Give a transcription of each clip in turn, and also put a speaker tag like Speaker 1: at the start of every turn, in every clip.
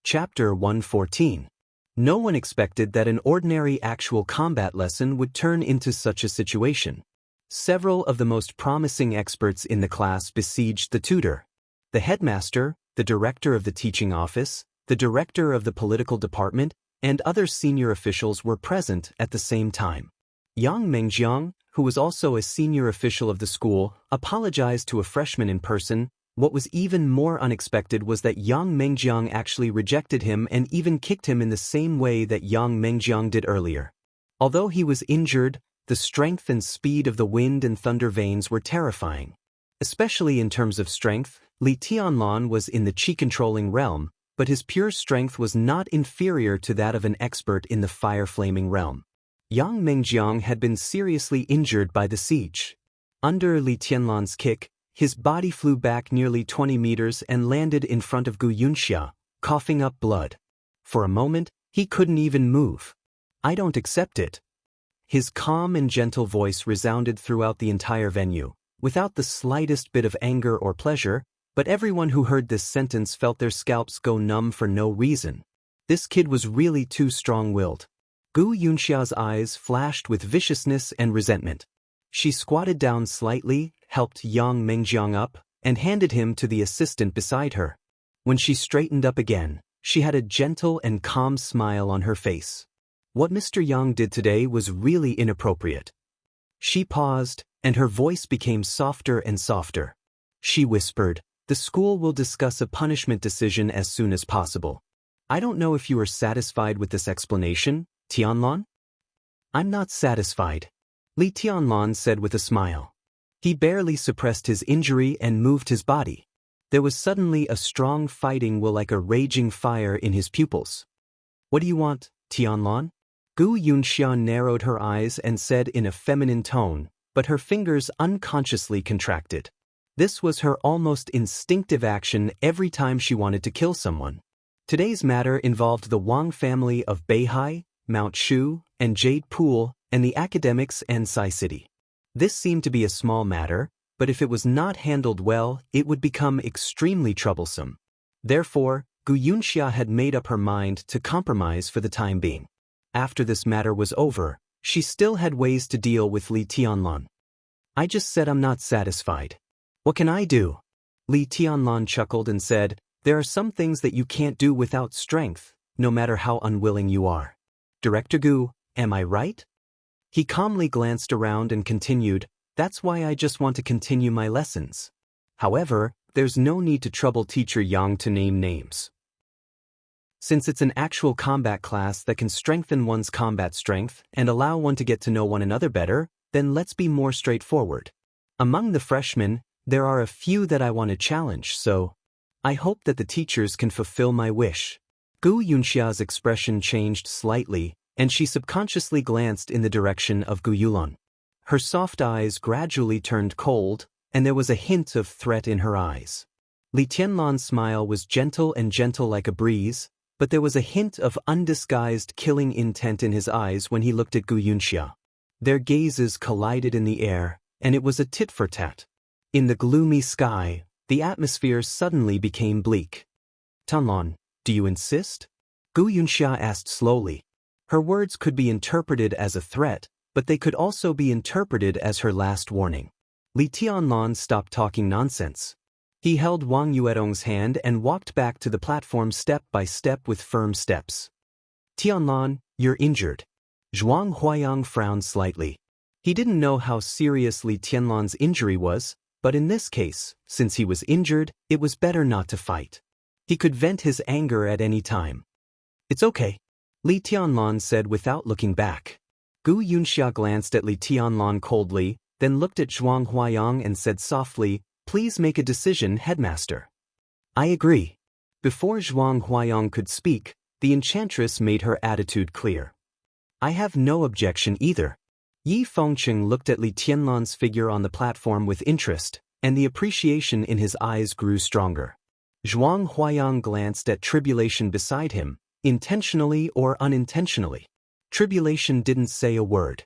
Speaker 1: Chapter 114. No one expected that an ordinary actual combat lesson would turn into such a situation. Several of the most promising experts in the class besieged the tutor. The headmaster, the director of the teaching office, the director of the political department, and other senior officials were present at the same time. Yang Mengjiang, who was also a senior official of the school, apologized to a freshman in person. What was even more unexpected was that Yang Mengjiang actually rejected him and even kicked him in the same way that Yang Mengjiang did earlier. Although he was injured, the strength and speed of the wind and thunder veins were terrifying. Especially in terms of strength, Li Tianlan was in the qi-controlling realm, but his pure strength was not inferior to that of an expert in the fire-flaming realm. Yang Mengjiang had been seriously injured by the siege. Under Li Tianlan's kick, his body flew back nearly 20 meters and landed in front of Gu Yunxia, coughing up blood. For a moment, he couldn't even move. "I don't accept it." His calm and gentle voice resounded throughout the entire venue, without the slightest bit of anger or pleasure, but everyone who heard this sentence felt their scalps go numb for no reason. This kid was really too strong-willed. Gu Yunxia's eyes flashed with viciousness and resentment. She squatted down slightly, helped Yang Mengjiang up, and handed him to the assistant beside her. When she straightened up again, she had a gentle and calm smile on her face. What Mr. Yang did today was really inappropriate. She paused, and her voice became softer and softer. She whispered, "The school will discuss a punishment decision as soon as possible. I don't know if you are satisfied with this explanation, Tianlan?" "I'm not satisfied," Li Tianlan said with a smile. He barely suppressed his injury and moved his body. There was suddenly a strong fighting will like a raging fire in his pupils. "What do you want, Tianlan?" Gu Yunxia narrowed her eyes and said in a feminine tone, but her fingers unconsciously contracted. This was her almost instinctive action every time she wanted to kill someone. Today's matter involved the Wang family of Beihai, Mount Shu, and Jade Pool, and the academics and Sai City. This seemed to be a small matter, but if it was not handled well, it would become extremely troublesome. Therefore, Gu Yunxia had made up her mind to compromise for the time being. After this matter was over, she still had ways to deal with Li Tianlan. "I just said I'm not satisfied. What can I do?" Li Tianlan chuckled and said, "There are some things that you can't do without strength, no matter how unwilling you are. Director Gu, am I right?" He calmly glanced around and continued, "That's why I just want to continue my lessons. However, there's no need to trouble Teacher Yang to name names. Since it's an actual combat class that can strengthen one's combat strength and allow one to get to know one another better, then let's be more straightforward. Among the freshmen, there are a few that I want to challenge, so I hope that the teachers can fulfill my wish." Gu Yunxia's expression changed slightly, and she subconsciously glanced in the direction of Gu Yulan. Her soft eyes gradually turned cold, and there was a hint of threat in her eyes. Li Tianlan's smile was gentle like a breeze, but there was a hint of undisguised killing intent in his eyes when he looked at Gu Yunxia. Their gazes collided in the air, and it was a tit-for-tat. In the gloomy sky, the atmosphere suddenly became bleak. "Tianlan, do you insist?" Gu Yunxia asked slowly. Her words could be interpreted as a threat, but they could also be interpreted as her last warning. Li Tianlan stopped talking nonsense. He held Wang Yuedong's hand and walked back to the platform step by step with firm steps. "Tianlan, you're injured." Zhuang Huayang frowned slightly. He didn't know how serious Li Tianlan's injury was, but in this case, since he was injured, it was better not to fight. He could vent his anger at any time. "It's okay," Li Tianlan said without looking back. Gu Yunxia glanced at Li Tianlan coldly, then looked at Zhuang Huayang and said softly, "Please make a decision, headmaster." "I agree." Before Zhuang Huayang could speak, the enchantress made her attitude clear. "I have no objection either." Yi Fengqing looked at Li Tianlan's figure on the platform with interest, and the appreciation in his eyes grew stronger. Zhuang Huayang glanced at Tribulation beside him, intentionally or unintentionally. Tribulation didn't say a word.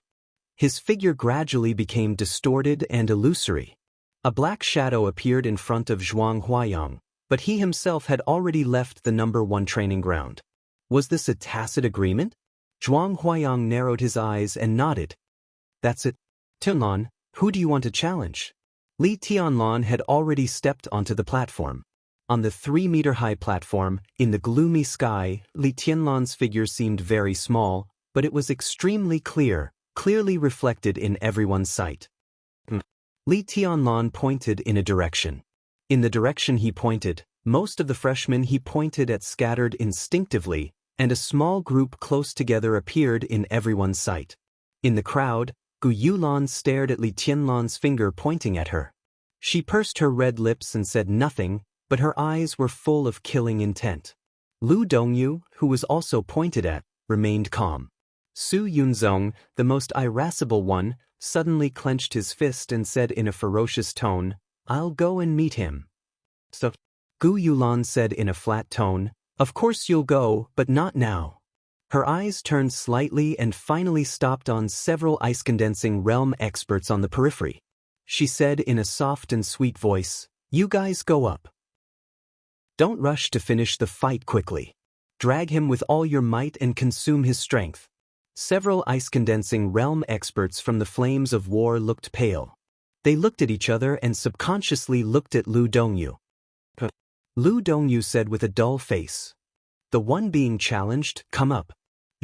Speaker 1: His figure gradually became distorted and illusory. A black shadow appeared in front of Zhuang Huayang, but he himself had already left the #1 training ground. Was this a tacit agreement? Zhuang Huayang narrowed his eyes and nodded. That's it. Tianlan, who do you want to challenge? Li Tianlan had already stepped onto the platform. On the 3-meter-high platform, in the gloomy sky, Li Tianlan's figure seemed very small, but it was extremely clear, clearly reflected in everyone's sight. Li Tianlan pointed in a direction. In the direction he pointed, most of the freshmen he pointed at scattered instinctively, and a small group close together appeared in everyone's sight. In the crowd, Gu Yulan stared at Li Tianlan's finger pointing at her. She pursed her red lips and said nothing, but her eyes were full of killing intent. Lu Dongyu, who was also pointed at, remained calm. Su Yunzong, the most irascible one, suddenly clenched his fist and said in a ferocious tone, "I'll go and meet him." So, Gu Yulan said in a flat tone, "Of course you'll go, but not now." Her eyes turned slightly and finally stopped on several ice-condensing realm experts on the periphery. She said in a soft and sweet voice, "You guys go up. Don't rush to finish the fight quickly. Drag him with all your might and consume his strength." Several ice-condensing realm experts from the flames of war looked pale. They looked at each other and subconsciously looked at Lu Dongyu. Lu Dongyu said with a dull face, "The one being challenged, come up."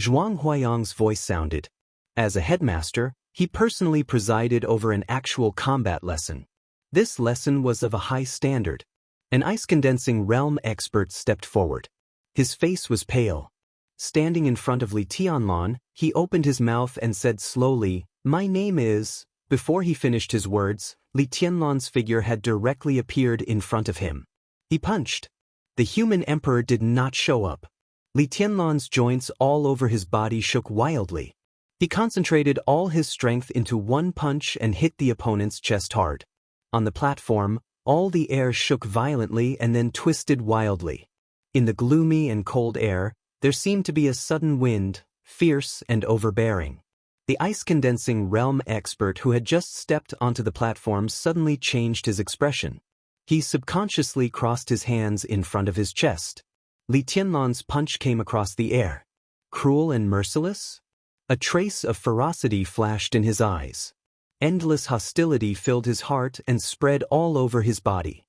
Speaker 1: Zhuang Huayang's voice sounded. As a headmaster, he personally presided over an actual combat lesson. This lesson was of a high standard. An ice-condensing realm expert stepped forward. His face was pale. Standing in front of Li Tianlan, he opened his mouth and said slowly, "My name is..." Before he finished his words, Li Tianlan's figure had directly appeared in front of him. He punched. The human emperor did not show up. Li Tianlan's joints all over his body shook wildly. He concentrated all his strength into one punch and hit the opponent's chest hard. On the platform, all the air shook violently and then twisted wildly. In the gloomy and cold air, there seemed to be a sudden wind, fierce and overbearing. The ice-condensing realm expert who had just stepped onto the platform suddenly changed his expression. He subconsciously crossed his hands in front of his chest. Li Tianlan's punch came across the air. Cruel and merciless? A trace of ferocity flashed in his eyes. Endless hostility filled his heart and spread all over his body.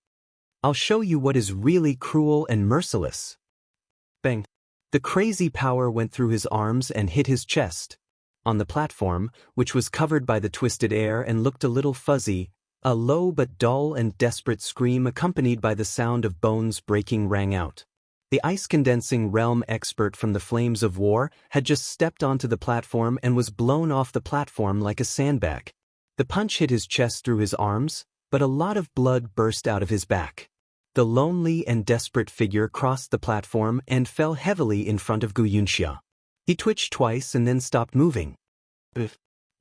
Speaker 1: "I'll show you what is really cruel and merciless." Bang! The crazy power went through his arms and hit his chest. On the platform, which was covered by the twisted air and looked a little fuzzy, a low but dull and desperate scream accompanied by the sound of bones breaking rang out. The ice-condensing realm expert from the flames of war had just stepped onto the platform and was blown off the platform like a sandbag. The punch hit his chest through his arms, but a lot of blood burst out of his back. The lonely and desperate figure crossed the platform and fell heavily in front of Gu Yunxia. He twitched twice and then stopped moving.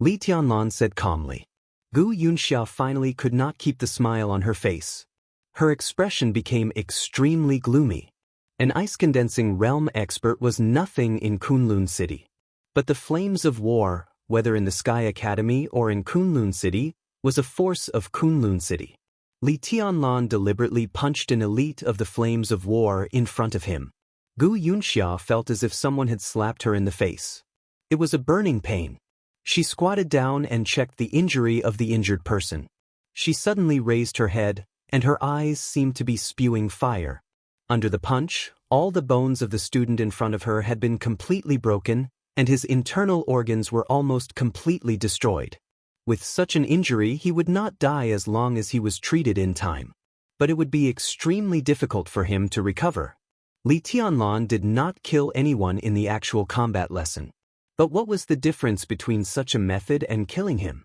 Speaker 1: Li Tianlan said calmly. Gu Yunxia finally could not keep the smile on her face. Her expression became extremely gloomy. An ice-condensing realm expert was nothing in Kunlun City. But the flames of war, whether in the Sky Academy or in Kunlun City, was a force of Kunlun City. Li Tianlan deliberately punched an elite of the flames of war in front of him. Gu Yunxia felt as if someone had slapped her in the face. It was a burning pain. She squatted down and checked the injury of the injured person. She suddenly raised her head, and her eyes seemed to be spewing fire. Under the punch, all the bones of the student in front of her had been completely broken, and his internal organs were almost completely destroyed. With such an injury, he would not die as long as he was treated in time. But it would be extremely difficult for him to recover. Li Tianlan did not kill anyone in the actual combat lesson. But what was the difference between such a method and killing him?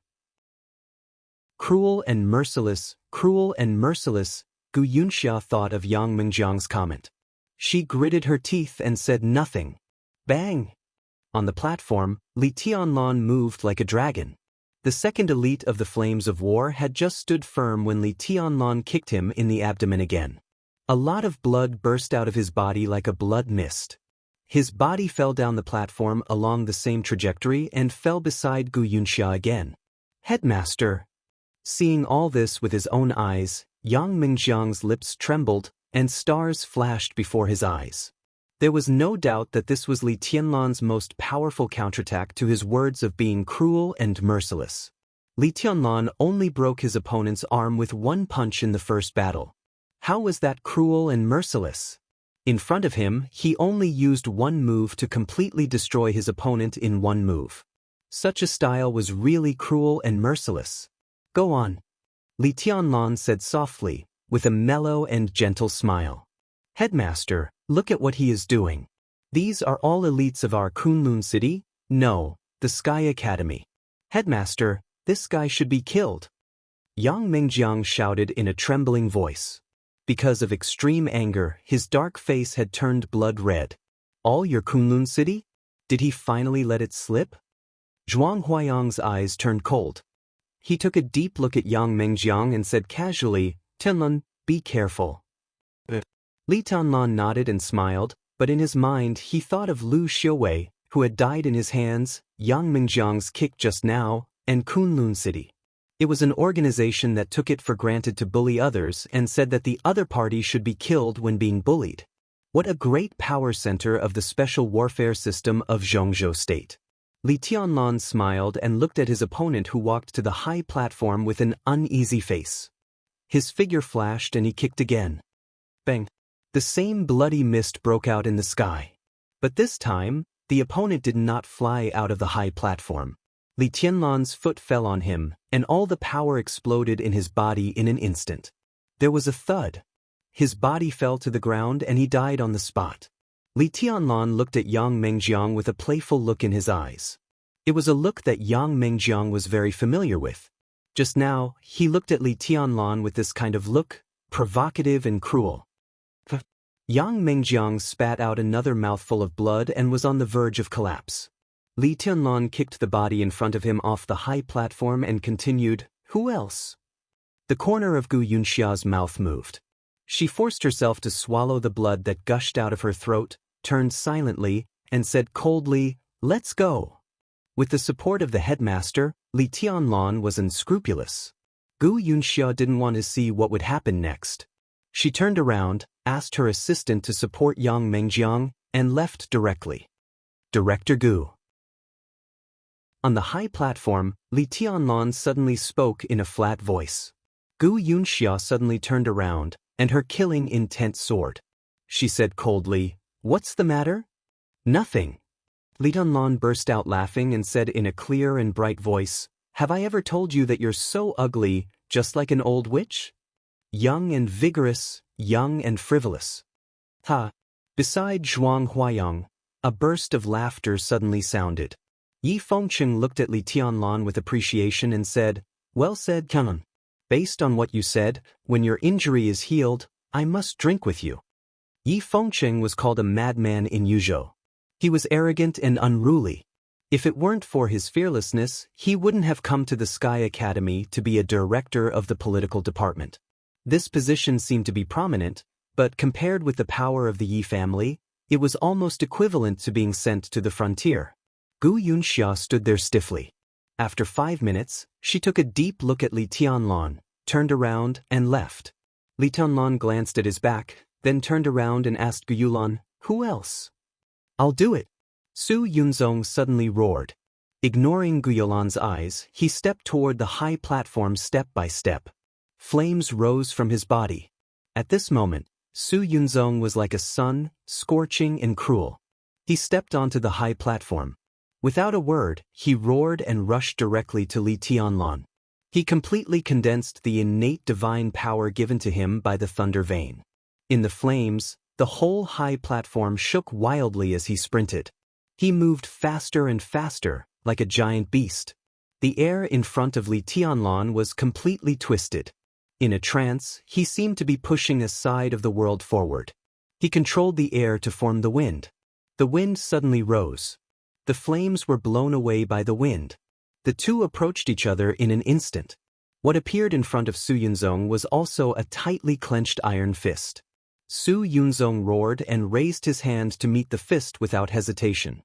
Speaker 1: Cruel and merciless, Gu Yunxia thought of Yang Mingjiang's comment. She gritted her teeth and said nothing. Bang! On the platform, Li Tianlan moved like a dragon. The second elite of the flames of war had just stood firm when Li Tianlan kicked him in the abdomen again. A lot of blood burst out of his body like a blood mist. His body fell down the platform along the same trajectory and fell beside Gu Yunxia again. Headmaster! Seeing all this with his own eyes, Yang Mingjiang's lips trembled, and stars flashed before his eyes. There was no doubt that this was Li Tianlan's most powerful counterattack to his words of being cruel and merciless. Li Tianlan only broke his opponent's arm with one punch in the first battle. How was that cruel and merciless? In front of him, he only used one move to completely destroy his opponent in one move. Such a style was really cruel and merciless. Go on, Li Tianlan said softly, with a mellow and gentle smile. Headmaster, look at what he is doing. These are all elites of our Kunlun city? No, the Sky Academy. Headmaster, this guy should be killed. Yang Mingjiang shouted in a trembling voice. Because of extreme anger, his dark face had turned blood red. All your Kunlun city? Did he finally let it slip? Zhuang Huayang's eyes turned cold. He took a deep look at Yang Mingjiang and said casually, Tianlan, be careful. Li Tianlan nodded and smiled, but in his mind he thought of Lu Xiuwei, who had died in his hands, Yang Mingjiang's kick just now, and Kunlun City. It was an organization that took it for granted to bully others and said that the other party should be killed when being bullied. What a great power center of the special warfare system of Zhongzhou State. Li Tianlan smiled and looked at his opponent who walked to the high platform with an uneasy face. His figure flashed and he kicked again. Bang! The same bloody mist broke out in the sky. But this time, the opponent did not fly out of the high platform. Li Tianlan's foot fell on him, and all the power exploded in his body in an instant. There was a thud. His body fell to the ground and he died on the spot. Li Tianlan looked at Yang Mingjiang with a playful look in his eyes. It was a look that Yang Mingjiang was very familiar with. Just now, he looked at Li Tianlan with this kind of look, provocative and cruel. Yang Mingjiang spat out another mouthful of blood and was on the verge of collapse. Li Tianlan kicked the body in front of him off the high platform and continued, Who else? The corner of Gu Yunxia's mouth moved. She forced herself to swallow the blood that gushed out of her throat, turned silently, and said coldly, Let's go. With the support of the headmaster, Li Tianlan was unscrupulous. Gu Yunxia didn't want to see what would happen next. She turned around, asked her assistant to support Yang Mingjiang, and left directly. Director Gu. On the high platform, Li Tianlan suddenly spoke in a flat voice. Gu Yunxia suddenly turned around, and her killing intent soared. She said coldly, What's the matter? Nothing. Li Tianlan burst out laughing and said in a clear and bright voice, Have I ever told you that you're so ugly, just like an old witch? Young and vigorous, young and frivolous. Ha! Beside Zhuang Huayang, a burst of laughter suddenly sounded. Yi Fengcheng looked at Li Tianlan with appreciation and said, Well said, Tianlan. Based on what you said, when your injury is healed, I must drink with you. Yi Fengcheng was called a madman in Yuzhou. He was arrogant and unruly. If it weren't for his fearlessness, he wouldn't have come to the Sky Academy to be a director of the political department. This position seemed to be prominent, but compared with the power of the Yi family, it was almost equivalent to being sent to the frontier. Gu Yunxia stood there stiffly. After 5 minutes, she took a deep look at Li Tianlan, turned around, and left. Li Tianlan glanced at his back, then turned around and asked Gu Yulan, Who else? I'll do it. Su Yunzong suddenly roared. Ignoring Gu Yulan's eyes, he stepped toward the high platform step by step. Flames rose from his body. At this moment, Su Yunzong was like a sun, scorching and cruel. He stepped onto the high platform. Without a word, he roared and rushed directly to Li Tianlan. He completely condensed the innate divine power given to him by the thunder vein. In the flames, the whole high platform shook wildly as he sprinted. He moved faster and faster, like a giant beast. The air in front of Li Tianlan was completely twisted. In a trance, he seemed to be pushing a side of the world forward. He controlled the air to form the wind. The wind suddenly rose. The flames were blown away by the wind. The two approached each other in an instant. What appeared in front of Su Yunzong was also a tightly clenched iron fist. Su Yunzong roared and raised his hand to meet the fist without hesitation.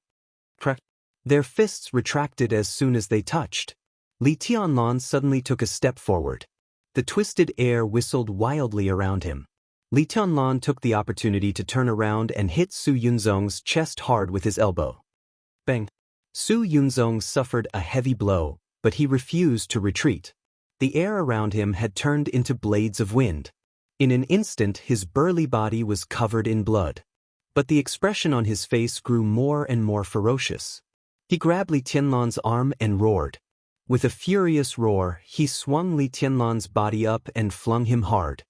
Speaker 1: Crack! Their fists retracted as soon as they touched. Li Tianlan suddenly took a step forward. The twisted air whistled wildly around him. Li Tianlan took the opportunity to turn around and hit Su Yunzong's chest hard with his elbow. Bang! Su Yunzong suffered a heavy blow, but he refused to retreat. The air around him had turned into blades of wind. In an instant, his burly body was covered in blood. But the expression on his face grew more and more ferocious. He grabbed Li Tianlan's arm and roared. With a furious roar, he swung Li Tianlan's body up and flung him hard.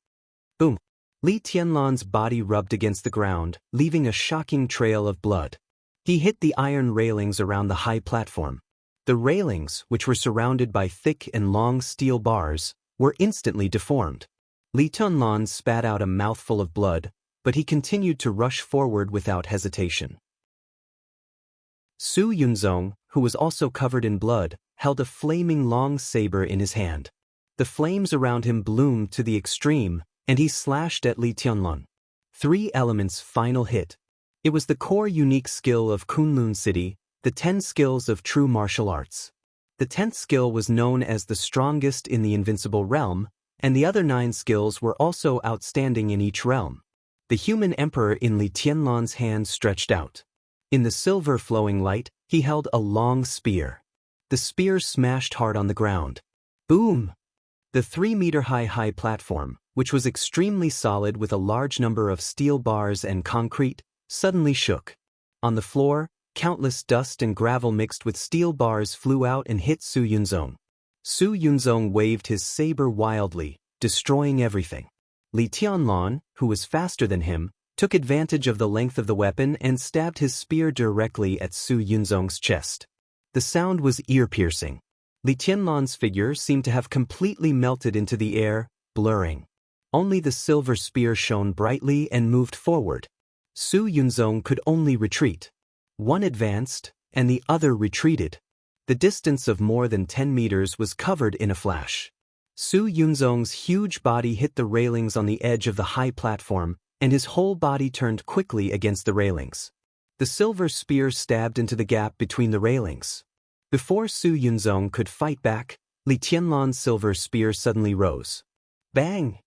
Speaker 1: Boom! Li Tianlan's body rubbed against the ground, leaving a shocking trail of blood. He hit the iron railings around the high platform. The railings, which were surrounded by thick and long steel bars, were instantly deformed. Li Tianlan spat out a mouthful of blood, but he continued to rush forward without hesitation. Su Yunzong, who was also covered in blood, held a flaming long saber in his hand. The flames around him bloomed to the extreme, and he slashed at Li Tianlan. 3 Elements' final hit. It was the core unique skill of Kunlun City, the 10 skills of true martial arts. The 10th skill was known as the strongest in the invincible realm, and the other 9 skills were also outstanding in each realm. The human emperor in Li Tianlan's hand stretched out. In the silver flowing light, he held a long spear. The spear smashed hard on the ground. Boom! The 3-meter-high platform, which was extremely solid with a large number of steel bars and concrete, suddenly shook. On the floor, countless dust and gravel mixed with steel bars flew out and hit Su Yunzong. Su Yunzong waved his saber wildly, destroying everything. Li Tianlan, who was faster than him, took advantage of the length of the weapon and stabbed his spear directly at Su Yunzong's chest. The sound was ear-piercing. Li Tianlan's figure seemed to have completely melted into the air, blurring. Only the silver spear shone brightly and moved forward. Su Yunzong could only retreat. One advanced, and the other retreated. The distance of more than 10 meters was covered in a flash. Su Yunzong's huge body hit the railings on the edge of the high platform, and his whole body turned quickly against the railings. The silver spear stabbed into the gap between the railings. Before Su Yunzong could fight back, Li Tianlan's silver spear suddenly rose. Bang!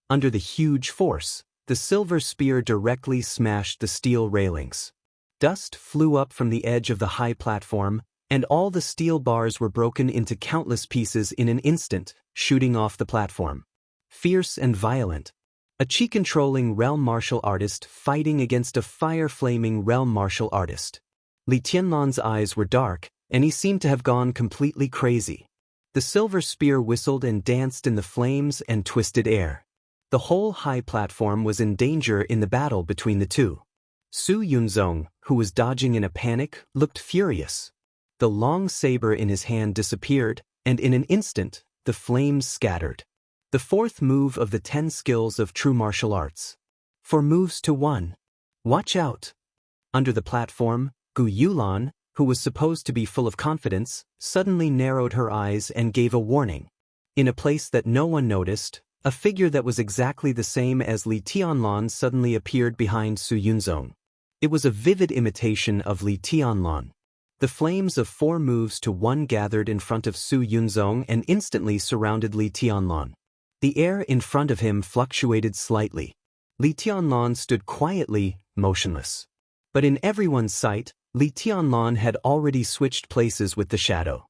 Speaker 1: Under the huge force, the silver spear directly smashed the steel railings. Dust flew up from the edge of the high platform, and all the steel bars were broken into countless pieces in an instant, shooting off the platform. Fierce and violent. A chi-controlling realm martial artist fighting against a fire-flaming realm martial artist. Li Tianlan's eyes were dark, and he seemed to have gone completely crazy. The silver spear whistled and danced in the flames and twisted air. The whole high platform was in danger in the battle between the two. Su Yunzong, who was dodging in a panic, looked furious. The long saber in his hand disappeared, and in an instant, the flames scattered. The 4th move of the 10 skills of true martial arts. 4 moves to 1. Watch out! Under the platform, Gu Yulan, who was supposed to be full of confidence, suddenly narrowed her eyes and gave a warning. In a place that no one noticed, a figure that was exactly the same as Li Tianlan suddenly appeared behind Su Yunzong. It was a vivid imitation of Li Tianlan. The flames of 4 moves to 1 gathered in front of Su Yunzong and instantly surrounded Li Tianlan. The air in front of him fluctuated slightly. Li Tianlan stood quietly, motionless. But in everyone's sight, Li Tianlan had already switched places with the shadow.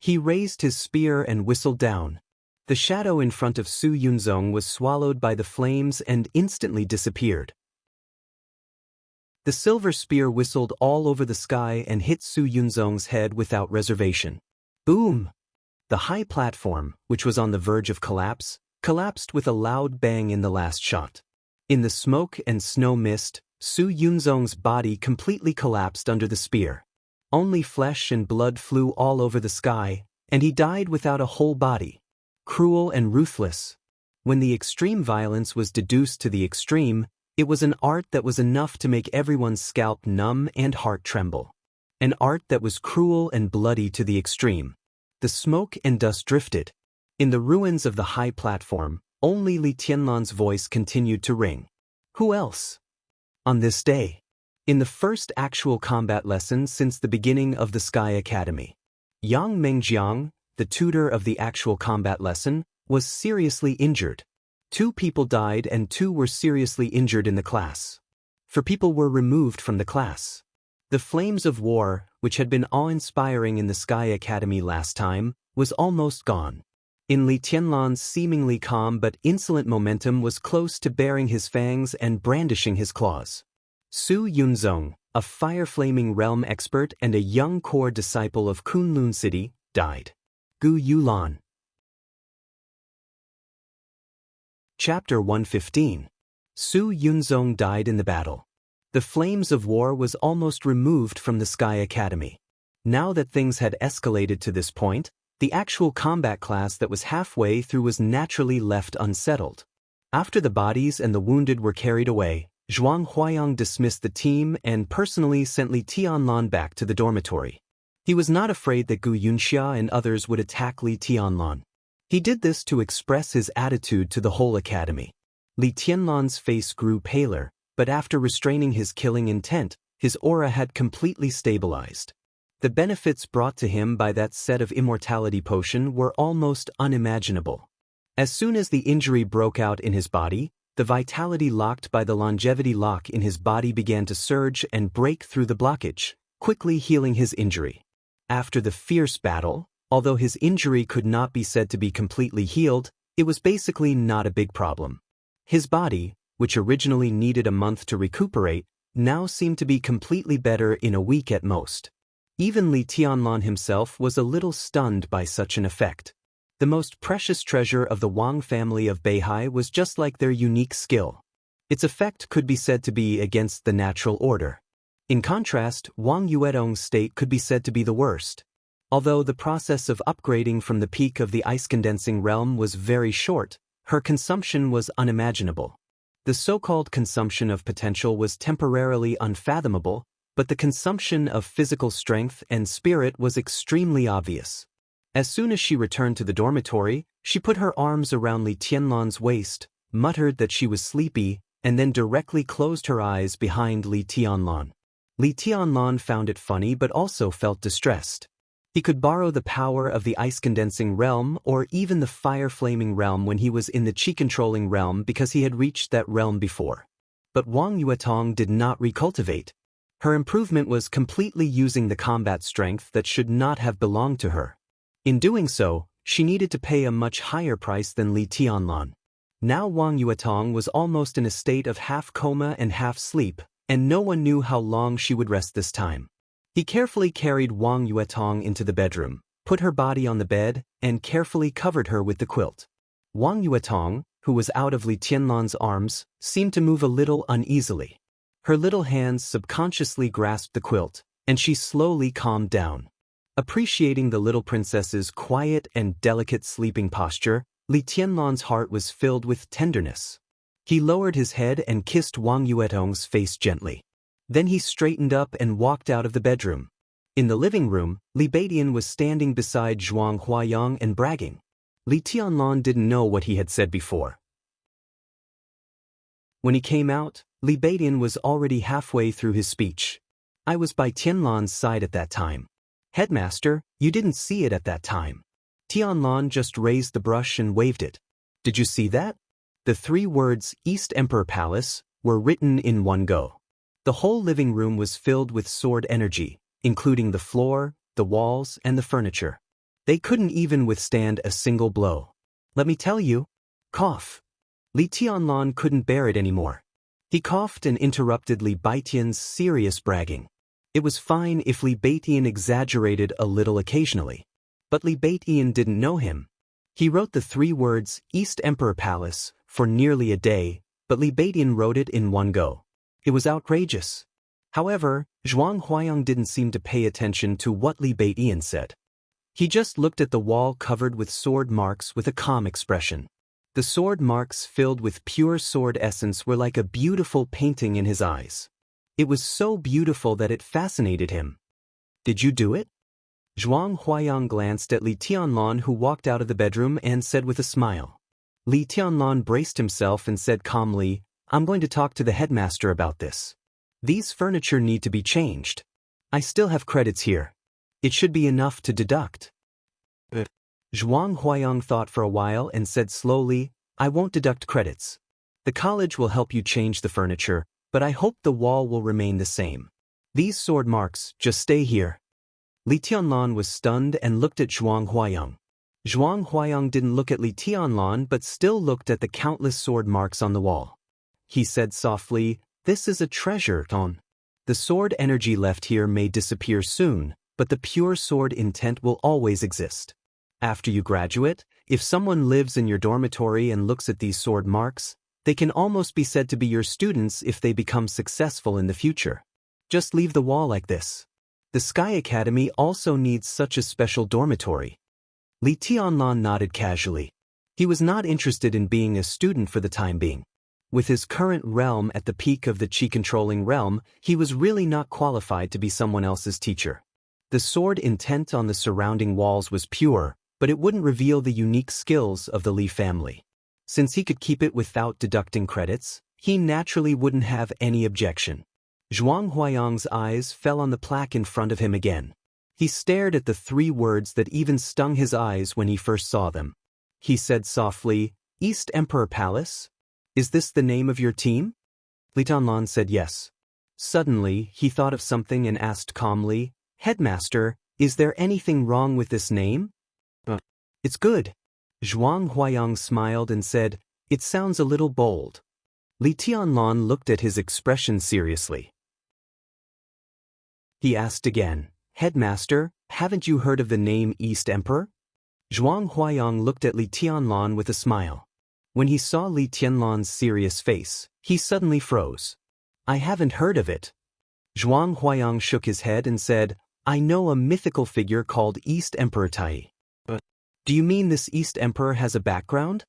Speaker 1: He raised his spear and whistled down. The shadow in front of Su Yunzong was swallowed by the flames and instantly disappeared. The silver spear whistled all over the sky and hit Su Yunzong's head without reservation. Boom! The high platform, which was on the verge of collapse, collapsed with a loud bang in the last shot. In the smoke and snow mist, Su Yunzong's body completely collapsed under the spear. Only flesh and blood flew all over the sky, and he died without a whole body. Cruel and ruthless. When the extreme violence was deduced to the extreme, it was an art that was enough to make everyone's scalp numb and heart tremble. An art that was cruel and bloody to the extreme. The smoke and dust drifted. In the ruins of the high platform, only Li Tianlan's voice continued to ring. Who else? On this day, in the first actual combat lesson since the beginning of the Sky Academy, Yang Mengjiang, the tutor of the actual combat lesson, was seriously injured. 2 people died and 2 were seriously injured in the class. 4 people were removed from the class. The flames of war, which had been awe-inspiring in the Sky Academy last time, was almost gone. In Li Tianlan's seemingly calm but insolent momentum was close to baring his fangs and brandishing his claws. Su Yunzong, a fire-flaming realm expert and a young core disciple of Kunlun City, died. Gu Yulan. Chapter 115. Su Yunzong died in the battle. The flames of war was almost removed from the Sky Academy. Now that things had escalated to this point, the actual combat class that was halfway through was naturally left unsettled. After the bodies and the wounded were carried away, Zhuang Huayang dismissed the team and personally sent Li Tianlan back to the dormitory. He was not afraid that Gu Yunxia and others would attack Li Tianlan. He did this to express his attitude to the whole academy. Li Tianlan's face grew paler, but after restraining his killing intent, his aura had completely stabilized. The benefits brought to him by that set of immortality potion were almost unimaginable. As soon as the injury broke out in his body, the vitality locked by the longevity lock in his body began to surge and break through the blockage, quickly healing his injury. After the fierce battle, although his injury could not be said to be completely healed, it was basically not a big problem. His body, which originally needed a month to recuperate, now seemed to be completely better in a week at most. Even Li Tianlan himself was a little stunned by such an effect. The most precious treasure of the Wang family of Beihai was just like their unique skill. Its effect could be said to be against the natural order. In contrast, Wang Yuedong's state could be said to be the worst. Although the process of upgrading from the peak of the ice-condensing realm was very short, her consumption was unimaginable. The so-called consumption of potential was temporarily unfathomable, but the consumption of physical strength and spirit was extremely obvious. As soon as she returned to the dormitory, she put her arms around Li Tianlan's waist, muttered that she was sleepy, and then directly closed her eyes behind Li Tianlan. Li Tianlan found it funny but also felt distressed. He could borrow the power of the ice-condensing realm or even the fire-flaming realm when he was in the chi-controlling realm because he had reached that realm before. But Wang Yuetong did not recultivate. Her improvement was completely using the combat strength that should not have belonged to her. In doing so, she needed to pay a much higher price than Li Tianlan. Now Wang Yuetong was almost in a state of half coma and half sleep, and no one knew how long she would rest this time. He carefully carried Wang Yuetong into the bedroom, put her body on the bed, and carefully covered her with the quilt. Wang Yuetong, who was out of Li Tianlan's arms, seemed to move a little uneasily. Her little hands subconsciously grasped the quilt, and she slowly calmed down. Appreciating the little princess's quiet and delicate sleeping posture, Li Tianlan's heart was filled with tenderness. He lowered his head and kissed Wang Yuetong's face gently. Then he straightened up and walked out of the bedroom. In the living room, Li Beidian was standing beside Zhuang Huayang and bragging. Li Tianlan didn't know what he had said before. When he came out, Li Beidian was already halfway through his speech. I was by Tianlan's side at that time. Headmaster, you didn't see it at that time. Tianlan just raised the brush and waved it. Did you see that? The 3 words, East Emperor Palace, were written in one go. The whole living room was filled with sword energy, including the floor, the walls, and the furniture. They couldn't even withstand a single blow. Let me tell you. Cough. Li Tianlan couldn't bear it anymore. He coughed and interrupted Li Beidian's serious bragging. It was fine if Li Beidian exaggerated a little occasionally. But Li Beidian didn't know him. He wrote the 3 words, East Emperor Palace, for nearly a day, but Li Beidian wrote it in one go. It was outrageous. However, Zhuang Huayang didn't seem to pay attention to what Li Beidian said. He just looked at the wall covered with sword marks with a calm expression. The sword marks filled with pure sword essence were like a beautiful painting in his eyes. It was so beautiful that it fascinated him. Did you do it? Zhuang Huayang glanced at Li Tianlan, who walked out of the bedroom, and said with a smile. Li Tianlan braced himself and said calmly, I'm going to talk to the headmaster about this. These furniture need to be changed. I still have credits here. It should be enough to deduct. Zhuang Huayang thought for a while and said slowly, I won't deduct credits. The college will help you change the furniture, but I hope the wall will remain the same. These sword marks, just stay here. Li Tianlan was stunned and looked at Zhuang Huayang. Zhuang Huayang didn't look at Li Tianlan but still looked at the countless sword marks on the wall. He said softly, "This is a treasure, Ton. The sword energy left here may disappear soon, but the pure sword intent will always exist. After you graduate, if someone lives in your dormitory and looks at these sword marks, they can almost be said to be your students if they become successful in the future. Just leave the wall like this. The Sky Academy also needs such a special dormitory." Li Tianlan nodded casually. He was not interested in being a student for the time being. With his current realm at the peak of the Qi-controlling realm, he was really not qualified to be someone else's teacher. The sword intent on the surrounding walls was pure, but it wouldn't reveal the unique skills of the Li family. Since he could keep it without deducting credits, he naturally wouldn't have any objection. Zhuang Huayang's eyes fell on the plaque in front of him again. He stared at the 3 words that even stung his eyes when he first saw them. He said softly, "East Emperor Palace? Is this the name of your team?" Li Tianlan said yes. Suddenly, he thought of something and asked calmly, "Headmaster, is there anything wrong with this name?" "It's good." Zhuang Huayang smiled and said, "It sounds a little bold." Li Tianlan looked at his expression seriously. He asked again, "Headmaster, haven't you heard of the name East Emperor?" Zhuang Huayang looked at Li Tianlan with a smile. When he saw Li Tianlan's serious face, he suddenly froze. "I haven't heard of it." Zhuang Huayang shook his head and said, "I know a mythical figure called East Emperor Tai. Do you mean this East Emperor has a background?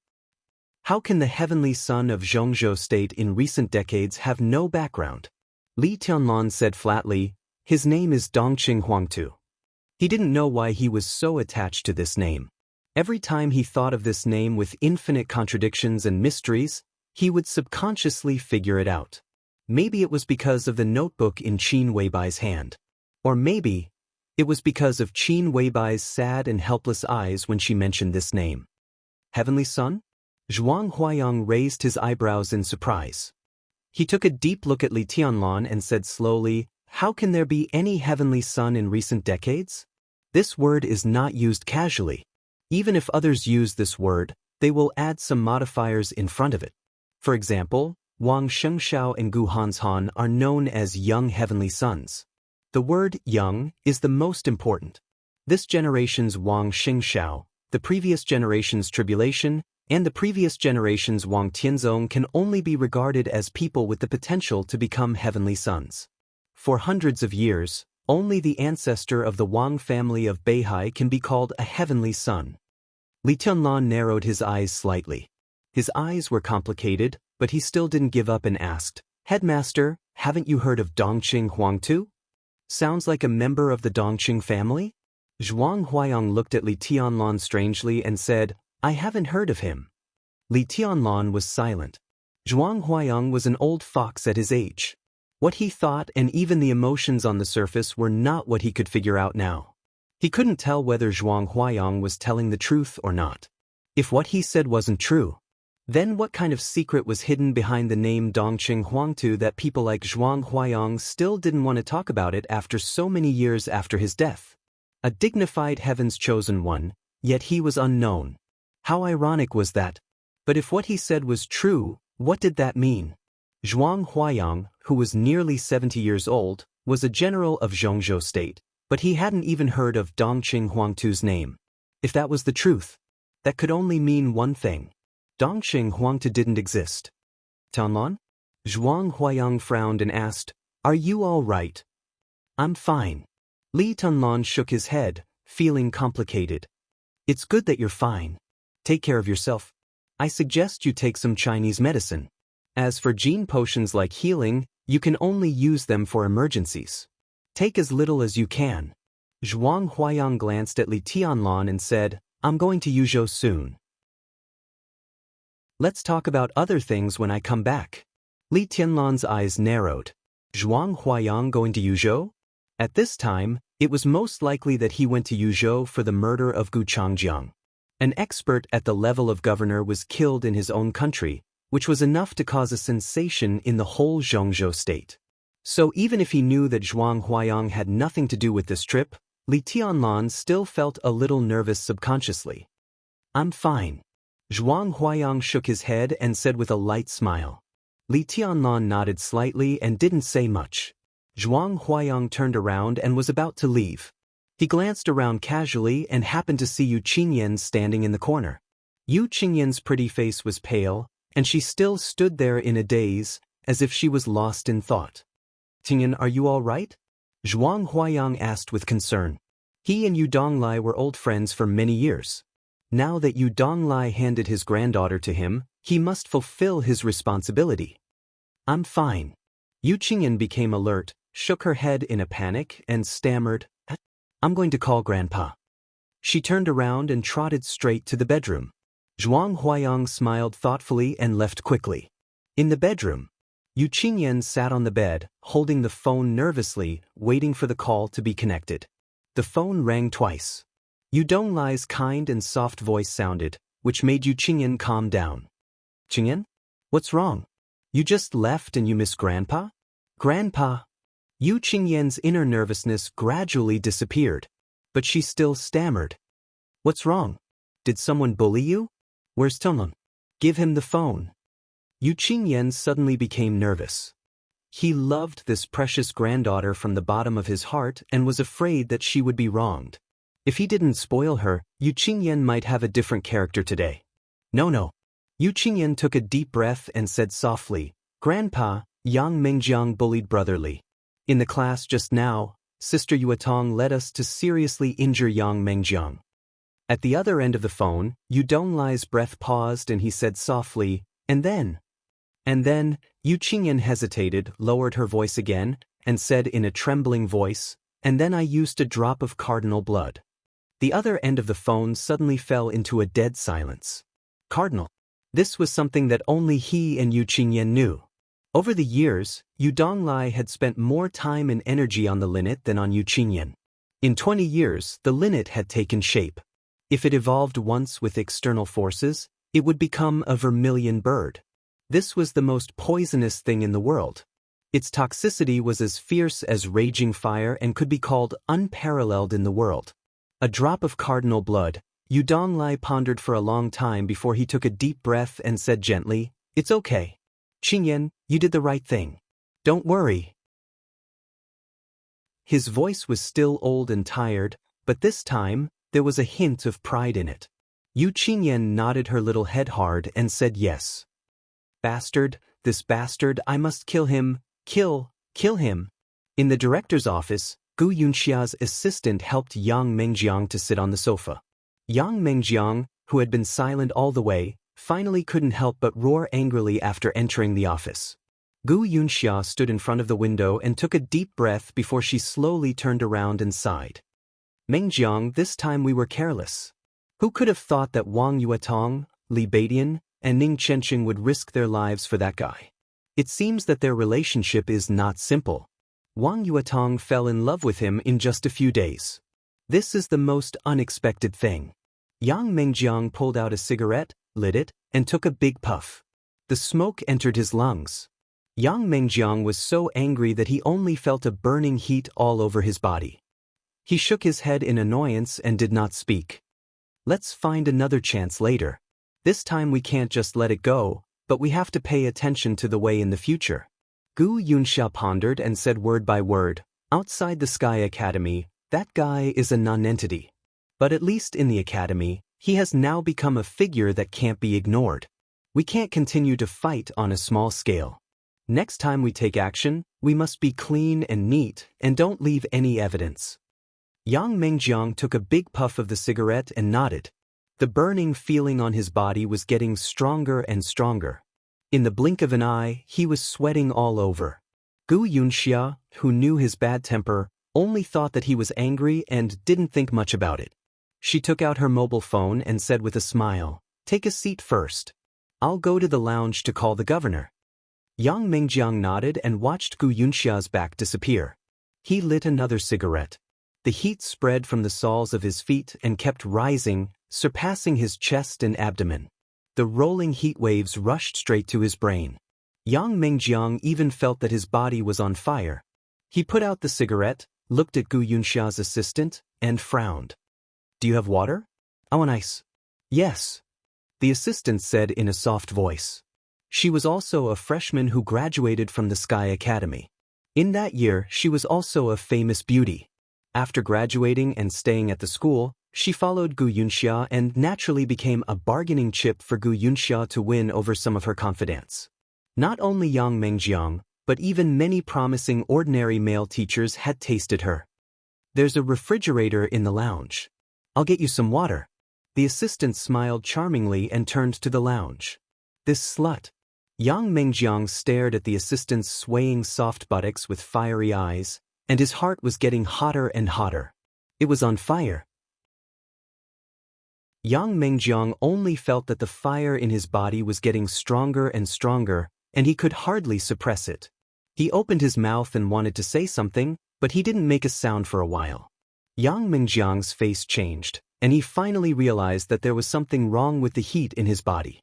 Speaker 1: How can the heavenly son of Zhongzhou state in recent decades have no background?" Li Tianlan said flatly, "His name is Dongqing Huangtu." He didn't know why he was so attached to this name. Every time he thought of this name with infinite contradictions and mysteries, he would subconsciously figure it out. Maybe it was because of the notebook in Qin Weibai's hand. Or maybe it was because of Qin Weibai's sad and helpless eyes when she mentioned this name. Heavenly Son? Zhuang Huayang raised his eyebrows in surprise. He took a deep look at Li Tianlan and said slowly, "How can there be any heavenly son in recent decades? This word is not used casually. Even if others use this word, they will add some modifiers in front of it. For example, Wang Xianxia and Gu Hanshan are known as young heavenly sons. The word young is the most important. This generation's Wang Xianxia, the previous generation's tribulation, and the previous generation's Wang Tianzong can only be regarded as people with the potential to become heavenly sons. For hundreds of years, only the ancestor of the Wang family of Beihai can be called a heavenly son." Li Tianlan narrowed his eyes slightly. His eyes were complicated, but he still didn't give up and asked, "Headmaster, haven't you heard of Dongqing Huangtu? Sounds like a member of the Dongqing family?" Zhuang Huayang looked at Li Tianlan strangely and said, "I haven't heard of him." Li Tianlan was silent. Zhuang Huayang was an old fox at his age. What he thought and even the emotions on the surface were not what he could figure out now. He couldn't tell whether Zhuang Huayang was telling the truth or not. If what he said wasn't true, then what kind of secret was hidden behind the name Dongqing Huangtu that people like Zhuang Huayang still didn't want to talk about it after so many years after his death? A dignified heaven's chosen one, yet he was unknown. How ironic was that? But if what he said was true, what did that mean? Zhuang Huayang, who was nearly 70 years old, was a general of Zhongzhou state, but he hadn't even heard of Dongqing Huangtu's name. If that was the truth, that could only mean one thing. Dongqing Huangtu didn't exist. "Tianlan?" Zhuang Huayang frowned and asked, "Are you all right?" "I'm fine." Li Tianlan shook his head, feeling complicated. "It's good that you're fine. Take care of yourself. I suggest you take some Chinese medicine. As for gene potions like healing, you can only use them for emergencies. Take as little as you can." Zhuang Huayang glanced at Li Tianlan and said, "I'm going to Yuzhou soon. Let's talk about other things when I come back." Li Tianlan's eyes narrowed. Zhuang Huayang going to Yuzhou? At this time, it was most likely that he went to Yuzhou for the murder of Gu Changjiang. An expert at the level of governor was killed in his own country, which was enough to cause a sensation in the whole Zhongzhou state. So even if he knew that Zhuang Huayang had nothing to do with this trip, Li Tianlan still felt a little nervous subconsciously. "I'm fine." Zhuang Huayang shook his head and said with a light smile. Li Tianlan nodded slightly and didn't say much. Zhuang Huayang turned around and was about to leave. He glanced around casually and happened to see Yu Qingyan standing in the corner. Yu Qingyan's pretty face was pale, and she still stood there in a daze, as if she was lost in thought. "Qingyan, are you all right?" Zhuang Huayang asked with concern. He and Yu Donglai were old friends for many years. Now that Yu Donglai handed his granddaughter to him, he must fulfill his responsibility. "I'm fine." Yu Qingyan became alert, shook her head in a panic, and stammered, "I'm going to call Grandpa." She turned around and trotted straight to the bedroom. Zhuang Huayang smiled thoughtfully and left quickly. In the bedroom, Yu Qingyan sat on the bed, holding the phone nervously, waiting for the call to be connected. The phone rang twice. Yu Donglai's kind and soft voice sounded, which made Yu Qingyan calm down. "Qingyan? What's wrong? You just left and you miss Grandpa?" "Grandpa." Yu Qingyan's inner nervousness gradually disappeared, but she still stammered. "What's wrong? Did someone bully you? Where's Tonglun? Give him the phone." Yu Qingyan suddenly became nervous. He loved this precious granddaughter from the bottom of his heart and was afraid that she would be wronged. If he didn't spoil her, Yu Qingyan might have a different character today. No. Yu Qingyan took a deep breath and said softly, "Grandpa, Yang Mengjiang bullied brotherly. In the class just now, Sister Yuatong led us to seriously injure Yang Mengjiang." At the other end of the phone, Yu Donglai's breath paused and he said softly, And then, Yu Qingyan hesitated, lowered her voice again, and said in a trembling voice, "And then I used a drop of cardinal blood." The other end of the phone suddenly fell into a dead silence. Cardinal. This was something that only he and Yu Qingyan knew. Over the years, Yu Donglai had spent more time and energy on the linnet than on Yu Qingyan. In 20 years, the linnet had taken shape. If it evolved once with external forces, it would become a vermilion bird. This was the most poisonous thing in the world. Its toxicity was as fierce as raging fire and could be called unparalleled in the world. A drop of cardinal blood. Yu Donglai pondered for a long time before he took a deep breath and said gently, "It's okay. Qingyan, you did the right thing. Don't worry." His voice was still old and tired, but this time, there was a hint of pride in it. Yu Qingyan nodded her little head hard and said yes. "Bastard, this bastard, I must kill him, kill him." In the director's office, Gu Yunxia's assistant helped Yang Mengjiang to sit on the sofa. Yang Mengjiang, who had been silent all the way, finally couldn't help but roar angrily after entering the office. Gu Yunxia stood in front of the window and took a deep breath before she slowly turned around and sighed. "Mengjiang, this time we were careless. Who could have thought that Wang Yuatong, Li Baidian, and Ning Chenqing would risk their lives for that guy? It seems that their relationship is not simple. Wang Yuatong fell in love with him in just a few days. This is the most unexpected thing." Yang Mengjiang pulled out a cigarette, lit it, and took a big puff. The smoke entered his lungs. Yang Mengjiang was so angry that he only felt a burning heat all over his body. He shook his head in annoyance and did not speak. "Let's find another chance later. This time we can't just let it go, but we have to pay attention to the way in the future." Gu Yunxia pondered and said word by word, "Outside the Sky Academy, that guy is a nonentity. But at least in the academy, he has now become a figure that can't be ignored. We can't continue to fight on a small scale. Next time we take action, we must be clean and neat and don't leave any evidence." Yang Mengjiang took a big puff of the cigarette and nodded. The burning feeling on his body was getting stronger and stronger. In the blink of an eye, he was sweating all over. Gu Yunxia, who knew his bad temper, only thought that he was angry and didn't think much about it. She took out her mobile phone and said with a smile, "Take a seat first. I'll go to the lounge to call the governor." Yang Mengjiang nodded and watched Gu Yunxia's back disappear. He lit another cigarette. The heat spread from the soles of his feet and kept rising, surpassing his chest and abdomen. The rolling heat waves rushed straight to his brain. Yang Mengjiang even felt that his body was on fire. He put out the cigarette, looked at Gu Yunxia's assistant, and frowned. "Do you have water?" "I want ice." "Yes," the assistant said in a soft voice. She was also a freshman who graduated from the Sky Academy. In that year, she was also a famous beauty. After graduating and staying at the school, she followed Gu Yunxia and naturally became a bargaining chip for Gu Yunxia to win over some of her confidants. Not only Yang Mengjiang, but even many promising ordinary male teachers had tasted her. "There's a refrigerator in the lounge. I'll get you some water." The assistant smiled charmingly and turned to the lounge. "This slut." Yang Mengjiang stared at the assistant's swaying soft buttocks with fiery eyes, and his heart was getting hotter and hotter. It was on fire. Yang Mengjiang only felt that the fire in his body was getting stronger and stronger, and he could hardly suppress it. He opened his mouth and wanted to say something, but he didn't make a sound for a while. Yang Mengjiang's face changed, and he finally realized that there was something wrong with the heat in his body.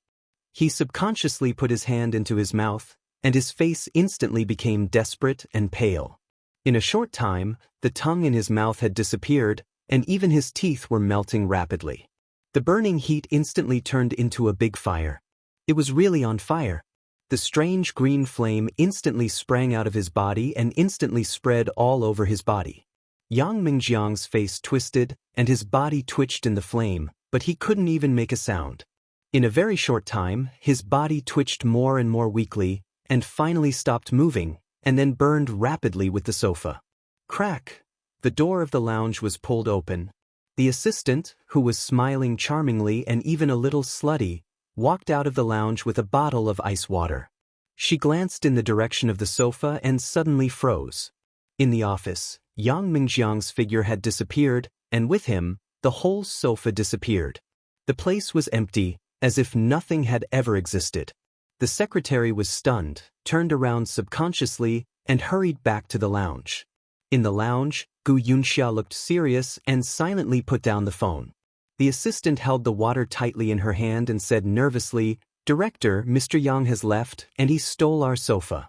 Speaker 1: He subconsciously put his hand into his mouth, and his face instantly became desperate and pale. In a short time, the tongue in his mouth had disappeared, and even his teeth were melting rapidly. The burning heat instantly turned into a big fire. It was really on fire. The strange green flame instantly sprang out of his body and instantly spread all over his body. Yang Mengjiang's face twisted, and his body twitched in the flame, but he couldn't even make a sound. In a very short time, his body twitched more and more weakly, and finally stopped moving, and then burned rapidly with the sofa. Crack! The door of the lounge was pulled open. The assistant, who was smiling charmingly and even a little slutty, walked out of the lounge with a bottle of ice water. She glanced in the direction of the sofa and suddenly froze. In the office, Yang Mengjiang's figure had disappeared, and with him, the whole sofa disappeared. The place was empty, as if nothing had ever existed. The secretary was stunned, turned around subconsciously, and hurried back to the lounge. In the lounge, Gu Yunxia looked serious and silently put down the phone. The assistant held the water tightly in her hand and said nervously, "Director, Mr. Yang has left, and he stole our sofa."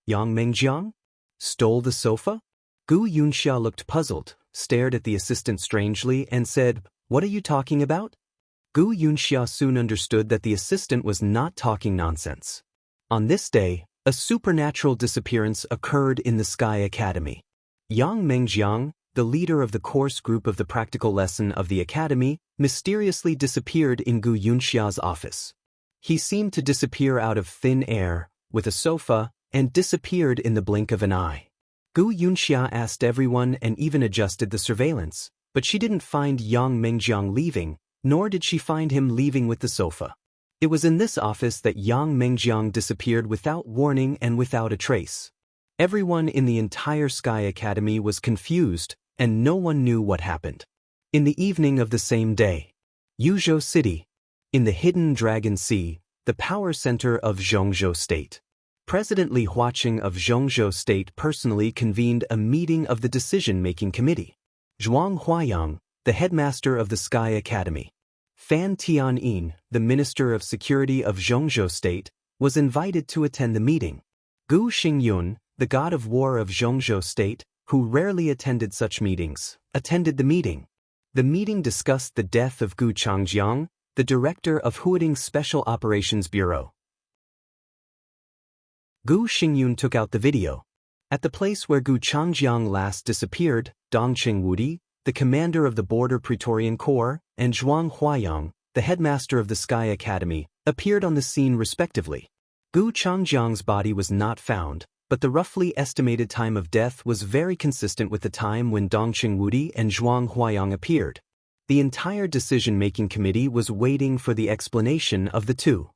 Speaker 1: "Yang Mengjiang? Stole the sofa?" Gu Yunxia looked puzzled, stared at the assistant strangely, and said, "What are you talking about?" Gu Yunxia soon understood that the assistant was not talking nonsense. On this day, a supernatural disappearance occurred in the Sky Academy. Yang Mengjiang, the leader of the course group of the practical lesson of the academy, mysteriously disappeared in Gu Yunxia's office. He seemed to disappear out of thin air, with a sofa, and disappeared in the blink of an eye. Gu Yunxia asked everyone and even adjusted the surveillance, but she didn't find Yang Mengjiang leaving, nor did she find him leaving with the sofa. It was in this office that Yang Mengjiang disappeared without warning and without a trace. Everyone in the entire Sky Academy was confused, and no one knew what happened. In the evening of the same day, Yuzhou City, in the hidden Dragon Sea, the power center of Zhongzhou State. President Li Huaqing of Zhongzhou State personally convened a meeting of the decision-making committee. Zhuang Huayang, the headmaster of the Sky Academy. Fan Tianyin, the Minister of Security of Zhongzhou State, was invited to attend the meeting. Gu Xingyun, the god of war of Zhongzhou State, who rarely attended such meetings, attended the meeting. The meeting discussed the death of Gu Changjiang, the director of Huading's Special Operations Bureau. Gu Xingyun took out the video. At the place where Gu Changjiang last disappeared, Dongqing Wudi, the commander of the Border Praetorian Corps, and Zhuang Huayang, the headmaster of the Sky Academy, appeared on the scene respectively. Gu Changjiang's body was not found, but the roughly estimated time of death was very consistent with the time when Dongqing Wudi and Zhuang Huayang appeared. The entire decision-making committee was waiting for the explanation of the two.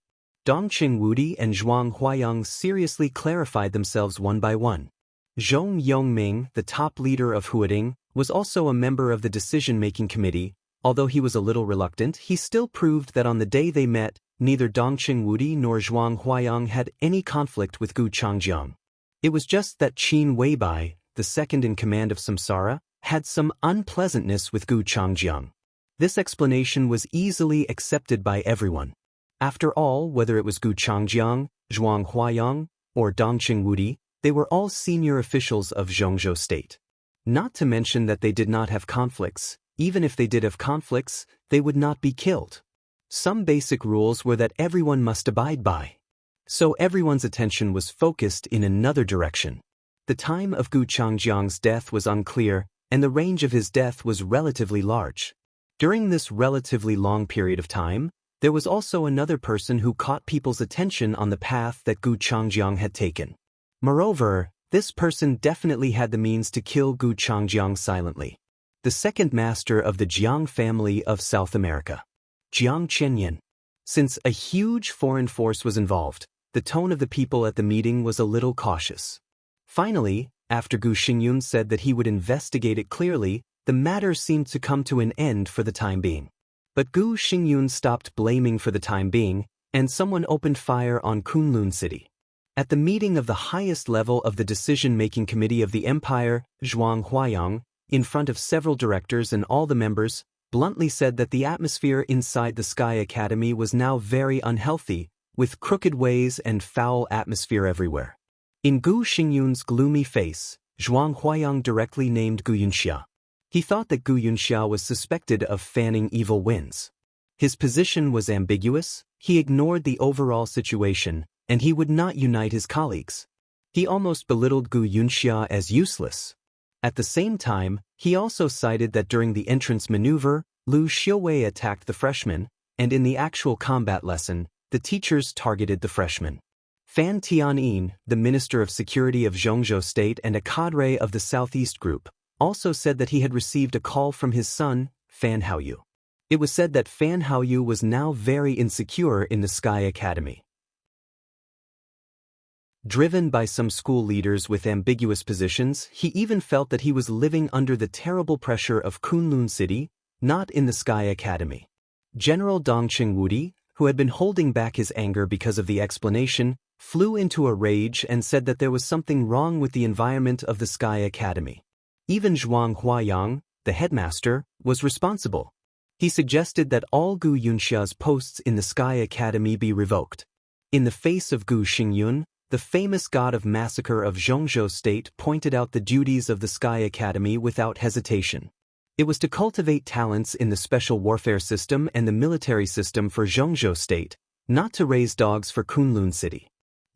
Speaker 1: Dongqing Wudi and Zhuang Huayang seriously clarified themselves one by one. Zhong Yongming, the top leader of Huading, was also a member of the decision-making committee. Although he was a little reluctant, he still proved that on the day they met, neither Dongqing Wudi nor Zhuang Huayang had any conflict with Gu Changjiang. It was just that Qin Weibai, the second in command of Samsara, had some unpleasantness with Gu Changjiang. This explanation was easily accepted by everyone. After all, whether it was Gu Changjiang, Zhuang Huayang, or Dongqing Wudi, they were all senior officials of Zhongzhou state. Not to mention that they did not have conflicts. Even if they did have conflicts, they would not be killed. Some basic rules were that everyone must abide by. So everyone's attention was focused in another direction. The time of Gu Changjiang's death was unclear, and the range of his death was relatively large. During this relatively long period of time, there was also another person who caught people's attention on the path that Gu Changjiang had taken. Moreover, this person definitely had the means to kill Gu Changjiang silently. The second master of the Jiang family of South America, Jiang Chenyan. Since a huge foreign force was involved, the tone of the people at the meeting was a little cautious. Finally, after Gu Xingyun said that he would investigate it clearly, the matter seemed to come to an end for the time being. But Gu Xingyun stopped blaming for the time being, and someone opened fire on Kunlun City. At the meeting of the highest level of the decision-making committee of the empire, Zhuang Huayang, in front of several directors and all the members, bluntly said that the atmosphere inside the Sky Academy was now very unhealthy, with crooked ways and foul atmosphere everywhere. In Gu Xingyun's gloomy face, Zhuang Huayang directly named Gu Yunxia. He thought that Gu Yunxia was suspected of fanning evil winds. His position was ambiguous, he ignored the overall situation, and he would not unite his colleagues. He almost belittled Gu Yunxia as useless. At the same time, he also cited that during the entrance maneuver, Lu Xiuwei attacked the freshmen, and in the actual combat lesson, the teachers targeted the freshmen. Fan Tianyin, the Minister of Security of Zhongzhou State and a cadre of the Southeast Group, also said that he had received a call from his son, Fan Haoyu. It was said that Fan Haoyu was now very insecure in the Sky Academy. Driven by some school leaders with ambiguous positions, he even felt that he was living under the terrible pressure of Kunlun City, not in the Sky Academy. General Dongqing Wudi, who had been holding back his anger because of the explanation, flew into a rage and said that there was something wrong with the environment of the Sky Academy. Even Zhuang Huayang, the headmaster, was responsible. He suggested that all Gu Yunxia's posts in the Sky Academy be revoked. In the face of Gu Xingyun, the famous god of massacre of Zhongzhou State pointed out the duties of the Sky Academy without hesitation. It was to cultivate talents in the special warfare system and the military system for Zhongzhou State, not to raise dogs for Kunlun City.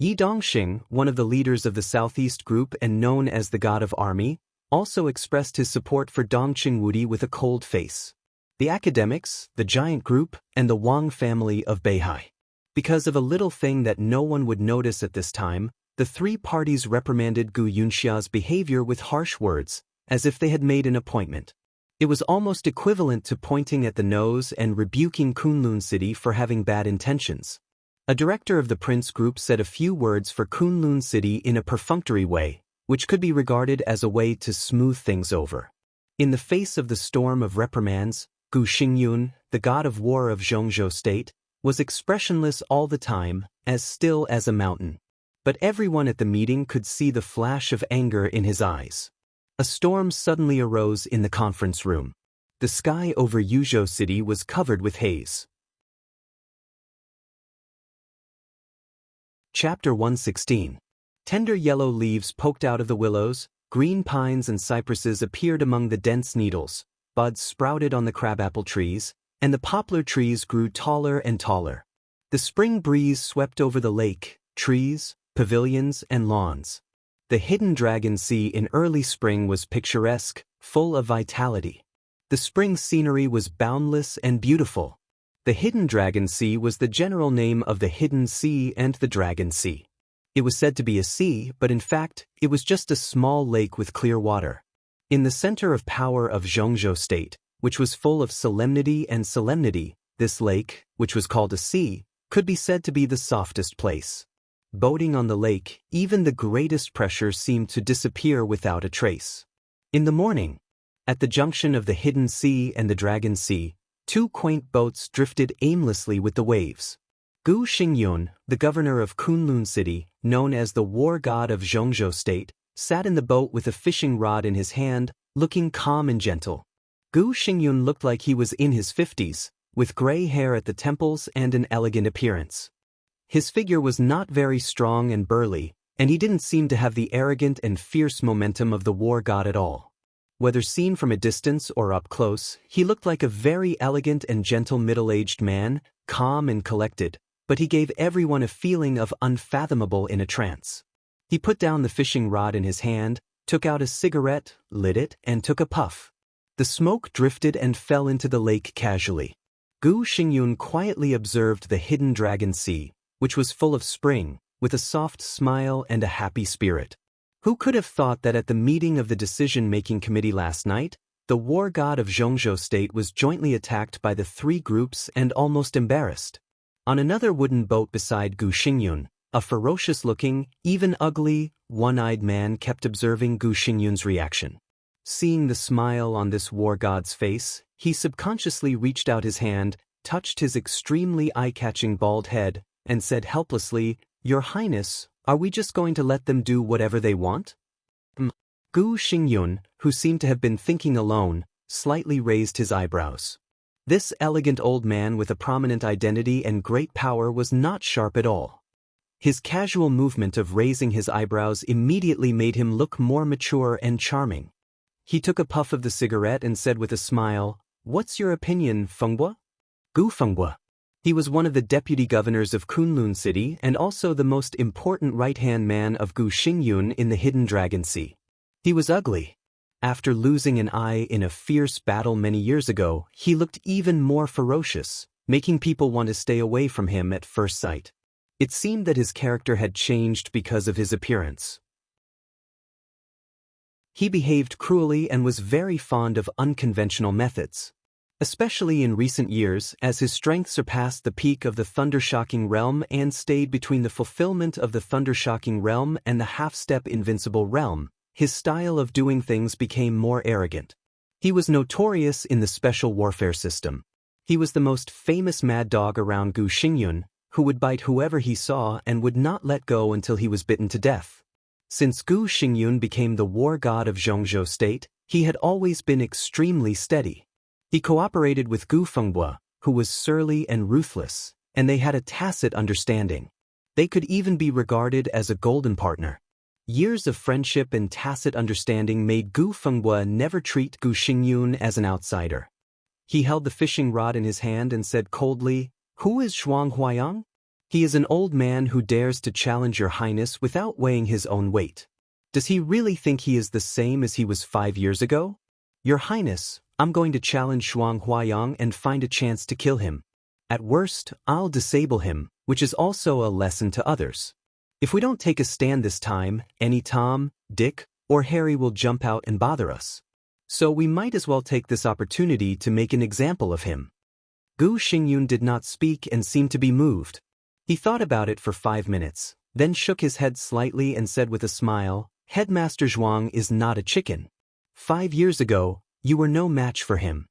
Speaker 1: Yi Dongxing, one of the leaders of the Southeast Group and known as the God of Army, also expressed his support for Dongqing Wudi with a cold face. The academics, the giant group, and the Wang family of Beihai. Because of a little thing that no one would notice at this time, the three parties reprimanded Gu Yunxia's behavior with harsh words, as if they had made an appointment. It was almost equivalent to pointing at the nose and rebuking Kunlun City for having bad intentions. A director of the Prince Group said a few words for Kunlun City in a perfunctory way, which could be regarded as a way to smooth things over. In the face of the storm of reprimands, Gu Xingyun, the god of war of Zhongzhou State, was expressionless all the time, as still as a mountain. But everyone at the meeting could see the flash of anger in his eyes. A storm suddenly arose in the conference room. The sky over Yuzhou City was covered with haze. Chapter 116. Tender yellow leaves poked out of the willows, green pines and cypresses appeared among the dense needles, buds sprouted on the crabapple trees, and the poplar trees grew taller and taller. The spring breeze swept over the lake, trees, pavilions, and lawns. The hidden dragon sea in early spring was picturesque, full of vitality. The spring scenery was boundless and beautiful. The hidden dragon sea was the general name of the hidden sea and the dragon sea. It was said to be a sea, but in fact, it was just a small lake with clear water. In the center of power of Zhongzhou State, which was full of solemnity and solemnity, this lake, which was called a sea, could be said to be the softest place. Boating on the lake, even the greatest pressure seemed to disappear without a trace. In the morning, at the junction of the hidden sea and the dragon sea, two quaint boats drifted aimlessly with the waves. Gu Xingyun, the governor of Kunlun City, known as the war god of Zhongzhou State, sat in the boat with a fishing rod in his hand, looking calm and gentle. Gu Xingyun looked like he was in his 50s, with gray hair at the temples and an elegant appearance. His figure was not very strong and burly, and he didn't seem to have the arrogant and fierce momentum of the war god at all. Whether seen from a distance or up close, he looked like a very elegant and gentle middle-aged man, calm and collected, but he gave everyone a feeling of unfathomable in a trance. He put down the fishing rod in his hand, took out a cigarette, lit it, and took a puff. The smoke drifted and fell into the lake casually. Gu Xingyun quietly observed the hidden dragon sea, which was full of spring, with a soft smile and a happy spirit. Who could have thought that at the meeting of the decision-making committee last night, the war god of Zhongzhou state was jointly attacked by the three groups and almost embarrassed? On another wooden boat beside Gu Xingyun, a ferocious-looking, even ugly, one-eyed man kept observing Gu Xingyun's reaction. Seeing the smile on this war god's face, he subconsciously reached out his hand, touched his extremely eye-catching bald head, and said helplessly, "Your Highness, are we just going to let them do whatever they want?" Gu Xingyun, who seemed to have been thinking alone, slightly raised his eyebrows. This elegant old man with a prominent identity and great power was not sharp at all. His casual movement of raising his eyebrows immediately made him look more mature and charming. He took a puff of the cigarette and said with a smile, "What's your opinion, Fenghua?" Gu Fenghua. He was one of the deputy governors of Kunlun City and also the most important right-hand man of Gu Xingyun in the Hidden Dragon Sea. He was ugly. After losing an eye in a fierce battle many years ago, he looked even more ferocious, making people want to stay away from him at first sight. It seemed that his character had changed because of his appearance. He behaved cruelly and was very fond of unconventional methods. Especially in recent years, as his strength surpassed the peak of the Thundershocking Realm and stayed between the fulfillment of the Thundershocking Realm and the half-step Invincible Realm, his style of doing things became more arrogant. He was notorious in the special warfare system. He was the most famous mad dog around Gu Xingyun, who would bite whoever he saw and would not let go until he was bitten to death. Since Gu Xingyun became the war god of Zhongzhou state, he had always been extremely steady. He cooperated with Gu Fenghua, who was surly and ruthless, and they had a tacit understanding. They could even be regarded as a golden partner. Years of friendship and tacit understanding made Gu Fenghua never treat Gu Xingyun as an outsider. He held the fishing rod in his hand and said coldly, "Who is Zhuang Huayang? He is an old man who dares to challenge your highness without weighing his own weight. Does he really think he is the same as he was 5 years ago? Your highness, I'm going to challenge Zhuang Huayang and find a chance to kill him. At worst, I'll disable him, which is also a lesson to others. If we don't take a stand this time, any Tom, Dick, or Harry will jump out and bother us. So we might as well take this opportunity to make an example of him." Gu Xingyun did not speak and seemed to be moved. He thought about it for 5 minutes, then shook his head slightly and said with a smile, "Headmaster Zhuang is not a chicken. 5 years ago, you were no match for him.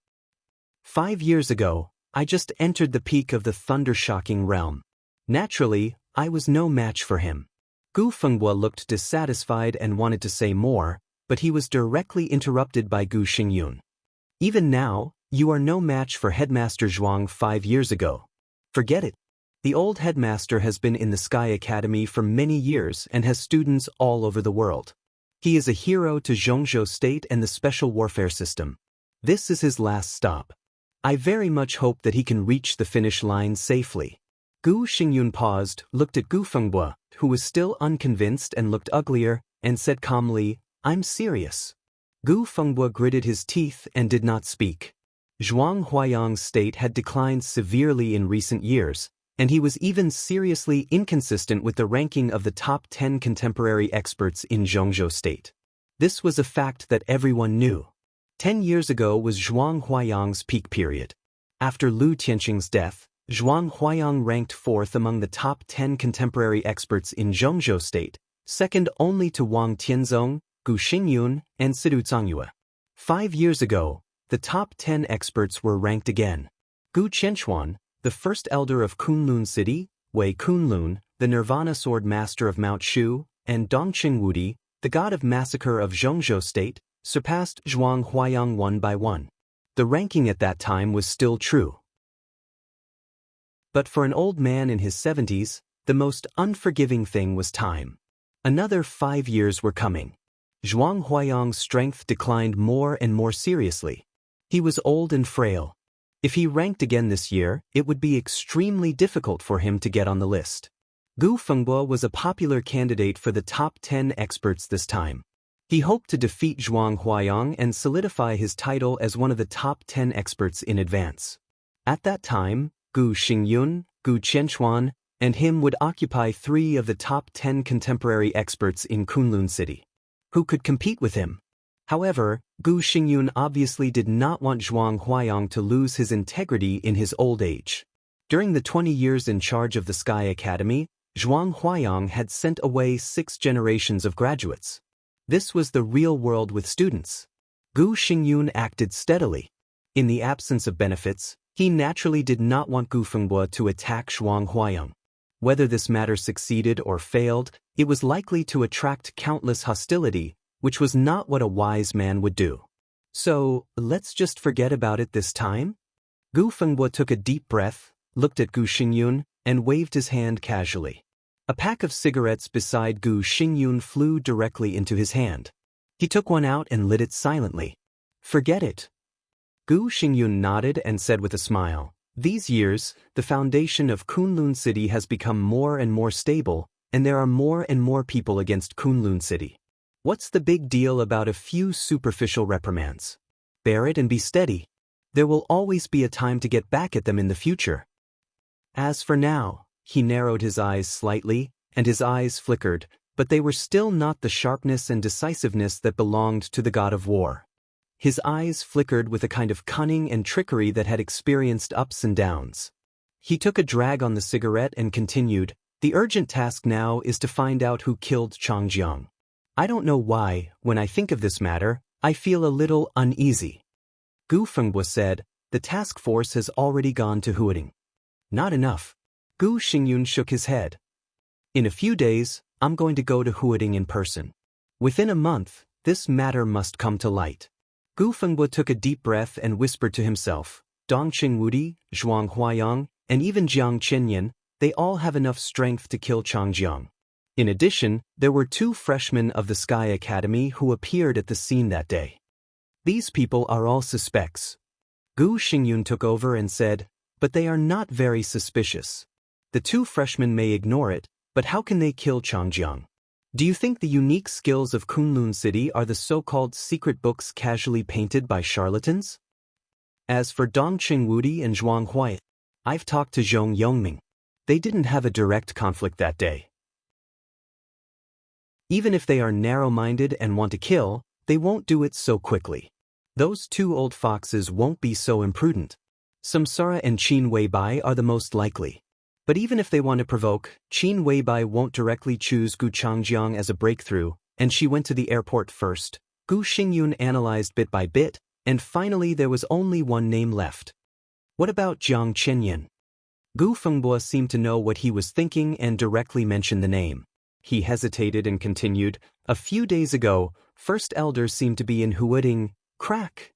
Speaker 1: 5 years ago, I just entered the peak of the Thundershocking Realm. Naturally, I was no match for him." Gu Fenghua looked dissatisfied and wanted to say more, but he was directly interrupted by Gu Xingyun. "Even now, you are no match for Headmaster Zhuang 5 years ago. Forget it. The old headmaster has been in the Sky Academy for many years and has students all over the world. He is a hero to Zhongzhou state and the special warfare system. This is his last stop. I very much hope that he can reach the finish line safely." Gu Xingyun paused, looked at Gu Fenghua, who was still unconvinced and looked uglier, and said calmly, "I'm serious." Gu Fenghua gritted his teeth and did not speak. Zhuang Huayang's state had declined severely in recent years, and he was even seriously inconsistent with the ranking of the top 10 contemporary experts in Zhongzhou state. This was a fact that everyone knew. 10 years ago was Zhuang Huayang's peak period. After Lu Tianqing's death, Zhuang Huayang ranked 4th among the top 10 contemporary experts in Zhongzhou state, second only to Wang Tianzong, Gu Xingyun, and Sidu Zhangyue. 5 years ago, the top 10 experts were ranked again. Gu Qianchuan, the first elder of Kunlun City, Wei Kunlun, the Nirvana Sword Master of Mount Shu, and Dongqing Wudi, the god of massacre of Zhongzhou state, surpassed Zhuang Huayang one by one. The ranking at that time was still true. But for an old man in his 70s, the most unforgiving thing was time. Another 5 years were coming. Zhuang Huayang's strength declined more and more seriously. He was old and frail. If he ranked again this year, it would be extremely difficult for him to get on the list. Gu Fengbo was a popular candidate for the top 10 experts this time. He hoped to defeat Zhuang Huayang and solidify his title as one of the top 10 experts in advance. At that time, Gu Xingyun, Gu Qianchuan, and him would occupy 3 of the top 10 contemporary experts in Kunlun City. Who could compete with him? However, Gu Xingyun obviously did not want Zhuang Huayang to lose his integrity in his old age. During the 20 years in charge of the Sky Academy, Zhuang Huayang had sent away 6 generations of graduates. This was the real world with students. Gu Xingyun acted steadily. In the absence of benefits, he naturally did not want Gu Fengbo to attack Zhuang Huayang. Whether this matter succeeded or failed, it was likely to attract countless hostility, which was not what a wise man would do. So, let's just forget about it this time? Gu Fengbo took a deep breath, looked at Gu Xingyun, and waved his hand casually. A pack of cigarettes beside Gu Xingyun flew directly into his hand. He took one out and lit it silently. Forget it. Gu Xingyun nodded and said with a smile, "These years, the foundation of Kunlun City has become more and more stable, and there are more and more people against Kunlun City. What's the big deal about a few superficial reprimands? Bear it and be steady. There will always be a time to get back at them in the future." As for now, he narrowed his eyes slightly, and his eyes flickered, but they were still not the sharpness and decisiveness that belonged to the god of war. His eyes flickered with a kind of cunning and trickery that had experienced ups and downs. He took a drag on the cigarette and continued, "The urgent task now is to find out who killed Changjiang. I don't know why, when I think of this matter, I feel a little uneasy." Gu Fengbo said, "The task force has already gone to Huading." "Not enough." Gu Xingyun shook his head. "In a few days, I'm going to go to Huading in person. Within a month, this matter must come to light." Gu Fengbo took a deep breath and whispered to himself, "Dongqing Wudi, Zhuang Huayang, and even Jiang Chenyan, they all have enough strength to kill Changjiang." In addition, there were 2 freshmen of the Sky Academy who appeared at the scene that day. "These people are all suspects." Gu Xingyun took over and said, "But they are not very suspicious. The 2 freshmen may ignore it, but how can they kill Changjiang? Do you think the unique skills of Kunlun City are the so-called secret books casually painted by charlatans? As for Dongqing Wudi and Zhuang Huai, I've talked to Zhong Yongming. They didn't have a direct conflict that day. Even if they are narrow-minded and want to kill, they won't do it so quickly. Those 2 old foxes won't be so imprudent. Samsara and Qin Weibai are the most likely. But even if they want to provoke, Qin Weibai won't directly choose Gu Changjiang as a breakthrough, and she went to the airport first. Gu Xingyun analyzed bit by bit, and finally there was only one name left. What about Jiang Chenyan? Gu Fengbo seemed to know what he was thinking and directly mentioned the name. He hesitated and continued, "A few days ago, First Elder seemed to be in Huading." Crack!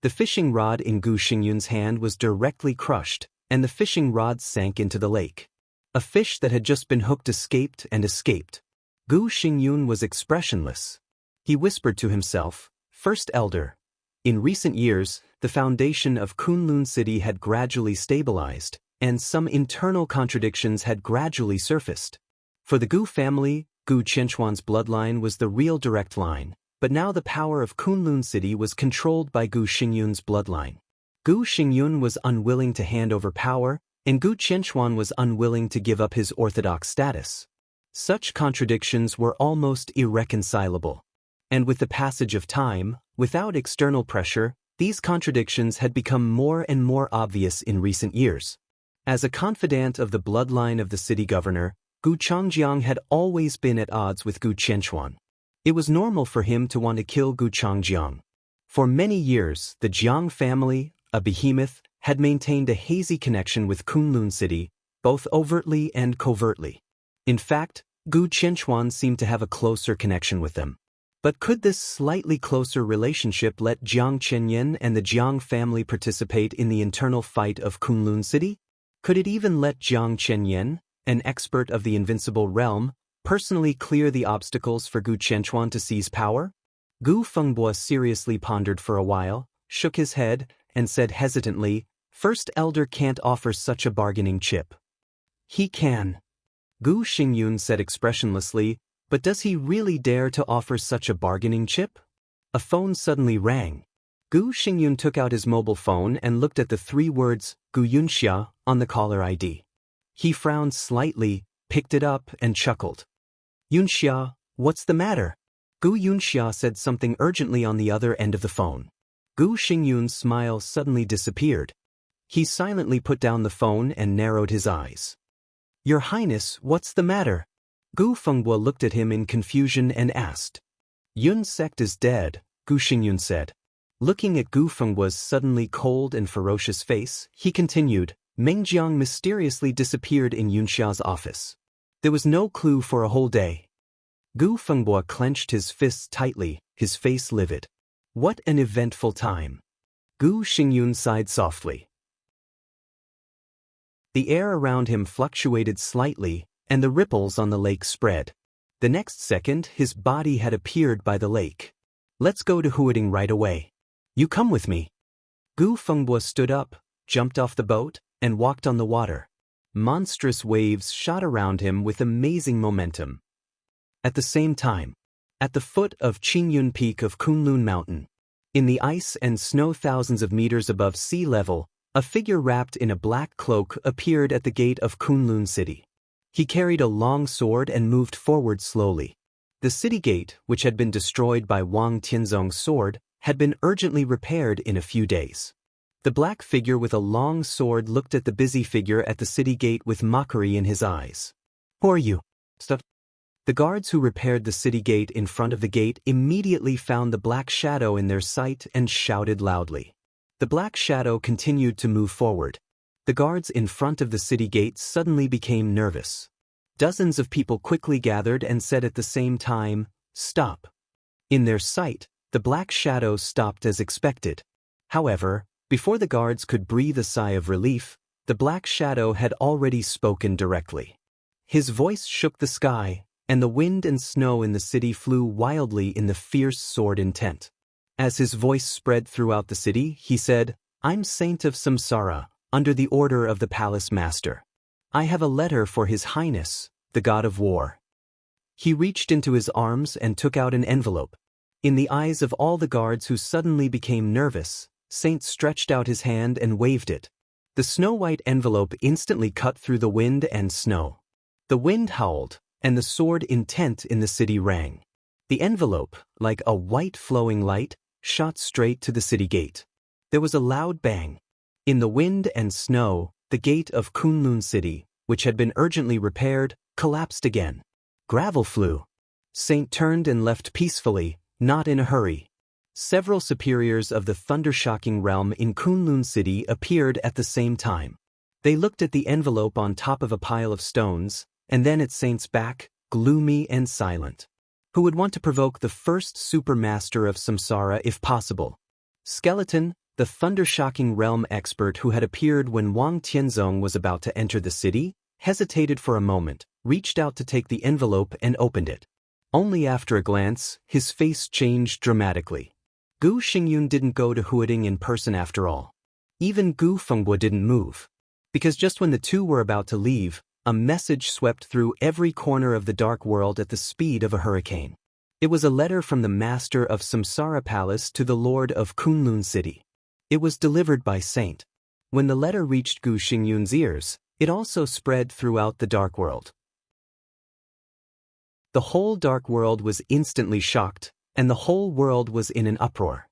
Speaker 1: The fishing rod in Gu Xingyun's hand was directly crushed, and the fishing rod sank into the lake. A fish that had just been hooked escaped and escaped. Gu Xingyun was expressionless. He whispered to himself, "First Elder." In recent years, the foundation of Kunlun City had gradually stabilized, and some internal contradictions had gradually surfaced. For the Gu family, Gu Qianchuan's bloodline was the real direct line, but now the power of Kunlun City was controlled by Gu Xingyun's bloodline. Gu Xingyun was unwilling to hand over power, and Gu Qianchuan was unwilling to give up his orthodox status. Such contradictions were almost irreconcilable. And with the passage of time, without external pressure, these contradictions had become more and more obvious in recent years. As a confidant of the bloodline of the city governor, Gu Changjiang had always been at odds with Gu Qianchuan. It was normal for him to want to kill Gu Changjiang. For many years, the Jiang family, a behemoth, had maintained a hazy connection with Kunlun City, both overtly and covertly. In fact, Gu Qianchuan seemed to have a closer connection with them. But could this slightly closer relationship let Jiang Chenyan and the Jiang family participate in the internal fight of Kunlun City? Could it even let Jiang Chenyan, an expert of the invincible realm, personally clear the obstacles for Gu Qianchuan to seize power? Gu Fengbo seriously pondered for a while, shook his head, and said hesitantly, "First Elder can't offer such a bargaining chip." "He can," Gu Xingyun said expressionlessly, "but does he really dare to offer such a bargaining chip?" A phone suddenly rang. Gu Xingyun took out his mobile phone and looked at the 3 words, Gu Yunxia, on the caller ID. He frowned slightly, picked it up, and chuckled. "Yunxia, what's the matter?" Gu Yunxia said something urgently on the other end of the phone. Gu Xingyun's smile suddenly disappeared. He silently put down the phone and narrowed his eyes. "Your Highness, what's the matter?" Gu Fengbo looked at him in confusion and asked. "Yun sect is dead," Gu Xingyun said. Looking at Gu Fengbo's suddenly cold and ferocious face, he continued, "Mengjiang mysteriously disappeared in Yunxia's office. There was no clue for a whole day." Gu Fengbo clenched his fists tightly, his face livid. What an eventful time. Gu Xingyun sighed softly. The air around him fluctuated slightly, and the ripples on the lake spread. The next second, his body had appeared by the lake. "Let's go to Huading right away. You come with me." Gu Fengbo stood up, jumped off the boat, and walked on the water. Monstrous waves shot around him with amazing momentum. At the same time, at the foot of Qingyun Peak of Kunlun Mountain, in the ice and snow thousands of meters above sea level, a figure wrapped in a black cloak appeared at the gate of Kunlun City. He carried a long sword and moved forward slowly. The city gate, which had been destroyed by Wang Tianzong's sword, had been urgently repaired in a few days. The black figure with a long sword looked at the busy figure at the city gate with mockery in his eyes. "Who are you?" The guards who repaired the city gate in front of the gate immediately found the black shadow in their sight and shouted loudly. The black shadow continued to move forward. The guards in front of the city gate suddenly became nervous. Dozens of people quickly gathered and said at the same time, "Stop." In their sight, the black shadow stopped as expected. However, before the guards could breathe a sigh of relief, the black shadow had already spoken directly. His voice shook the sky, and the wind and snow in the city flew wildly in the fierce sword intent. As his voice spread throughout the city, he said, "I'm Saint of Samsara, under the order of the Palace Master. I have a letter for His Highness, the God of War." He reached into his arms and took out an envelope. In the eyes of all the guards who suddenly became nervous, Saint stretched out his hand and waved it. The snow-white envelope instantly cut through the wind and snow. The wind howled, and the sword intent in the city rang. The envelope, like a white flowing light, shot straight to the city gate. There was a loud bang. In the wind and snow, the gate of Kunlun City, which had been urgently repaired, collapsed again. Gravel flew. Saint turned and left peacefully, not in a hurry. Several superiors of the thunder-shocking realm in Kunlun City appeared at the same time. They looked at the envelope on top of a pile of stones, and then at Saint's back, gloomy and silent. Who would want to provoke the first supermaster of Samsara if possible? Skeleton, the thunder-shocking realm expert who had appeared when Wang Tianzong was about to enter the city, hesitated for a moment, reached out to take the envelope and opened it. Only after a glance, his face changed dramatically. Gu Xingyun didn't go to Huading in person after all. Even Gu Fengbo didn't move. Because just when the two were about to leave, a message swept through every corner of the dark world at the speed of a hurricane. It was a letter from the master of Samsara Palace to the lord of Kunlun City. It was delivered by Saint. When the letter reached Gu Xingyun's ears, it also spread throughout the dark world. The whole dark world was instantly shocked, and the whole world was in an uproar.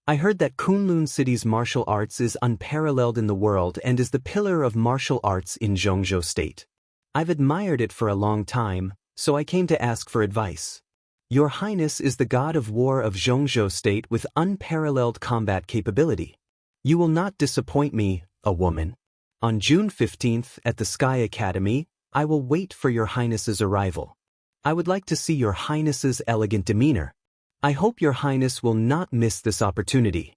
Speaker 1: "I heard that Kunlun City's martial arts is unparalleled in the world and is the pillar of martial arts in Zhongzhou State. I've admired it for a long time, so I came to ask for advice. Your Highness is the God of War of Zhongzhou State with unparalleled combat capability. You will not disappoint me, a woman. On June 15th at the Sky Academy, I will wait for your Highness's arrival. I would like to see your Highness's elegant demeanor." I hope your highness will not miss this opportunity.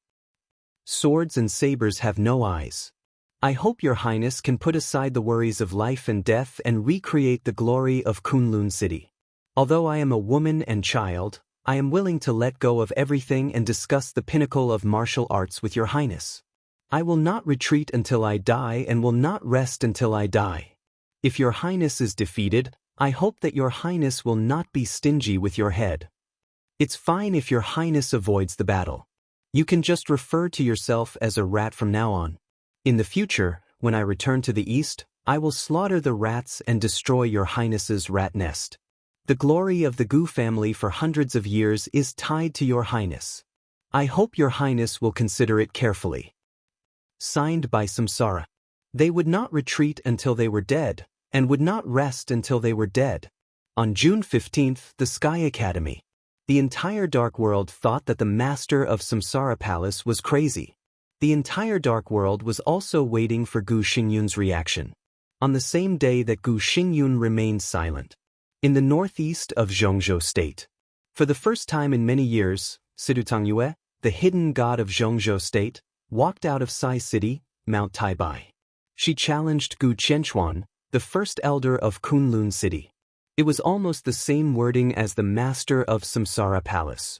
Speaker 1: Swords and sabers have no eyes. I hope your highness can put aside the worries of life and death and recreate the glory of Kunlun City. Although I am a woman and child, I am willing to let go of everything and discuss the pinnacle of martial arts with your highness. I will not retreat until I die and will not rest until I die. If your highness is defeated, I hope that your highness will not be stingy with your head. It's fine if your highness avoids the battle. You can just refer to yourself as a rat from now on. In the future, when I return to the east, I will slaughter the rats and destroy your highness's rat nest. The glory of the Gu family for hundreds of years is tied to your highness. I hope your highness will consider it carefully. Signed by Samsara. They would not retreat until they were dead, and would not rest until they were dead. On June 15th, the Sky Academy. The entire Dark World thought that the master of Samsara Palace was crazy. The entire Dark World was also waiting for Gu Xingyun's reaction. On the same day that Gu Xingyun remained silent. In the northeast of Zhongzhou State. For the first time in many years, Sidutangyue, the hidden god of Zhongzhou State, walked out of Sai City, Mount Taibai. She challenged Gu Qianquan, the first elder of Kunlun City. It was almost the same wording as the master of Samsara Palace.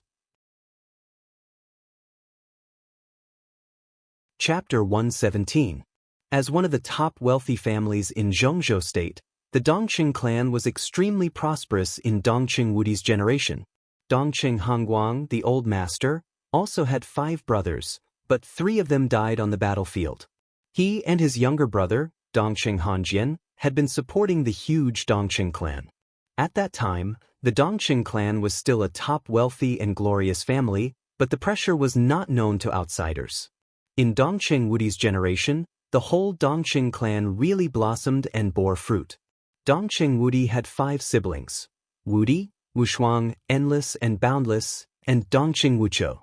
Speaker 1: Chapter 117. As one of the top wealthy families in Zhongzhou State, the Dongqing clan was extremely prosperous in Dongqing Wudi's generation. Dongqing Hongguang, the old master, also had 5 brothers, but 3 of them died on the battlefield. He and his younger brother, Dongqing Hanjian, had been supporting the huge Dongqing clan. At that time, the Dongqing clan was still a top wealthy and glorious family, but the pressure was not known to outsiders. In Dongqing Wudi's generation, the whole Dongqing clan really blossomed and bore fruit. Dongqing Wudi had 5 siblings: Wudi, Wushuang, Endless and Boundless, and Dongqing Wuqiu.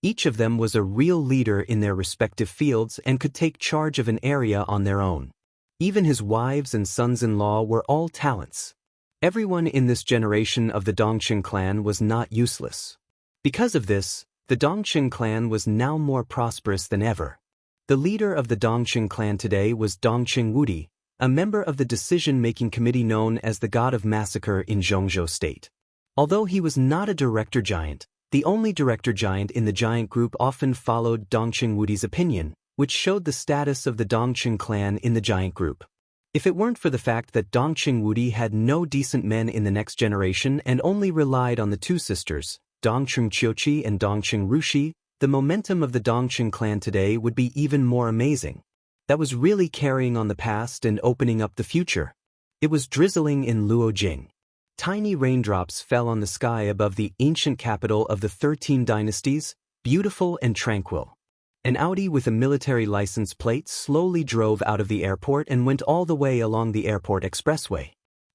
Speaker 1: Each of them was a real leader in their respective fields and could take charge of an area on their own. Even his wives and sons-in-law were all talents. Everyone in this generation of the Dongqing clan was not useless. Because of this, the Dongqing clan was now more prosperous than ever. The leader of the Dongqing clan today was Dongqing Wudi, a member of the decision-making committee known as the God of Massacre in Zhongzhou State. Although he was not a director giant, the only director giant in the giant group often followed Dongqing Wudi's opinion, which showed the status of the Dongqing clan in the giant group. If it weren't for the fact that Dongqing Wudi had no decent men in the next generation and only relied on the 2 sisters, Dongqing Qiuqi and Dongqing Rushi, the momentum of the Dongqing clan today would be even more amazing. That was really carrying on the past and opening up the future. It was drizzling in Luojing. Tiny raindrops fell on the sky above the ancient capital of the 13 dynasties, beautiful and tranquil. An Audi with a military license plate slowly drove out of the airport and went all the way along the airport expressway.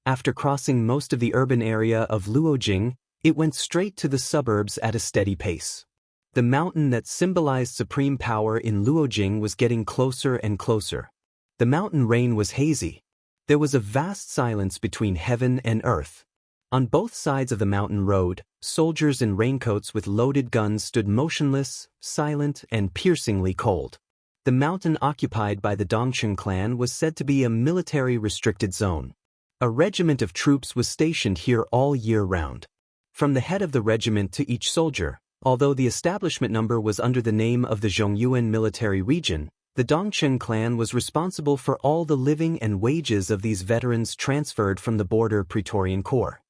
Speaker 1: After crossing most of the urban area of Luojing, it went straight to the suburbs at a steady pace. The mountain that symbolized supreme power in Luojing was getting closer and closer. The mountain rain was hazy. There was a vast silence between heaven and earth. On both sides of the mountain road, soldiers in raincoats with loaded guns stood motionless, silent, and piercingly cold. The mountain occupied by the Dongqing clan was said to be a military-restricted zone. A regiment of troops was stationed here all year round. From the head of the regiment to each soldier, although the establishment number was under the name of the Zhongyuan military region, the Dongqing clan was responsible for all the living and wages of these veterans transferred from the border Praetorian Corps.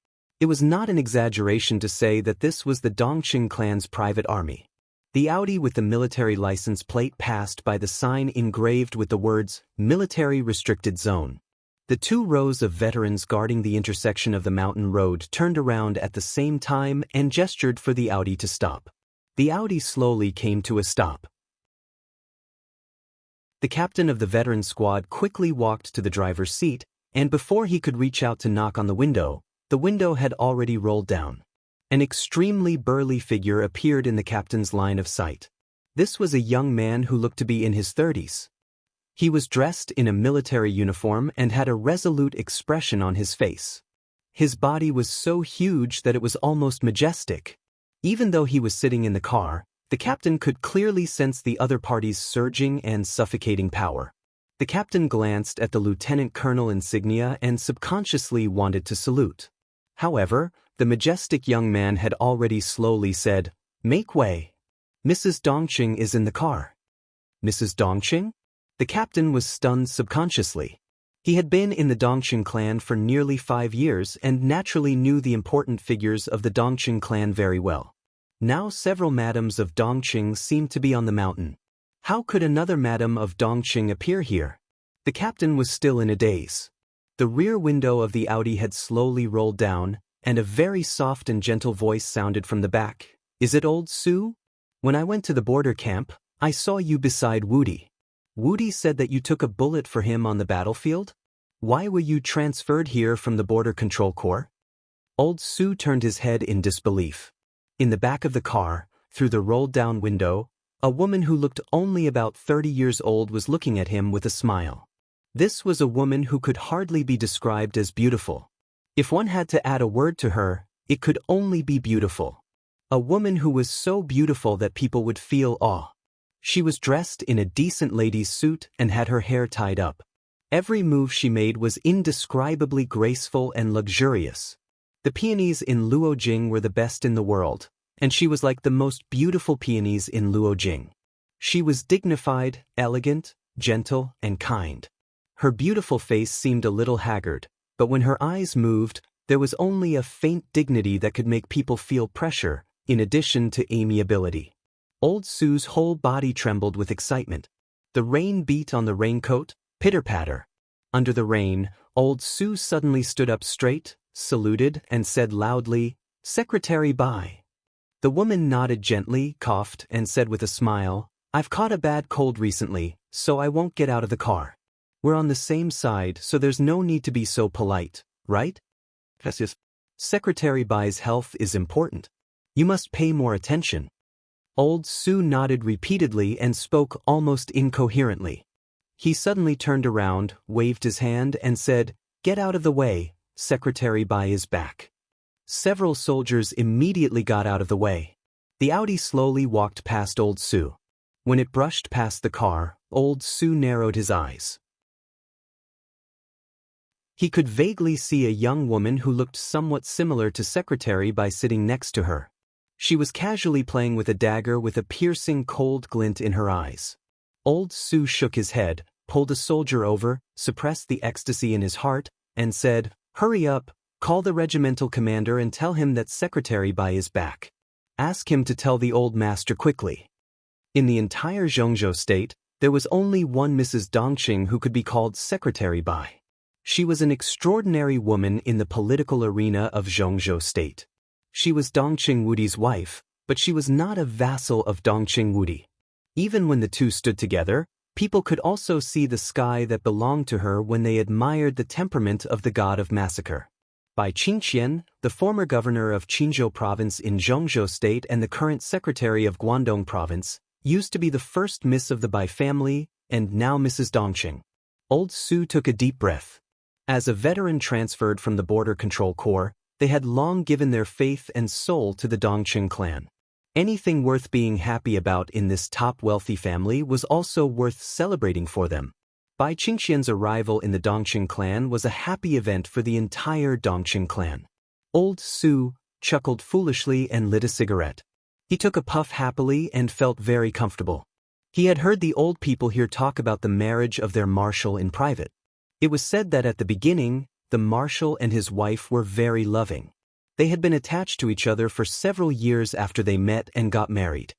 Speaker 1: It was not an exaggeration to say that this was the Dongqing clan's private army. The Audi with the military license plate passed by the sign engraved with the words, Military Restricted Zone. The 2 rows of veterans guarding the intersection of the mountain road turned around at the same time and gestured for the Audi to stop. The Audi slowly came to a stop. The captain of the veteran squad quickly walked to the driver's seat, and before he could reach out to knock on the window had already rolled down. An extremely burly figure appeared in the captain's line of sight. This was a young man who looked to be in his 30s. He was dressed in a military uniform and had a resolute expression on his face. His body was so huge that it was almost majestic. Even though he was sitting in the car, the captain could clearly sense the other party's surging and suffocating power. The captain glanced at the lieutenant colonel insignia and subconsciously wanted to salute. However, the majestic young man had already slowly said, "Make way. Mrs. Dongqing is in the car." Mrs. Dongqing? The captain was stunned subconsciously. He had been in the Dongqing clan for nearly 5 years and naturally knew the important figures of the Dongqing clan very well. Now several madams of Dongqing seemed to be on the mountain. How could another madam of Dongqing appear here? The captain was still in a daze. The rear window of the Audi had slowly rolled down, and a very soft and gentle voice sounded from the back. "Is it old Sue? When I went to the border camp, I saw you beside Woody. Woody said that you took a bullet for him on the battlefield? Why were you transferred here from the Border Control Corps?" Old Sue turned his head in disbelief. In the back of the car, through the rolled-down window, a woman who looked only about 30 years old was looking at him with a smile. This was a woman who could hardly be described as beautiful. If one had to add a word to her, it could only be beautiful. A woman who was so beautiful that people would feel awe. She was dressed in a decent lady's suit and had her hair tied up. Every move she made was indescribably graceful and luxurious. The peonies in Luojing were the best in the world, and she was like the most beautiful peonies in Luojing. She was dignified, elegant, gentle, and kind. Her beautiful face seemed a little haggard, but when her eyes moved, there was only a faint dignity that could make people feel pressure, in addition to amiability. Old Sue's whole body trembled with excitement. The rain beat on the raincoat, pitter-patter. Under the rain, Old Sue suddenly stood up straight, saluted, and said loudly, "Secretary Bai." The woman nodded gently, coughed, and said with a smile, "I've caught a bad cold recently, so I won't get out of the car. We're on the same side, so there's no need to be so polite, right? Yes. Secretary Bai's health is important. You must pay more attention." Old Sue nodded repeatedly and spoke almost incoherently. He suddenly turned around, waved his hand, and said, "Get out of the way, Secretary Bai is back." Several soldiers immediately got out of the way. The Audi slowly walked past Old Sue. When it brushed past the car, Old Sue narrowed his eyes. He could vaguely see a young woman who looked somewhat similar to Secretary Bai sitting next to her. She was casually playing with a dagger with a piercing cold glint in her eyes. Old Sue shook his head, pulled a soldier over, suppressed the ecstasy in his heart, and said, "Hurry up, call the regimental commander and tell him that Secretary Bai is back. Ask him to tell the old master quickly." In the entire Zhongzhou state, there was only one Mrs. Dongqing who could be called Secretary Bai. She was an extraordinary woman in the political arena of Zhongzhou state. She was Dongqing Wudi's wife, but she was not a vassal of Dongqing Wudi. Even when the two stood together, people could also see the sky that belonged to her when they admired the temperament of the god of massacre. Bai Qingqian, the former governor of Qinzhou province in Zhongzhou state and the current secretary of Guangdong province, used to be the first miss of the Bai family, and now Mrs. Dongqing. Old Sue took a deep breath. As a veteran transferred from the Border Control Corps, they had long given their faith and soul to the Dongqing clan. Anything worth being happy about in this top wealthy family was also worth celebrating for them. Bai Qingqian's arrival in the Dongqing clan was a happy event for the entire Dongqing clan. Old Sue chuckled foolishly and lit a cigarette. He took a puff happily and felt very comfortable. He had heard the old people here talk about the marriage of their marshal in private. It was said that at the beginning, the marshal and his wife were very loving. They had been attached to each other for several years after they met and got married.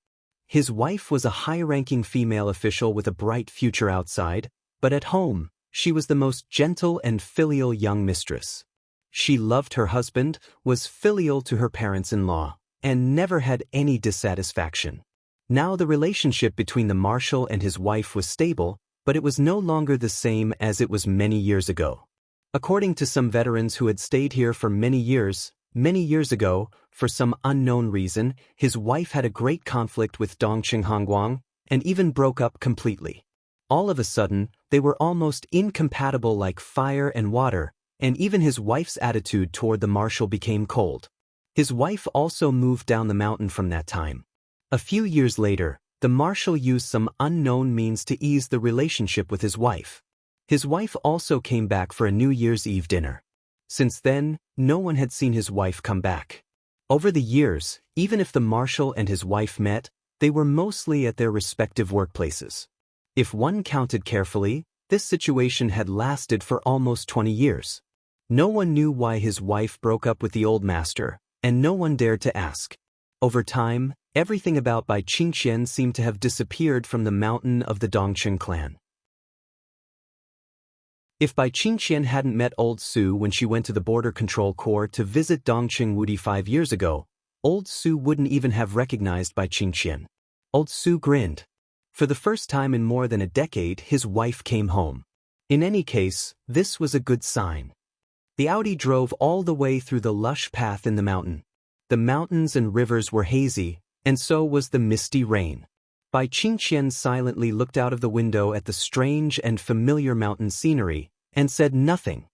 Speaker 1: His wife was a high-ranking female official with a bright future outside, but at home, she was the most gentle and filial young mistress. She loved her husband, was filial to her parents-in-law, and never had any dissatisfaction. Now the relationship between the marshal and his wife was stable, but it was no longer the same as it was many years ago. According to some veterans who had stayed here for many years ago, for some unknown reason, his wife had a great conflict with Dongqing Hongguang, and even broke up completely. All of a sudden, they were almost incompatible like fire and water, and even his wife's attitude toward the marshal became cold. His wife also moved down the mountain from that time. A few years later, the marshal used some unknown means to ease the relationship with his wife. His wife also came back for a New Year's Eve dinner. Since then, no one had seen his wife come back. Over the years, even if the marshal and his wife met, they were mostly at their respective workplaces. If one counted carefully, this situation had lasted for almost 20 years. No one knew why his wife broke up with the old master, and no one dared to ask. Over time, everything about Bai Qingqian seemed to have disappeared from the mountain of the Dongqing clan. If Bai Qingqian hadn't met Old Su when she went to the Border Control Corps to visit Dongqing Wudi 5 years ago, Old Su wouldn't even have recognized Bai Qingqian. Old Su grinned. For the first time in more than a decade, his wife came home. In any case, this was a good sign. The Audi drove all the way through the lush path in the mountain. The mountains and rivers were hazy, and so was the misty rain. Bai Qingqian silently looked out of the window at the strange and familiar mountain scenery, and said nothing.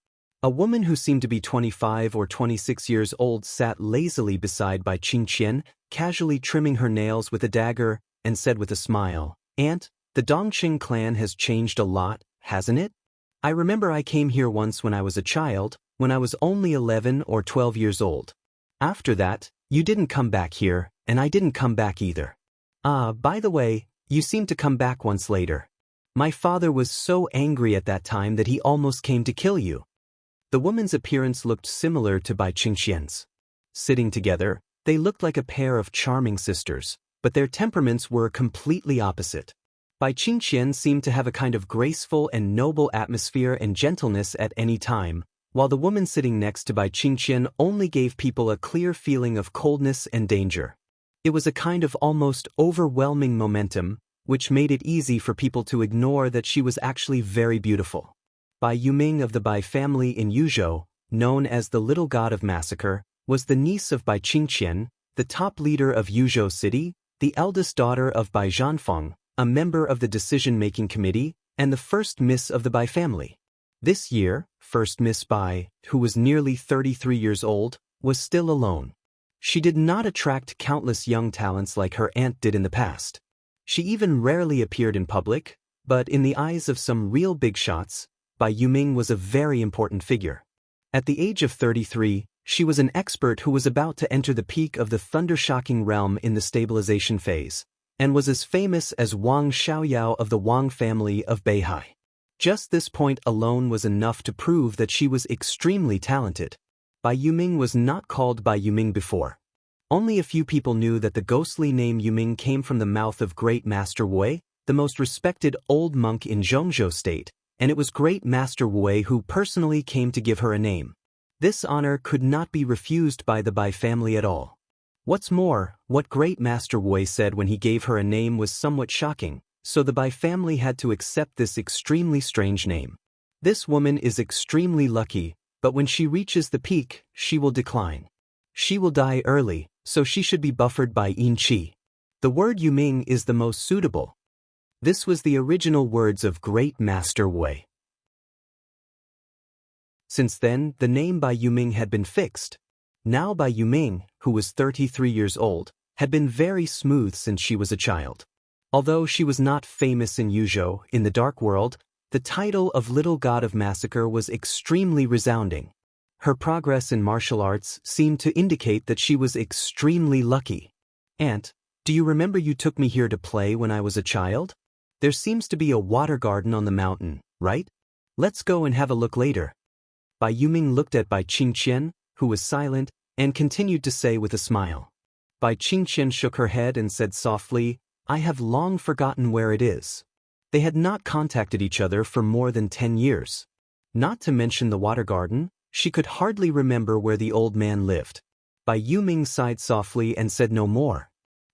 Speaker 1: A woman who seemed to be 25 or 26 years old sat lazily beside Bai Qingqian, casually trimming her nails with a dagger, and said with a smile, "Aunt, the Dongqing clan has changed a lot, hasn't it? I remember I came here once when I was a child, when I was only 11 or 12 years old. After that, you didn't come back here, and I didn't come back either. By the way, you seemed to come back once later. My father was so angry at that time that he almost came to kill you." The woman's appearance looked similar to Bai Qingqian's. Sitting together, they looked like a pair of charming sisters, but their temperaments were completely opposite. Bai Qingqian seemed to have a kind of graceful and noble atmosphere and gentleness at any time, while the woman sitting next to Bai Qingqian only gave people a clear feeling of coldness and danger. It was a kind of almost overwhelming momentum, which made it easy for people to ignore that she was actually very beautiful. Bai Yuming of the Bai family in Yuzhou, known as the Little God of Massacre, was the niece of Bai Qingqian, the top leader of Yuzhou City, the eldest daughter of Bai Zhanfeng, a member of the decision-making committee, and the first miss of the Bai family. This year, first Miss Bai, who was nearly 33 years old, was still alone. She did not attract countless young talents like her aunt did in the past. She even rarely appeared in public, but in the eyes of some real big shots, Bai Yuming was a very important figure. At the age of 33, she was an expert who was about to enter the peak of the thunder-shocking realm in the stabilization phase, and was as famous as Wang Xiaoyao of the Wang family of Beihai. Just this point alone was enough to prove that she was extremely talented. Bai Yuming was not called Bai Yuming before. Only a few people knew that the ghostly name Yuming came from the mouth of Great Master Wei, the most respected old monk in Zhongzhou State, and it was Great Master Wei who personally came to give her a name. This honor could not be refused by the Bai family at all. What's more, what Great Master Wei said when he gave her a name was somewhat shocking, so the Bai family had to accept this extremely strange name. This woman is extremely lucky, but when she reaches the peak, she will decline. She will die early, so she should be buffered by Yin Qi. The word Yuming is the most suitable. This was the original words of Great Master Wei. Since then, the name Bai Yuming had been fixed. Now Bai Yuming, who was 33 years old, had been very smooth since she was a child. Although she was not famous in Yuzhou, in the Dark World, the title of Little God of Massacre was extremely resounding. Her progress in martial arts seemed to indicate that she was extremely lucky. "Aunt, do you remember you took me here to play when I was a child? There seems to be a water garden on the mountain, right? Let's go and have a look later." Bai Yuming looked at Bai Qingqian, who was silent, and continued to say with a smile. Bai Qingqian shook her head and said softly, "I have long forgotten where it is." They had not contacted each other for more than 10 years. Not to mention the water garden, she could hardly remember where the old man lived. Bai Yuming sighed softly and said no more.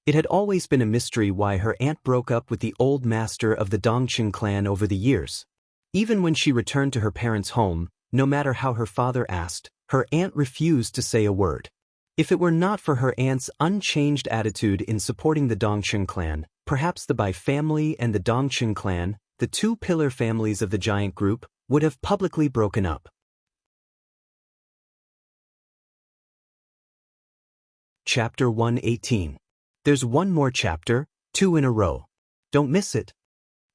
Speaker 1: It had always been a mystery why her aunt broke up with the old master of the Dongqing clan over the years. Even when she returned to her parents' home, no matter how her father asked, her aunt refused to say a word. If it were not for her aunt's unchanged attitude in supporting the Dongqing clan, perhaps the Bai family and the Dongqing clan, the two pillar families of the giant group, would have publicly broken up. Chapter 118. There's one more chapter, 2 in a row. Don't miss it.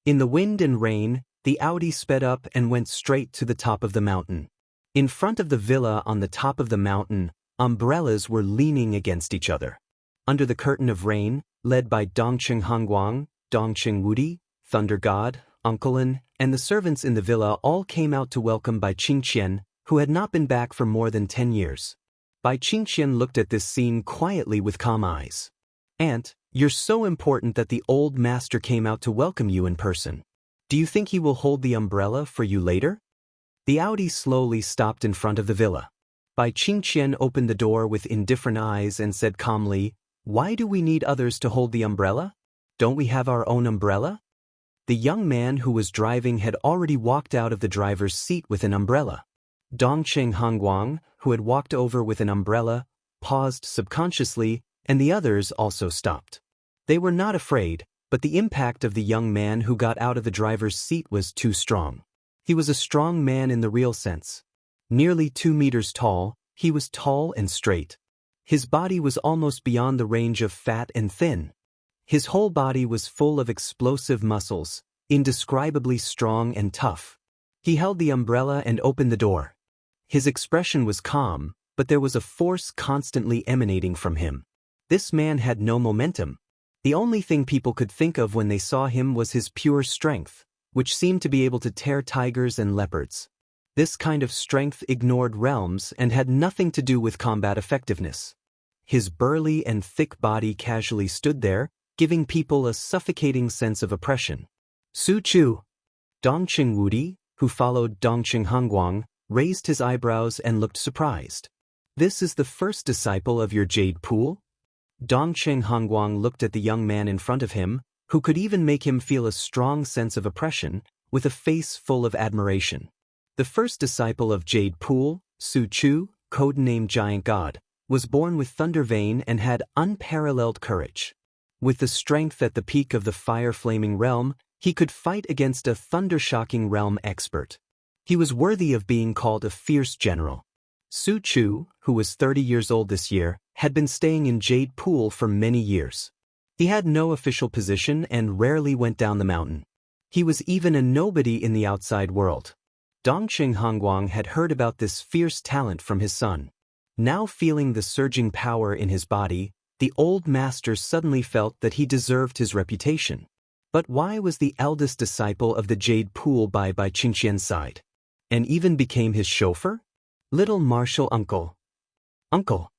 Speaker 1: In the wind and rain, the Audi sped up and went straight to the top of the mountain. In front of the villa on the top of the mountain, umbrellas were leaning against each other. Under the curtain of rain, led by Dongqing Hongguang, Dongqing Wudi, Thunder God, Uncle Lin, and the servants in the villa all came out to welcome Bai Qingqian, who had not been back for more than 10 years. Bai Qingqian looked at this scene quietly with calm eyes. "Aunt, you're so important that the old master came out to welcome you in person. Do you think he will hold the umbrella for you later?" The Audi slowly stopped in front of the villa. Bai Qingqian opened the door with indifferent eyes and said calmly, "Why do we need others to hold the umbrella? Don't we have our own umbrella?" The young man who was driving had already walked out of the driver's seat with an umbrella. Dongqing Hongguang, who had walked over with an umbrella, paused subconsciously, and the others also stopped. They were not afraid, but the impact of the young man who got out of the driver's seat was too strong. He was a strong man in the real sense. Nearly 2 meters tall, he was tall and straight. His body was almost beyond the range of fat and thin. His whole body was full of explosive muscles, indescribably strong and tough. He held the umbrella and opened the door. His expression was calm, but there was a force constantly emanating from him. This man had no momentum. The only thing people could think of when they saw him was his pure strength, which seemed to be able to tear tigers and leopards. This kind of strength ignored realms and had nothing to do with combat effectiveness. His burly and thick body casually stood there, giving people a suffocating sense of oppression. "Su Chu." Dongqing Wudi, who followed Dongqing Hongguang, raised his eyebrows and looked surprised. "This is the first disciple of your jade pool?" Dongqing Hongguang looked at the young man in front of him, who could even make him feel a strong sense of oppression, with a face full of admiration. The first disciple of Jade Pool, Su Chu, codenamed Giant God, was born with thunder vein and had unparalleled courage. With the strength at the peak of the fire-flaming realm, he could fight against a thunder-shocking realm expert. He was worthy of being called a fierce general. Su Chu, who was 30 years old this year, had been staying in Jade Pool for many years. He had no official position and rarely went down the mountain. He was even a nobody in the outside world. Dongqing Hongguang had heard about this fierce talent from his son. Now feeling the surging power in his body, the old master suddenly felt that he deserved his reputation. But why was the eldest disciple of the Jade Pool by Bai Qingqian's side? And even became his chauffeur? Little martial uncle. Uncle.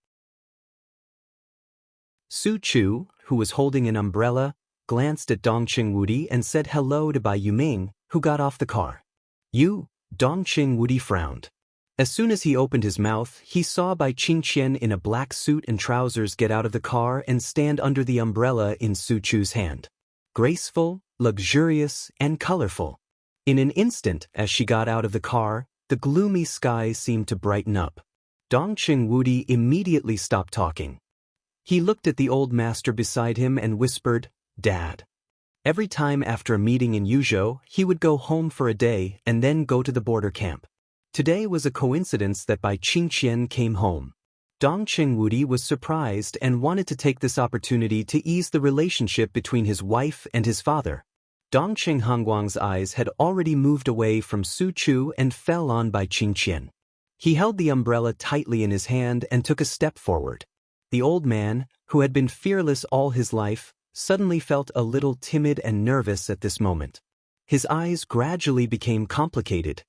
Speaker 1: Su Chu, who was holding an umbrella, glanced at Dongqing Wudi and said hello to Bai Yuming, who got off the car. "You?" Dongqing Wudi frowned. As soon as he opened his mouth, he saw Bai Qingqian in a black suit and trousers get out of the car and stand under the umbrella in Su Chu's hand. Graceful, luxurious, and colorful. In an instant, as she got out of the car, the gloomy sky seemed to brighten up. Dongqing Wudi immediately stopped talking. He looked at the old master beside him and whispered, "Dad." Every time after a meeting in Yuzhou, he would go home for a day and then go to the border camp. Today was a coincidence that Bai Qingqian came home. Dongqing Wudi was surprised and wanted to take this opportunity to ease the relationship between his wife and his father. Dongqing Hongguang's eyes had already moved away from Su Chu and fell on Bai Qingqian. He held the umbrella tightly in his hand and took a step forward. The old man, who had been fearless all his life, suddenly felt a little timid and nervous at this moment. His eyes gradually became complicated.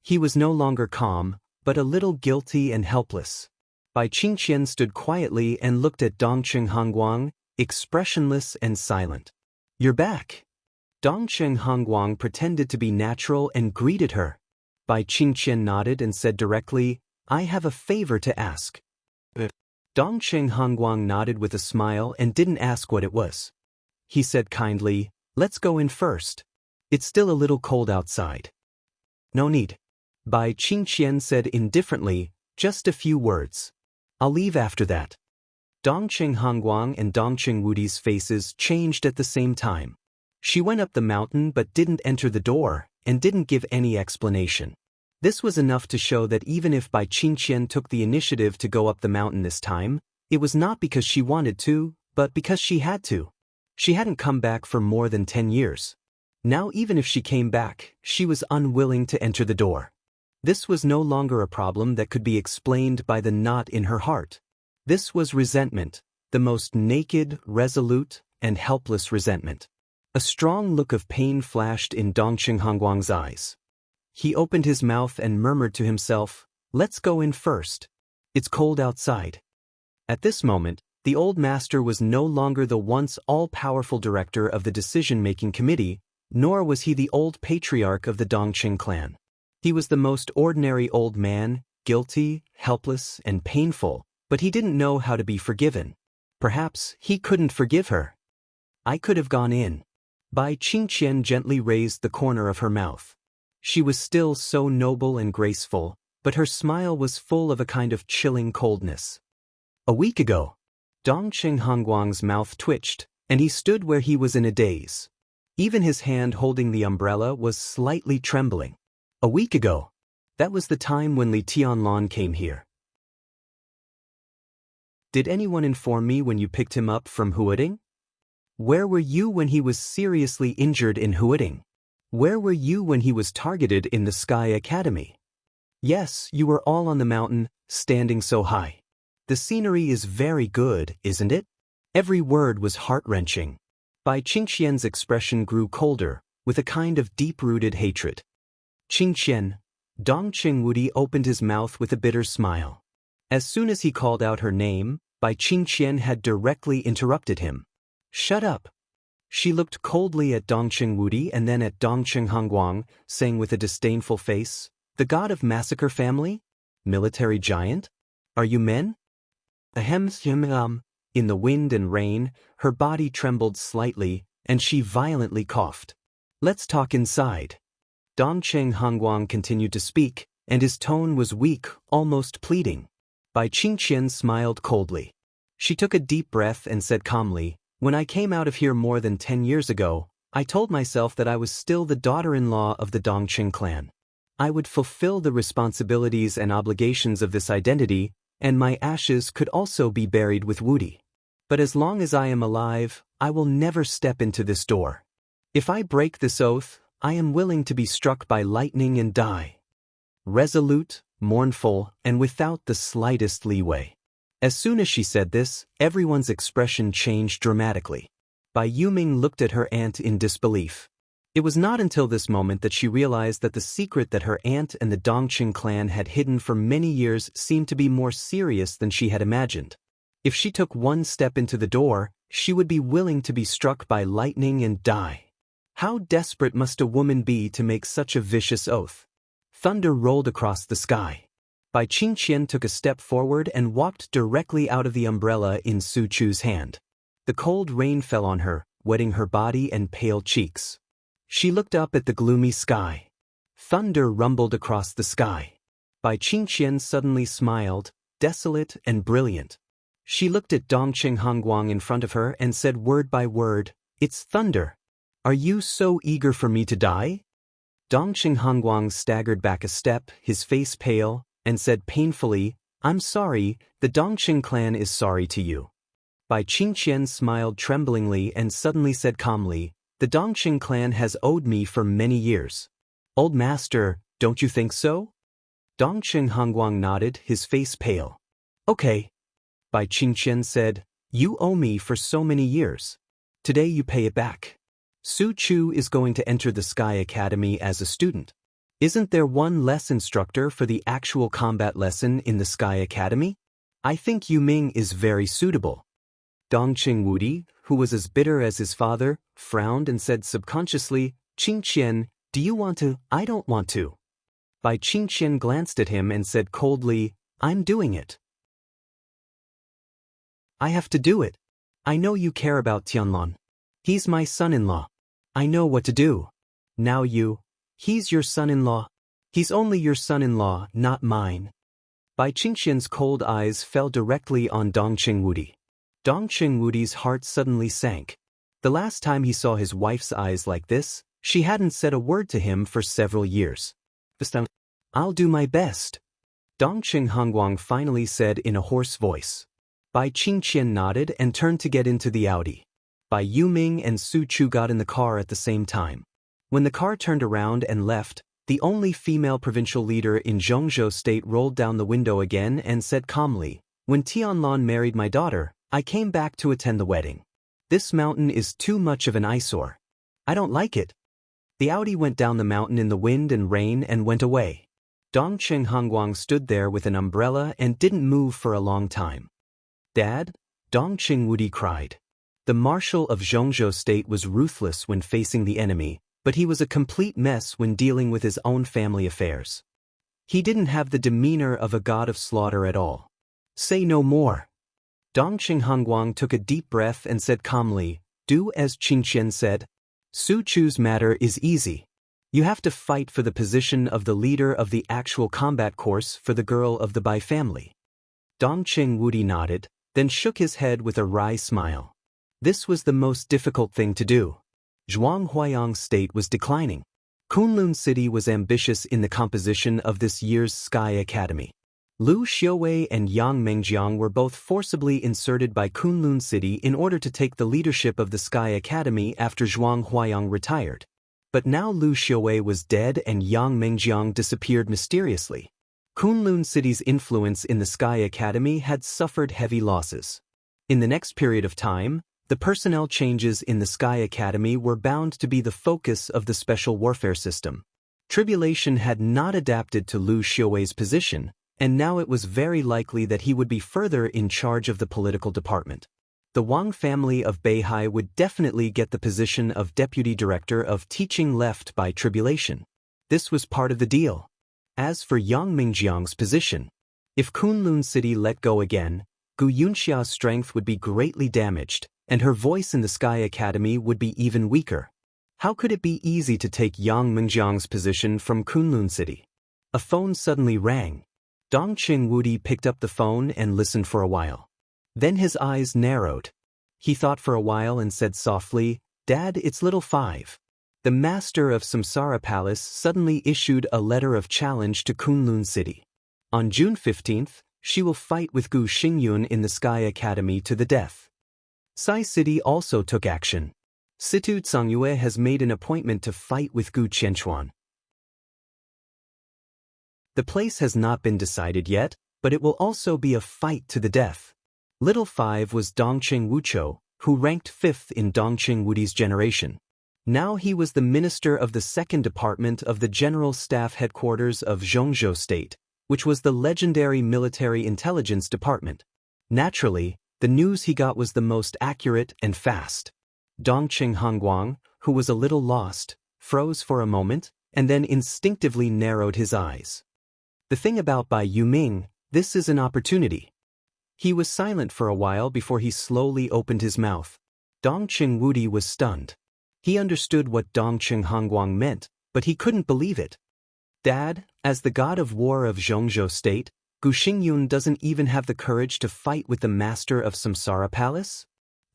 Speaker 1: He was no longer calm, but a little guilty and helpless. Bai Qingqian stood quietly and looked at Dongqing Hongguang, expressionless and silent. "You're back." Dongqing Hongguang pretended to be natural and greeted her. Bai Qingqian nodded and said directly, "I have a favor to ask." Dongqing Hongguang nodded with a smile and didn't ask what it was. He said kindly, "Let's go in first. It's still a little cold outside." "No need." Bai Qingqian said indifferently, "Just a few words. I'll leave after that." Dongqing Hongguang and Dongqing Wudi's faces changed at the same time. She went up the mountain but didn't enter the door and didn't give any explanation. This was enough to show that even if Bai Qingqian took the initiative to go up the mountain this time, It was not because she wanted to, but because she had to. She hadn't come back for more than 10 years. Now even if she came back, she was unwilling to enter the door. This was no longer a problem that could be explained by the knot in her heart. This was resentment, the most naked, resolute, and helpless resentment. A strong look of pain flashed in Dongqing Hongguang's eyes. He opened his mouth and murmured to himself, "Let's go in first. It's cold outside." At this moment, the old master was no longer the once all-powerful director of the decision-making committee, nor was he the old patriarch of the Dongqing clan. He was the most ordinary old man, guilty, helpless, and painful, but he didn't know how to be forgiven. Perhaps he couldn't forgive her. "I could have gone in." Bai Qingqian gently raised the corner of her mouth. She was still so noble and graceful, but her smile was full of a kind of chilling coldness. "A week ago." Dongqing Hongguang's mouth twitched, and he stood where he was in a daze. Even his hand holding the umbrella was slightly trembling. "A week ago. That was the time when Li Tianlon came here." "Did anyone inform me when you picked him up from Huading? Where were you when he was seriously injured in Huading? Where were you when he was targeted in the Sky Academy? Yes, you were all on the mountain, standing so high. The scenery is very good, isn't it?" Every word was heart-wrenching. Bai Qingqian's expression grew colder, with a kind of deep-rooted hatred. "Qingqian." Dongqing Wudi opened his mouth with a bitter smile. As soon as he called out her name, Bai Qingqian had directly interrupted him. "Shut up." She looked coldly at Dongqing Wudi and then at Dongqing Hongguang, saying with a disdainful face, "The god of massacre family? Military giant? Are you men?" Ahem. In the wind and rain, her body trembled slightly, and she violently coughed. "Let's talk inside." Dongqing Hongguang continued to speak, and his tone was weak, almost pleading. Bai Qingqian smiled coldly. She took a deep breath and said calmly, "When I came out of here more than 10 years ago, I told myself that I was still the daughter-in-law of the Dongqing clan. I would fulfill the responsibilities and obligations of this identity, and my ashes could also be buried with Wudi. But as long as I am alive, I will never step into this door. If I break this oath, I am willing to be struck by lightning and die." Resolute, mournful, and without the slightest leeway. As soon as she said this, everyone's expression changed dramatically. Bai Yuming looked at her aunt in disbelief. It was not until this moment that she realized that the secret that her aunt and the Dongqing clan had hidden for many years seemed to be more serious than she had imagined. If she took one step into the door, she would be willing to be struck by lightning and die. How desperate must a woman be to make such a vicious oath? Thunder rolled across the sky. Bai Qingqian took a step forward and walked directly out of the umbrella in Su Chu's hand. The cold rain fell on her, wetting her body and pale cheeks. She looked up at the gloomy sky. Thunder rumbled across the sky. Bai Qingqian suddenly smiled, desolate and brilliant. She looked at Dongqing Hongguang in front of her and said word by word, "It's thunder. Are you so eager for me to die?" Dongqing Hongguang staggered back a step, his face pale, and said painfully, "I'm sorry, the Dongqing clan is sorry to you." Bai Qingqian smiled tremblingly and suddenly said calmly, "The Dongqing clan has owed me for many years." "Old master, don't you think so?" Dongqing Hongguang nodded, his face pale. "Okay." Bai Qingqian said, "You owe me for so many years. Today you pay it back. Su Chu is going to enter the Sky Academy as a student. Isn't there one less instructor for the actual combat lesson in the Sky Academy? I think Yu Ming is very suitable." Dongqing Wudi, who was as bitter as his father, frowned and said subconsciously, "Qingqian, do you want to?" "I don't want to." Bai Qingqian glanced at him and said coldly, "I'm doing it. I have to do it. I know you care about Tianlon. He's my son-in-law. I know what to do. Now he's your son-in-law. He's only your son-in-law, not mine." Bai Qingqian's cold eyes fell directly on Dongqing Wudi. Dongqing Wudi's heart suddenly sank. The last time he saw his wife's eyes like this, she hadn't said a word to him for several years. "This time, I'll do my best," Dongqing Hongguang finally said in a hoarse voice. Bai Qingqian nodded and turned to get into the Audi. Bai Yuming and Su Chu got in the car at the same time. When the car turned around and left, the only female provincial leader in Zhongzhou state rolled down the window again and said calmly, "When Tianlan married my daughter, I came back to attend the wedding. This mountain is too much of an eyesore. I don't like it." The Audi went down the mountain in the wind and rain and went away. Dongqing Hongguang stood there with an umbrella and didn't move for a long time. "Dad?" Dongqing Wudi cried. The marshal of Zhongzhou state was ruthless when facing the enemy, but he was a complete mess when dealing with his own family affairs. He didn't have the demeanor of a god of slaughter at all. "Say no more." Dongqing Hongguang took a deep breath and said calmly, "Do as Qingqian said. Su Chu's matter is easy. You have to fight for the position of the leader of the actual combat course for the girl of the Bai family." Dongqing Wudi nodded, then shook his head with a wry smile. This was the most difficult thing to do. Zhuanghuayang's state was declining. Kunlun City was ambitious in the composition of this year's Sky Academy. Lu Xiuwei and Yang Mengjiang were both forcibly inserted by Kunlun City in order to take the leadership of the Sky Academy after Zhuanghuayang retired. But now Lu Xiuwei was dead and Yang Mengjiang disappeared mysteriously. Kunlun City's influence in the Sky Academy had suffered heavy losses. In the next period of time, the personnel changes in the Sky Academy were bound to be the focus of the special warfare system. Tribulation had not adapted to Lu Xiuwei's position, and now it was very likely that he would be further in charge of the political department. The Wang family of Beihai would definitely get the position of deputy director of teaching left by Tribulation. This was part of the deal. As for Yang Mingjiang's position, if Kunlun City let go again, Gu Yunxia's strength would be greatly damaged, and her voice in the Sky Academy would be even weaker. How could it be easy to take Yang Mingjiang's position from Kunlun City? A phone suddenly rang. Dongqing Wudi picked up the phone and listened for a while. Then his eyes narrowed. He thought for a while and said softly, "Dad, it's little Five." The master of Samsara Palace suddenly issued a letter of challenge to Kunlun City. On June 15th, she will fight with Gu Xingyun in the Sky Academy to the death. Sai City also took action. Situ Tsangyue has made an appointment to fight with Gu Qianchuan. The place has not been decided yet, but it will also be a fight to the death. Little Five was Dongqing Wuchou, who ranked 5th in Dongqing Wudi's generation. Now he was the minister of the 2nd Department of the General Staff Headquarters of Zhongzhou State, which was the legendary military intelligence department. Naturally, the news he got was the most accurate and fast. Dongqing Hongguang, who was a little lost, froze for a moment, and then instinctively narrowed his eyes. The thing about Bai Yuming, this is an opportunity. He was silent for a while before he slowly opened his mouth. Dongqing Wudi was stunned. He understood what Dongqing Hongguang meant, but he couldn't believe it. "Dad, as the god of war of Zhongzhou State, Gu Xingyun doesn't even have the courage to fight with the master of Samsara Palace?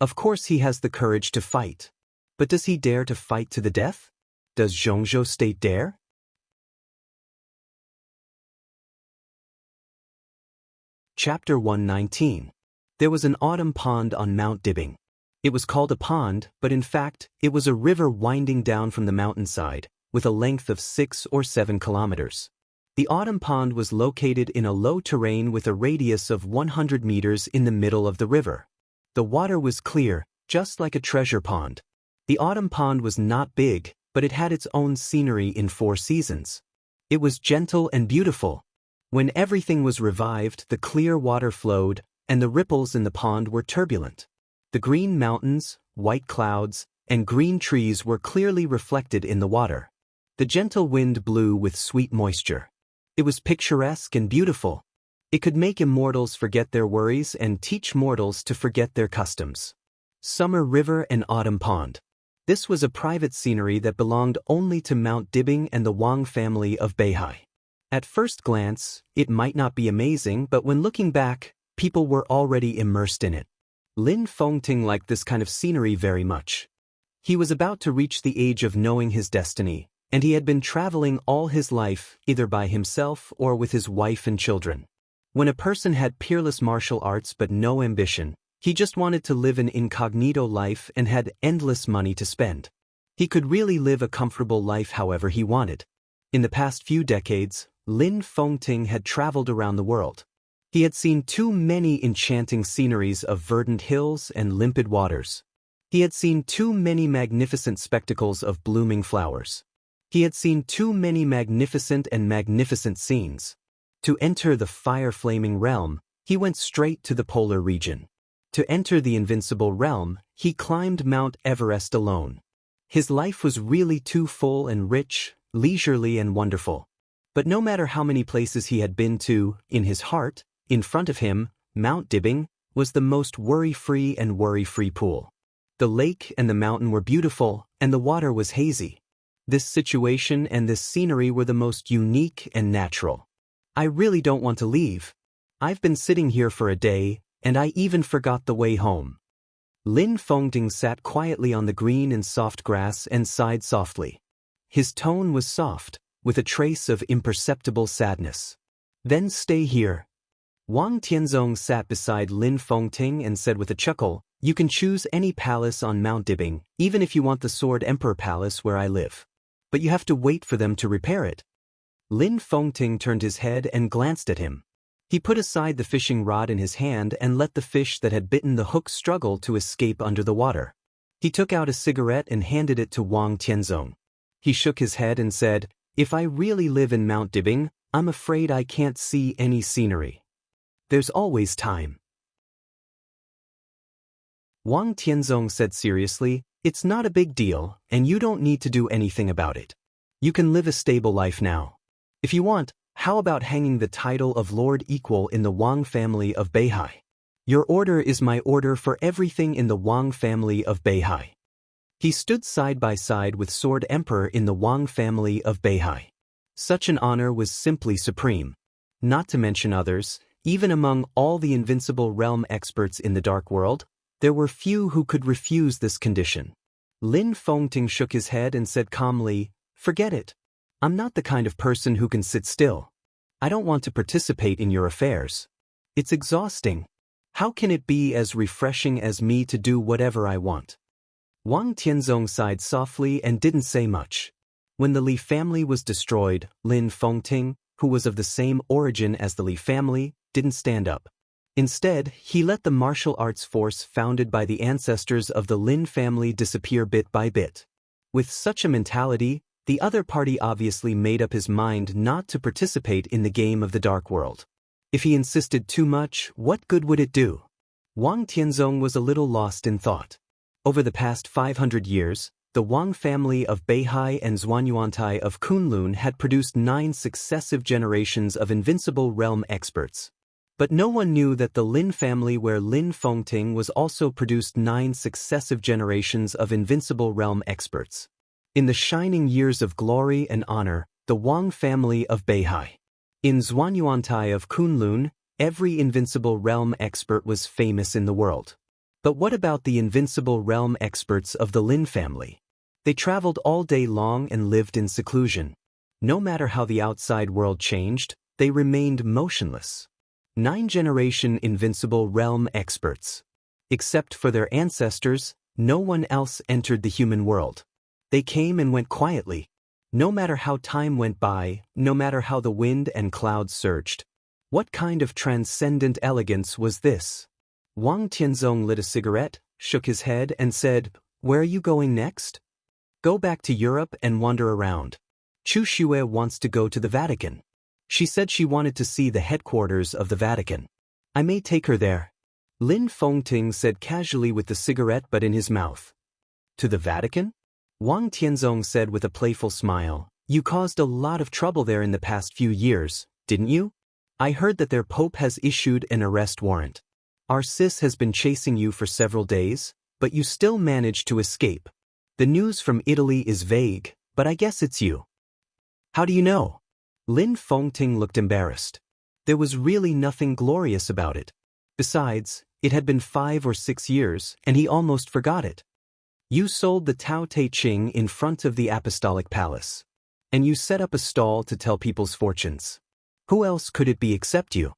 Speaker 1: Of course he has the courage to fight. But does he dare to fight to the death? Does Zhongzhou State dare?" Chapter 119. There was an autumn pond on Mount Dibbing. It was called a pond, but in fact, it was a river winding down from the mountainside, with a length of 6 or 7 kilometers. The autumn pond was located in a low terrain with a radius of 100 meters in the middle of the river. The water was clear, just like a treasure pond. The autumn pond was not big, but it had its own scenery in 4 seasons. It was gentle and beautiful. When everything was revived, the clear water flowed, and the ripples in the pond were turbulent. The green mountains, white clouds, and green trees were clearly reflected in the water. The gentle wind blew with sweet moisture. It was picturesque and beautiful. It could make immortals forget their worries and teach mortals to forget their customs. Summer River and Autumn Pond. This was a private scenery that belonged only to Mount Dibbing and the Wang family of Beihai. At first glance, it might not be amazing, but when looking back, people were already immersed in it. Lin Fengting liked this kind of scenery very much. He was about to reach the age of knowing his destiny, and he had been traveling all his life, either by himself or with his wife and children. When a person had peerless martial arts but no ambition, he just wanted to live an incognito life and had endless money to spend. He could really live a comfortable life however he wanted. In the past few decades, Lin Fengting had traveled around the world. He had seen too many enchanting sceneries of verdant hills and limpid waters. He had seen too many magnificent spectacles of blooming flowers. He had seen too many magnificent scenes. To enter the fire-flaming realm, he went straight to the polar region. To enter the invincible realm, he climbed Mount Everest alone. His life was really too full and rich, leisurely and wonderful. But no matter how many places he had been to, in his heart, in front of him, Mount Dibing, was the most worry-free pool. The lake and the mountain were beautiful, and the water was hazy. This situation and this scenery were the most unique and natural. I really don't want to leave. I've been sitting here for a day, and I even forgot the way home. Lin Fengting sat quietly on the green and soft grass and sighed softly. His tone was soft, with a trace of imperceptible sadness. Then stay here. Wang Tianzong sat beside Lin Fengting and said with a chuckle, "You can choose any palace on Mount Dibing, even if you want the Sword Emperor Palace where I live. But you have to wait for them to repair it." Lin Fengting turned his head and glanced at him. He put aside the fishing rod in his hand and let the fish that had bitten the hook struggle to escape under the water. He took out a cigarette and handed it to Wang Tianzong. He shook his head and said, "If I really live in Mount Dibing, I'm afraid I can't see any scenery. There's always time." Wang Tianzong said seriously, "It's not a big deal, and you don't need to do anything about it. You can live a stable life now. If you want, how about hanging the title of Lord Equal in the Wang family of Beihai? Your order is my order for everything in the Wang family of Beihai." He stood side by side with Sword Emperor in the Wang family of Beihai. Such an honor was simply supreme. Not to mention others, even among all the invincible realm experts in the dark world, there were few who could refuse this condition. Lin Fengting shook his head and said calmly, "Forget it. I'm not the kind of person who can sit still. I don't want to participate in your affairs. It's exhausting. How can it be as refreshing as me to do whatever I want?" Wang Tianzong sighed softly and didn't say much. When the Li family was destroyed, Lin Fengting, who was of the same origin as the Li family, didn't stand up. Instead, he let the martial arts force founded by the ancestors of the Lin family disappear bit by bit. With such a mentality, the other party obviously made up his mind not to participate in the game of the dark world. If he insisted too much, what good would it do? Wang Tianzong was a little lost in thought. Over the past 500 years, the Wang family of Beihai and Zhuanyuantai of Kunlun had produced 9 successive generations of invincible realm experts. But no one knew that the Lin family where Lin Fengting was also produced 9 successive generations of invincible realm experts. In the shining years of glory and honor, the Wang family of Beihai. In Zhuanyuantai of Kunlun, every invincible realm expert was famous in the world. But what about the invincible realm experts of the Lin family? They traveled all day long and lived in seclusion. No matter how the outside world changed, they remained motionless. 9-generation invincible realm experts. Except for their ancestors, no one else entered the human world. They came and went quietly. No matter how time went by, no matter how the wind and clouds surged. What kind of transcendent elegance was this? Wang Tianzong lit a cigarette, shook his head and said, "Where are you going next?" "Go back to Europe and wander around. Chu Xue wants to go to the Vatican. She said she wanted to see the headquarters of the Vatican. I may take her there." Lin Fengting said casually with the cigarette but in his mouth. "To the Vatican?" Wang Tianzong said with a playful smile, "You caused a lot of trouble there in the past few years, didn't you? I heard that their Pope has issued an arrest warrant. Our sis has been chasing you for several days, but you still managed to escape. The news from Italy is vague, but I guess it's you." "How do you know?" Lin Fengting looked embarrassed. There was really nothing glorious about it. Besides, it had been 5 or 6 years, and he almost forgot it. "You sold the Tao Te Ching in front of the Apostolic Palace. And you set up a stall to tell people's fortunes. Who else could it be except you?"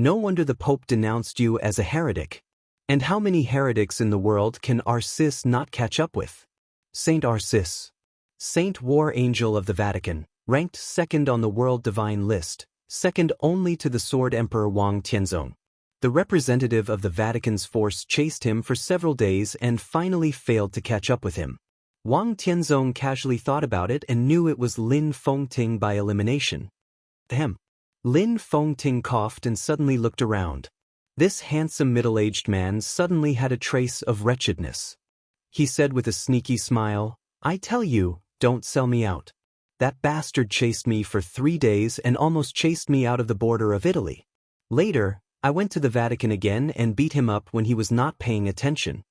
Speaker 1: No wonder the Pope denounced you as a heretic. And how many heretics in the world can Arcis not catch up with? Saint Arcis, Saint War Angel of the Vatican, ranked second on the world divine list, second only to the sword emperor Wang Tianzong. The representative of the Vatican's force chased him for several days and finally failed to catch up with him. Wang Tianzong casually thought about it and knew it was Lin Fengting by elimination. Ahem. Lin Fengting coughed and suddenly looked around. This handsome middle-aged man suddenly had a trace of wretchedness. He said with a sneaky smile, "I tell you, don't sell me out. That bastard chased me for 3 days and almost chased me out of the border of Italy. Later, I went to the Vatican again and beat him up when he was not paying attention."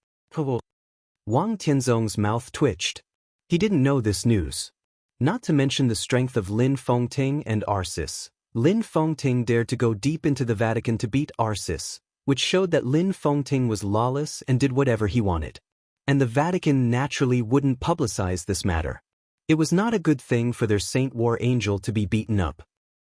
Speaker 1: Wang Tianzong's mouth twitched. He didn't know this news. Not to mention the strength of Lin Fengting and Arcis. Lin Fengting dared to go deep into the Vatican to beat Arcis, which showed that Lin Fengting was lawless and did whatever he wanted. And the Vatican naturally wouldn't publicize this matter. It was not a good thing for their Saint War Angel to be beaten up.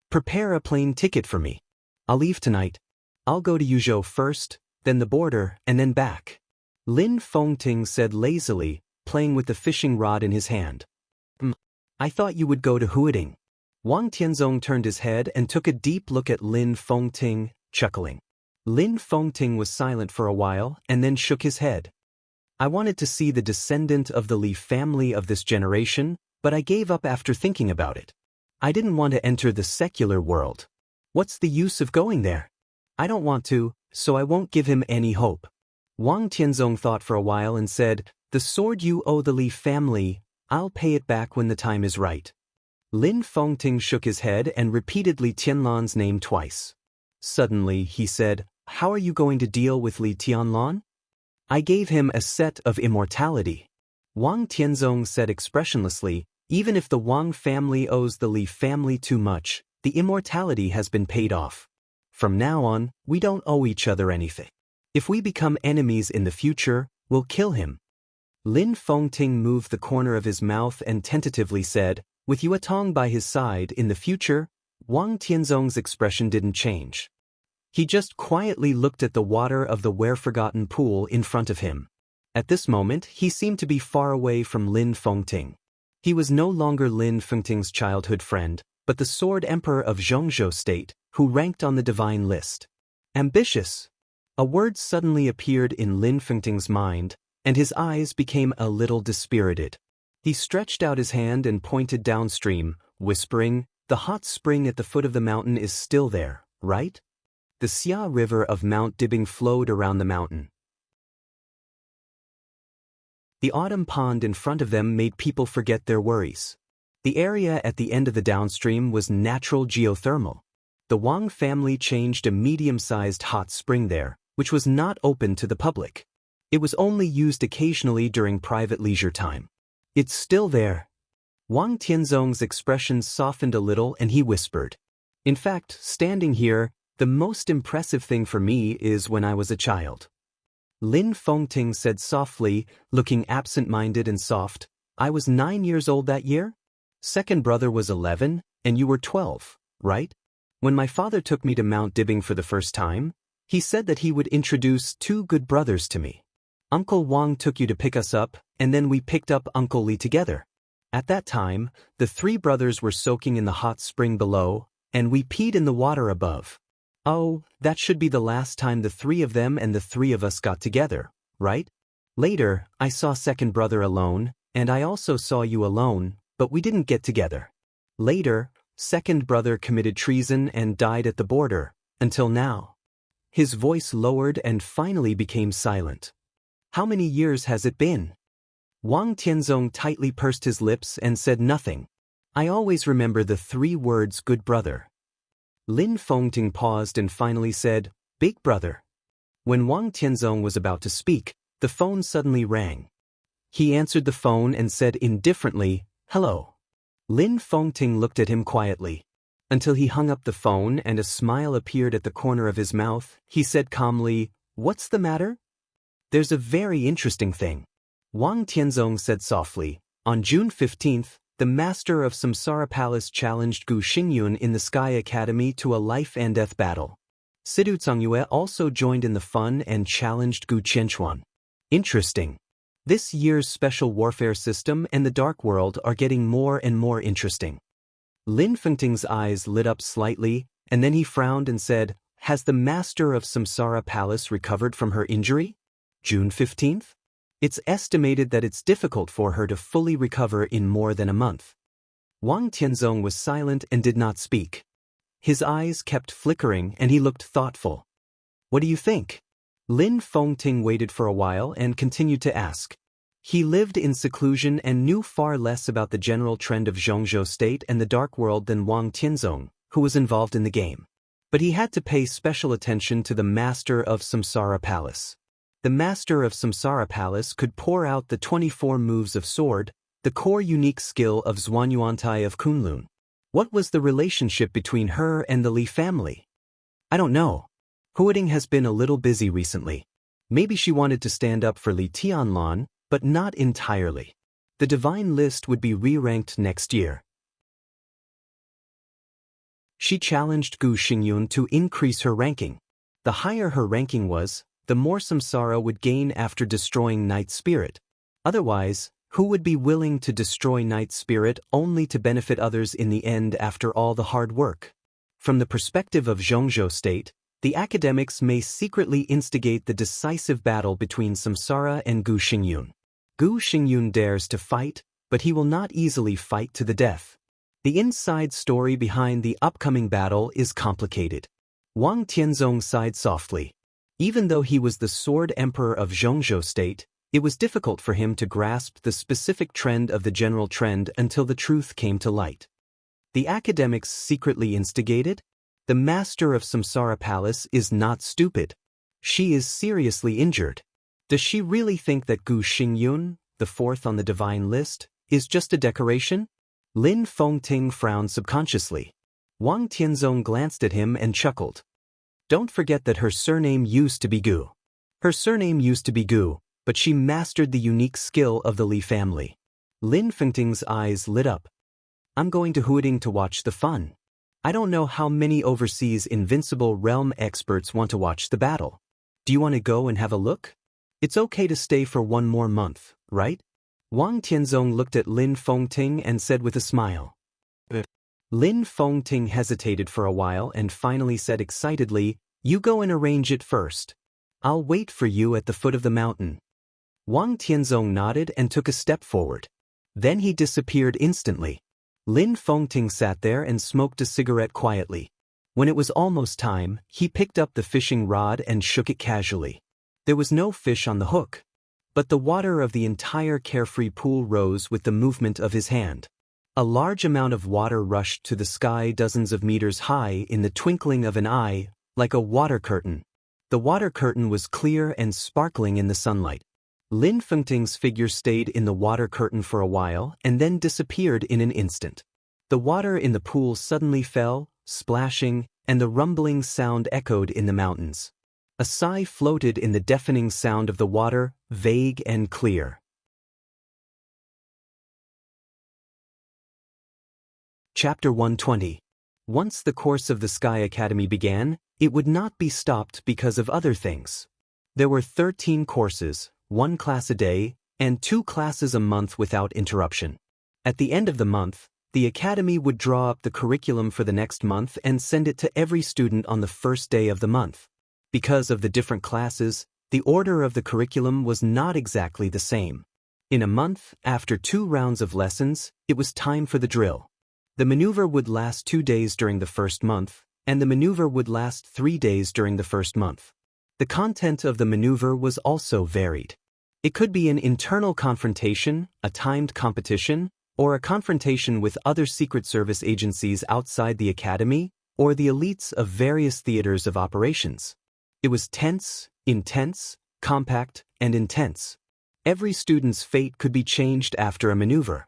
Speaker 1: "Prepare a plane ticket for me. I'll leave tonight. I'll go to Yuzhou first, then the border, and then back," Lin Fengting said lazily, playing with the fishing rod in his hand. "I thought you would go to Huading." Wang Tianzong turned his head and took a deep look at Lin Fengting, chuckling. Lin Fengting was silent for a while and then shook his head. "I wanted to see the descendant of the Li family of this generation, but I gave up after thinking about it. I didn't want to enter the secular world. What's the use of going there? I don't want to, so I won't give him any hope." Wang Tianzong thought for a while and said, "The sword you owe the Li family, I'll pay it back when the time is right." Lin Fengting shook his head and repeated Li Tianlan's name twice. Suddenly, he said, "How are you going to deal with Li Tianlan?" "I gave him a set of immortality." Wang Tianzong said expressionlessly, "Even if the Wang family owes the Li family too much, the immortality has been paid off. From now on, we don't owe each other anything. If we become enemies in the future, we'll kill him." Lin Fengting moved the corner of his mouth and tentatively said, "With Yuatong by his side in the future?" Wang Tianzong's expression didn't change. He just quietly looked at the water of the where-forgotten pool in front of him. At this moment, he seemed to be far away from Lin Fengting. He was no longer Lin Fengting's childhood friend, but the Sword Emperor of Zhongzhou State, who ranked on the divine list. Ambitious. A word suddenly appeared in Lin Fengting's mind, and his eyes became a little dispirited. He stretched out his hand and pointed downstream, whispering, "The hot spring at the foot of the mountain is still there, right?" The Xia River of Mount Dibing flowed around the mountain. The autumn pond in front of them made people forget their worries. The area at the end of the downstream was natural geothermal. The Wang family changed a medium-sized hot spring there, which was not open to the public. It was only used occasionally during private leisure time. "It's still there." Wang Tianzong's expression softened a little and he whispered, "In fact, standing here, the most impressive thing for me is when I was a child." Lin Fengting said softly, looking absent-minded and soft, "I was 9 years old that year? Second brother was 11, and you were 12, right? When my father took me to Mount Dibing for the first time, he said that he would introduce 2 good brothers to me. Uncle Wang took you to pick us up, and then we picked up Uncle Li together. At that time, the 3 brothers were soaking in the hot spring below, and we peed in the water above. Oh, that should be the last time the 3 of them and the 3 of us got together, right? Later, I saw second brother alone, and I also saw you alone, but we didn't get together. Later, second brother committed treason and died at the border, until now." His voice lowered and finally became silent. "How many years has it been?" Wang Tianzong tightly pursed his lips and said nothing. "I always remember the 3 words good brother." Lin Fengting paused and finally said, "Big brother." When Wang Tianzong was about to speak, the phone suddenly rang. He answered the phone and said indifferently, "Hello." Lin Fengting looked at him quietly. Until he hung up the phone and a smile appeared at the corner of his mouth, he said calmly, "What's the matter?" "There's a very interesting thing." Wang Tianzong said softly, "On June 15th, the master of Samsara Palace challenged Gu Xingyun in the Sky Academy to a life-and-death battle. Sidu Cangyue also joined in the fun and challenged Gu Qianquan. Interesting. This year's special warfare system and the dark world are getting more and more interesting. Lin Fengting's eyes lit up slightly, and then he frowned and said, "Has the master of Samsara Palace recovered from her injury? June 15th? It's estimated that it's difficult for her to fully recover in more than a month." Wang Tianzong was silent and did not speak. His eyes kept flickering and he looked thoughtful. "What do you think?" Lin Fengting waited for a while and continued to ask. He lived in seclusion and knew far less about the general trend of Zhongzhou State and the dark world than Wang Tianzong, who was involved in the game. But he had to pay special attention to the master of Samsara Palace. The master of Samsara Palace could pour out the 24 moves of sword, the core unique skill of Zhuanyuantai of Kunlun. What was the relationship between her and the Li family? I don't know. Huading has been a little busy recently. Maybe she wanted to stand up for Li Tianlan, but not entirely. The divine list would be re-ranked next year. She challenged Gu Xingyun to increase her ranking. The higher her ranking was, the more samsara would gain after destroying Night Spirit. Otherwise, who would be willing to destroy Night Spirit only to benefit others in the end after all the hard work? From the perspective of Zhongzhou State, the academics may secretly instigate the decisive battle between Samsara and Gu Xingyun. Gu Xingyun dares to fight, but he will not easily fight to the death. The inside story behind the upcoming battle is complicated. Wang Tianzong sighed softly. Even though he was the Sword Emperor of Zhongzhou State, it was difficult for him to grasp the specific trend of the general trend until the truth came to light. The academics secretly instigated? The master of Samsara Palace is not stupid. She is seriously injured. Does she really think that Gu Xingyun, the fourth on the divine list, is just a decoration? Lin Fengting frowned subconsciously. Wang Tianzong glanced at him and chuckled. Don't forget that her surname used to be Gu. Her surname used to be Gu, but she mastered the unique skill of the Li family. Lin Fengting's eyes lit up. I'm going to Huading to watch the fun. I don't know how many overseas Invincible Realm experts want to watch the battle. Do you want to go and have a look? It's okay to stay for one more month, right? Wang Tianzong looked at Lin Fengting and said with a smile. Lin Fengting hesitated for a while and finally said excitedly, "You go and arrange it first. I'll wait for you at the foot of the mountain." Wang Tianzong nodded and took a step forward. Then he disappeared instantly. Lin Fengting sat there and smoked a cigarette quietly. When it was almost time, he picked up the fishing rod and shook it casually. There was no fish on the hook. But the water of the entire carefree pool rose with the movement of his hand. A large amount of water rushed to the sky dozens of meters high in the twinkling of an eye, like a water curtain. The water curtain was clear and sparkling in the sunlight. Lin Fengting's figure stayed in the water curtain for a while and then disappeared in an instant. The water in the pool suddenly fell, splashing, and the rumbling sound echoed in the mountains. A sigh floated in the deafening sound of the water, vague and clear. Chapter 120. Once the course of the Sky Academy began, it would not be stopped because of other things. There were 13 courses, 1 class a day, and 2 classes a month without interruption. At the end of the month, the Academy would draw up the curriculum for the next month and send it to every student on the first day of the month. Because of the different classes, the order of the curriculum was not exactly the same. In a month, after 2 rounds of lessons, it was time for the drill. The maneuver would last 2 days during the first month, and the maneuver would last 3 days during the first month. The content of the maneuver was also varied. It could be an internal confrontation, a timed competition, or a confrontation with other Secret Service agencies outside the Academy, or the elites of various theaters of operations. It was tense, intense, compact, and intense. Every student's fate could be changed after a maneuver.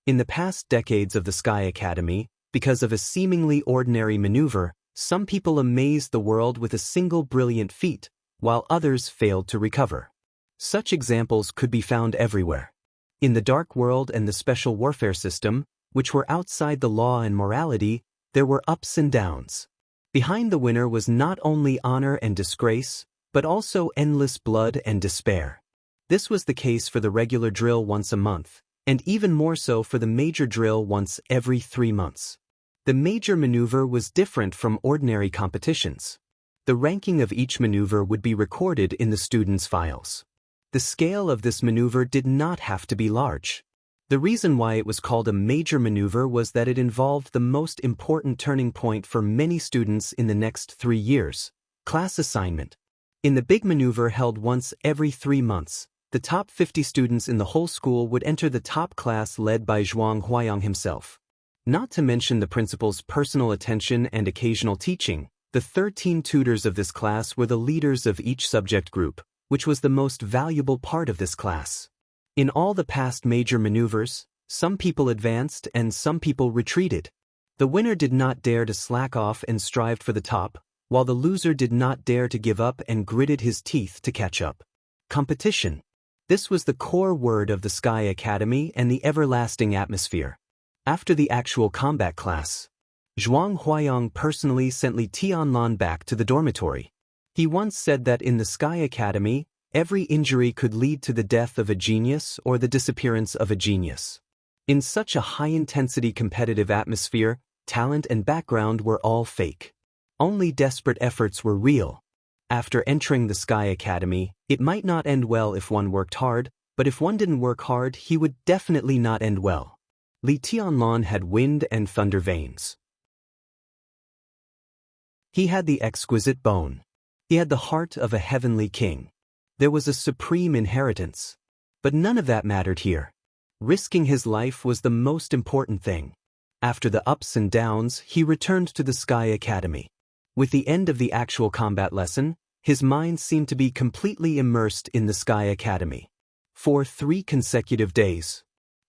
Speaker 1: In the past decades of the Sky Academy, because of a seemingly ordinary maneuver, some people amazed the world with a single brilliant feat, while others failed to recover. Such examples could be found everywhere. In the dark world and the special warfare system, which were outside the law and morality, there were ups and downs. Behind the winner was not only honor and disgrace, but also endless blood and despair. This was the case for the regular drill once a month, and even more so for the major drill once every 3 months. The major maneuver was different from ordinary competitions. The ranking of each maneuver would be recorded in the students' files. The scale of this maneuver did not have to be large. The reason why it was called a major maneuver was that it involved the most important turning point for many students in the next 3 years, class assignment. In the big maneuver held once every 3 months, the top 50 students in the whole school would enter the top class led by Zhuang Huayang himself. Not to mention the principal's personal attention and occasional teaching, the 13 tutors of this class were the leaders of each subject group, which was the most valuable part of this class. In all the past major maneuvers, some people advanced and some people retreated. The winner did not dare to slack off and strive for the top, while the loser did not dare to give up and gritted his teeth to catch up. Competition. This was the core word of the Sky Academy and the everlasting atmosphere. After the actual combat class, Zhuang Huayang personally sent Li Tianlan back to the dormitory. He once said that in the Sky Academy, every injury could lead to the death of a genius or the disappearance of a genius. In such a high-intensity competitive atmosphere, talent and background were all fake. Only desperate efforts were real. After entering the Sky Academy, it might not end well if one worked hard, but if one didn't work hard, he would definitely not end well. Li Tianlan had wind and thunder veins. He had the exquisite bone. He had the heart of a heavenly king. There was a supreme inheritance. But none of that mattered here. Risking his life was the most important thing. After the ups and downs, he returned to the Sky Academy. With the end of the actual combat lesson, his mind seemed to be completely immersed in the Sky Academy. For 3 consecutive days.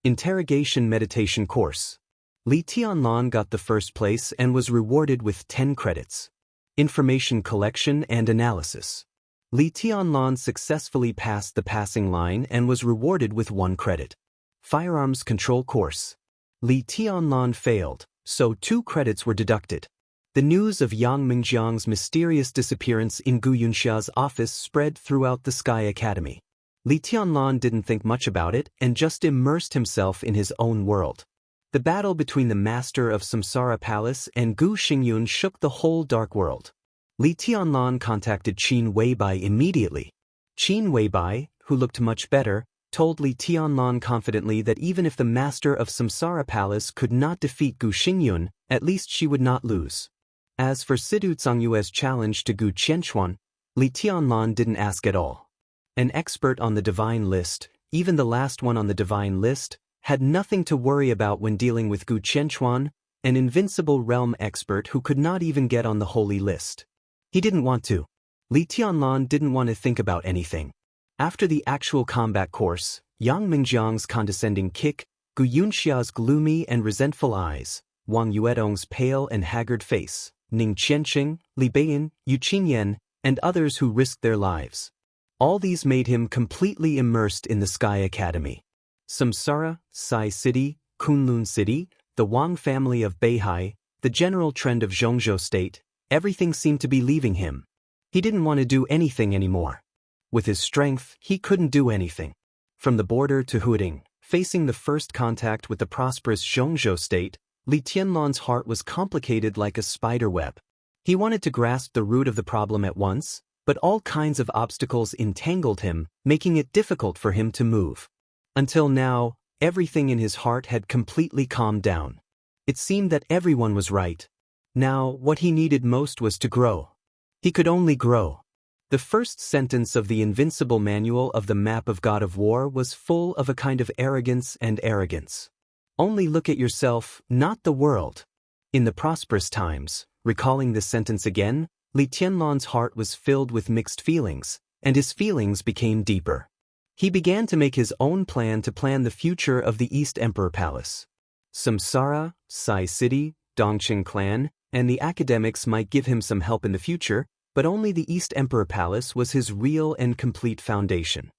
Speaker 1: Interrogation meditation course. Li Tianlan got the first place and was rewarded with 10 credits. Information collection and analysis. Li Tianlan successfully passed the passing line and was rewarded with 1 credit. Firearms control course. Li Tianlan failed, so 2 credits were deducted. The news of Yang Mingjiang's mysterious disappearance in Gu Yunxia's office spread throughout the Sky Academy. Li Tianlan didn't think much about it and just immersed himself in his own world. The battle between the master of Samsara Palace and Gu Xingyun shook the whole dark world. Li Tianlan contacted Qin Weibai immediately. Qin Weibai, who looked much better, told Li Tianlan confidently that even if the master of Samsara Palace could not defeat Gu Xingyun, at least she would not lose. As for Sidu Zhongyue's challenge to Gu Qianchuan, Li Tianlan didn't ask at all. An expert on the divine list, even the last one on the divine list, had nothing to worry about when dealing with Gu Qianchuan, an invincible realm expert who could not even get on the holy list. He didn't want to. Li Tianlan didn't want to think about anything. After the actual combat course, Yang Mingjiang's condescending kick, Gu Yunxia's gloomy and resentful eyes, Wang Yuedong's pale and haggard face, Ning Qianqing, Li Beiyan, Yu Qinyan, and others who risked their lives. All these made him completely immersed in the Sky Academy. Samsara, Sai City, Kunlun City, the Wang family of Beihai, the general trend of Zhongzhou State, everything seemed to be leaving him. He didn't want to do anything anymore. With his strength, he couldn't do anything. From the border to Huding, facing the first contact with the prosperous Zhongzhou State, Li Tianlan's heart was complicated like a spider web. He wanted to grasp the root of the problem at once, but all kinds of obstacles entangled him, making it difficult for him to move. Until now, everything in his heart had completely calmed down. It seemed that everyone was right. Now, what he needed most was to grow. He could only grow. The first sentence of the invincible manual of the map of God of War was full of a kind of arrogance and arrogance. Only look at yourself, not the world. In the prosperous times, recalling this sentence again, Li Tianlan's heart was filled with mixed feelings, and his feelings became deeper. He began to make his own plan to plan the future of the East Emperor Palace. Samsara, Sai City, Dongqing clan, and the academics might give him some help in the future, but only the East Emperor Palace was his real and complete foundation.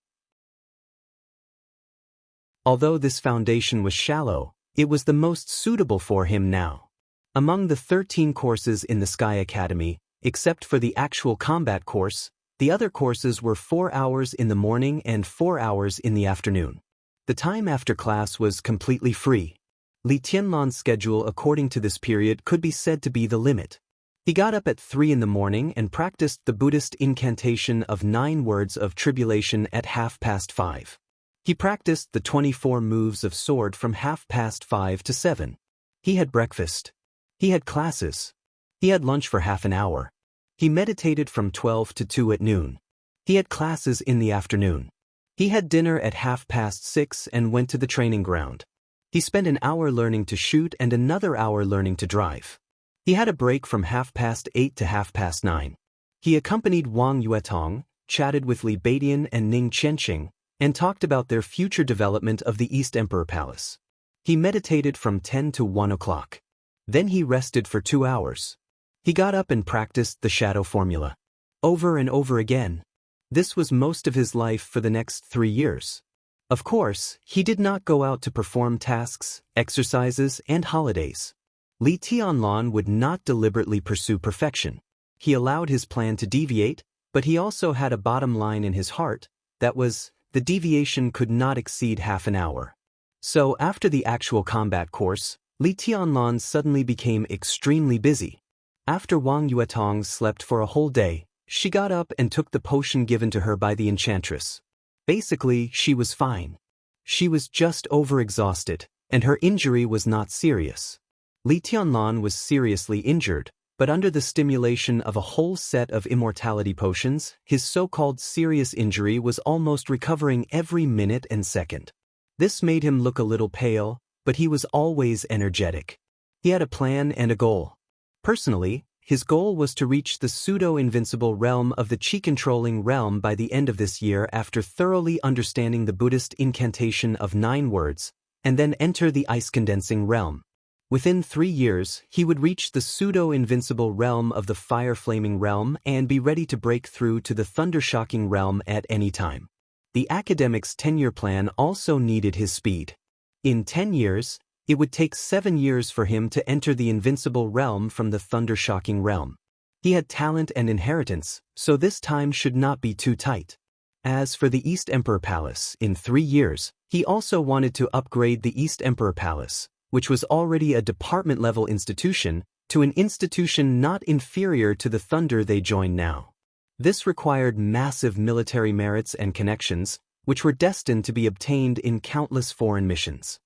Speaker 1: Although this foundation was shallow, it was the most suitable for him now. Among the 13 courses in the Sky Academy, except for the actual combat course, the other courses were 4 hours in the morning and 4 hours in the afternoon. The time after class was completely free. Li Tianlan's schedule according to this period could be said to be the limit. He got up at 3 in the morning and practiced the Buddhist incantation of 9 words of tribulation at 5:30. He practiced the 24 moves of sword from 5:30 to 7. He had breakfast. He had classes. He had lunch for half an hour. He meditated from 12 to 2 at noon. He had classes in the afternoon. He had dinner at 6:30 and went to the training ground. He spent an hour learning to shoot and another hour learning to drive. He had a break from 8:30 to 9:30. He accompanied Wang Yuetong, chatted with Li Baidian and Ning Qianxing, and talked about their future development of the East Emperor Palace. He meditated from 10 to 1 o'clock. Then he rested for 2 hours. He got up and practiced the shadow formula. Over and over again. This was most of his life for the next 3 years. Of course, he did not go out to perform tasks, exercises, and holidays. Li Tianlan would not deliberately pursue perfection. He allowed his plan to deviate, but he also had a bottom line in his heart, that was, the deviation could not exceed half an hour. So after the actual combat course, Li Tianlan suddenly became extremely busy. After Wang Yuetong slept for a whole day, she got up and took the potion given to her by the enchantress. Basically, she was fine. She was just overexhausted, and her injury was not serious. Li Tianlan was seriously injured, but under the stimulation of a whole set of immortality potions, his so-called serious injury was almost recovering every minute and second. This made him look a little pale, but he was always energetic. He had a plan and a goal. Personally, his goal was to reach the pseudo-invincible realm of the chi-controlling realm by the end of this year after thoroughly understanding the Buddhist incantation of 9 words, and then enter the ice-condensing realm. Within 3 years, he would reach the pseudo-invincible realm of the fire-flaming realm and be ready to break through to the thunder-shocking realm at any time. The academic's 10-year plan also needed his speed. In 10 years, it would take 7 years for him to enter the invincible realm from the thunder-shocking realm. He had talent and inheritance, so this time should not be too tight. As for the East Emperor Palace, in 3 years, he also wanted to upgrade the East Emperor Palace, which was already a department-level institution, to an institution not inferior to the Thunder they joined now. This required massive military merits and connections, which were destined to be obtained in countless foreign missions.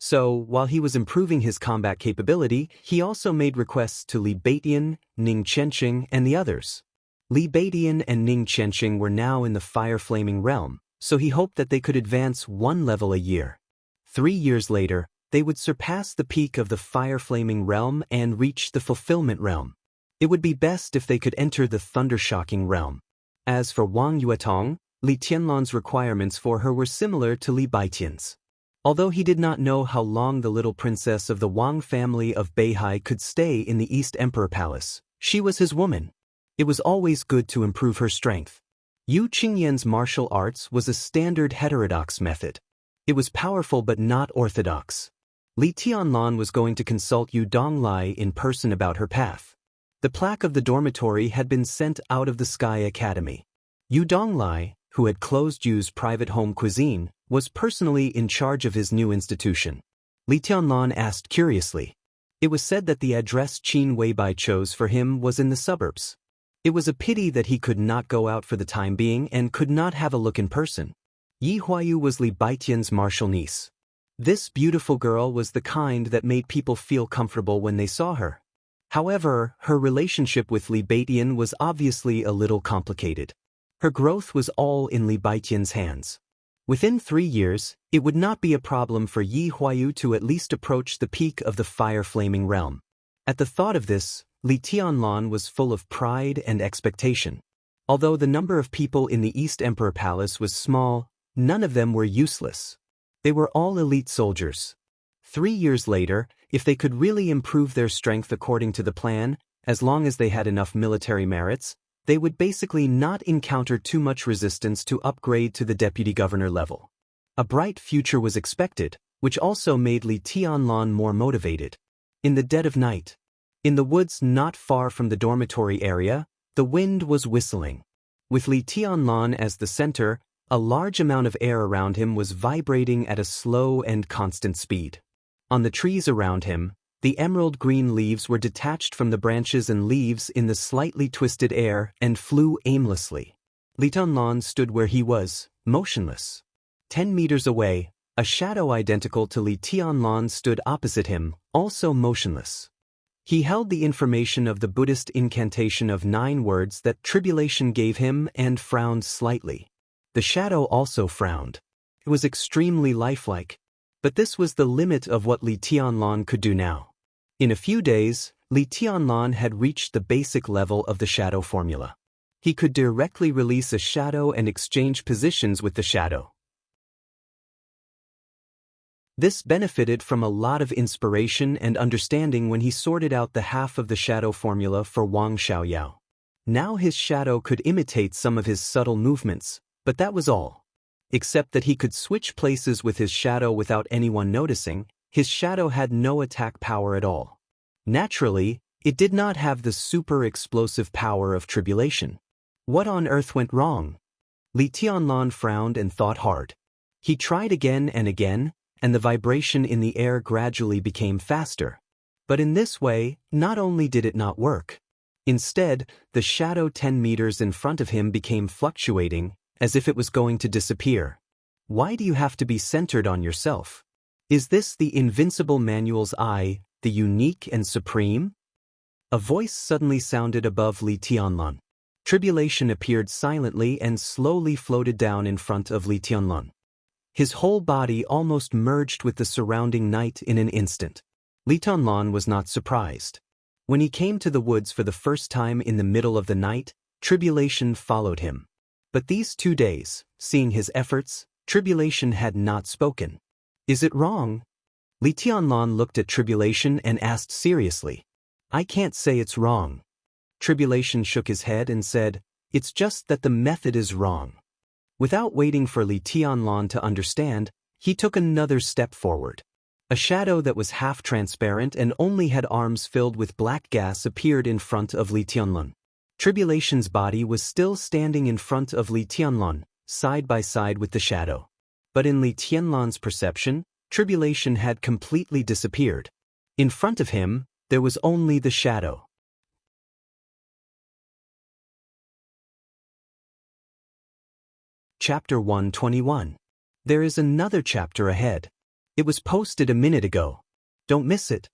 Speaker 1: So, while he was improving his combat capability, he also made requests to Li Baidian, Ning Qianxing, and the others. Li Baidian and Ning Qianxing were now in the fire-flaming realm, so he hoped that they could advance 1 level a year. 3 years later, they would surpass the peak of the fire-flaming realm and reach the fulfillment realm. It would be best if they could enter the thunder-shocking realm. As for Wang Yuetong, Li Tianlan's requirements for her were similar to Li Baidian's. Although he did not know how long the little princess of the Wang family of Beihai could stay in the East Emperor Palace, she was his woman. It was always good to improve her strength. Yu Qingyan's martial arts was a standard heterodox method. It was powerful but not orthodox. Li Tianlan was going to consult Yu Donglai in person about her path. The plaque of the dormitory had been sent out of the Sky Academy. Yu Donglai, who had closed Yu's private home cuisine, was personally in charge of his new institution. Li Tianlan asked curiously. It was said that the address Qin Weibai chose for him was in the suburbs. It was a pity that he could not go out for the time being and could not have a look in person. Yi Huayu was Li Baidian's martial niece. This beautiful girl was the kind that made people feel comfortable when they saw her. However, her relationship with Li Baidian was obviously a little complicated. Her growth was all in Li Baidian's hands. Within 3 years, it would not be a problem for Yi Huayu to at least approach the peak of the fire-flaming realm. At the thought of this, Li Tianlan was full of pride and expectation. Although the number of people in the East Emperor Palace was small, none of them were useless. They were all elite soldiers. 3 years later, if they could really improve their strength according to the plan, as long as they had enough military merits, they would basically not encounter too much resistance to upgrade to the deputy governor level. A bright future was expected, which also made Li Tianlan more motivated. In the dead of night, in the woods not far from the dormitory area, the wind was whistling. With Li Tianlan as the center, a large amount of air around him was vibrating at a slow and constant speed. On the trees around him, the emerald green leaves were detached from the branches and leaves in the slightly twisted air and flew aimlessly. Li Tianlan stood where he was, motionless. 10 meters away, a shadow identical to Li Tianlan stood opposite him, also motionless. He held the information of the Buddhist incantation of 9 words that tribulation gave him and frowned slightly. The shadow also frowned. It was extremely lifelike. But this was the limit of what Li Tianlan could do now. In a few days, Li Tianlan had reached the basic level of the shadow formula. He could directly release a shadow and exchange positions with the shadow. This benefited from a lot of inspiration and understanding when he sorted out the half of the shadow formula for Wang Xiaoyao. Now his shadow could imitate some of his subtle movements, but that was all. Except that he could switch places with his shadow without anyone noticing, his shadow had no attack power at all. Naturally, it did not have the super explosive power of tribulation. What on earth went wrong? Li Tianlan frowned and thought hard. He tried again and again, and the vibration in the air gradually became faster. But in this way, not only did it not work. Instead, the shadow 10 meters in front of him became fluctuating, as if it was going to disappear. Why do you have to be centered on yourself? Is this the invincible manual's I, the unique and supreme? A voice suddenly sounded above Li Tianlan. Tribulation appeared silently and slowly floated down in front of Li Tianlan. His whole body almost merged with the surrounding night in an instant. Li Tianlan was not surprised. When he came to the woods for the first time in the middle of the night, tribulation followed him. But these 2 days, seeing his efforts, tribulation had not spoken. Is it wrong? Li Tianlan looked at tribulation and asked seriously. I can't say it's wrong. Tribulation shook his head and said, it's just that the method is wrong. Without waiting for Li Tianlan to understand, he took another step forward. A shadow that was half transparent and only had arms filled with black gas appeared in front of Li Tianlan. Tribulation's body was still standing in front of Li Tianlan, side by side with the shadow. But in Li Tianlan's perception, tribulation had completely disappeared. In front of him, there was only the shadow. Chapter 121. There is another chapter ahead. It was posted a minute ago. Don't miss it.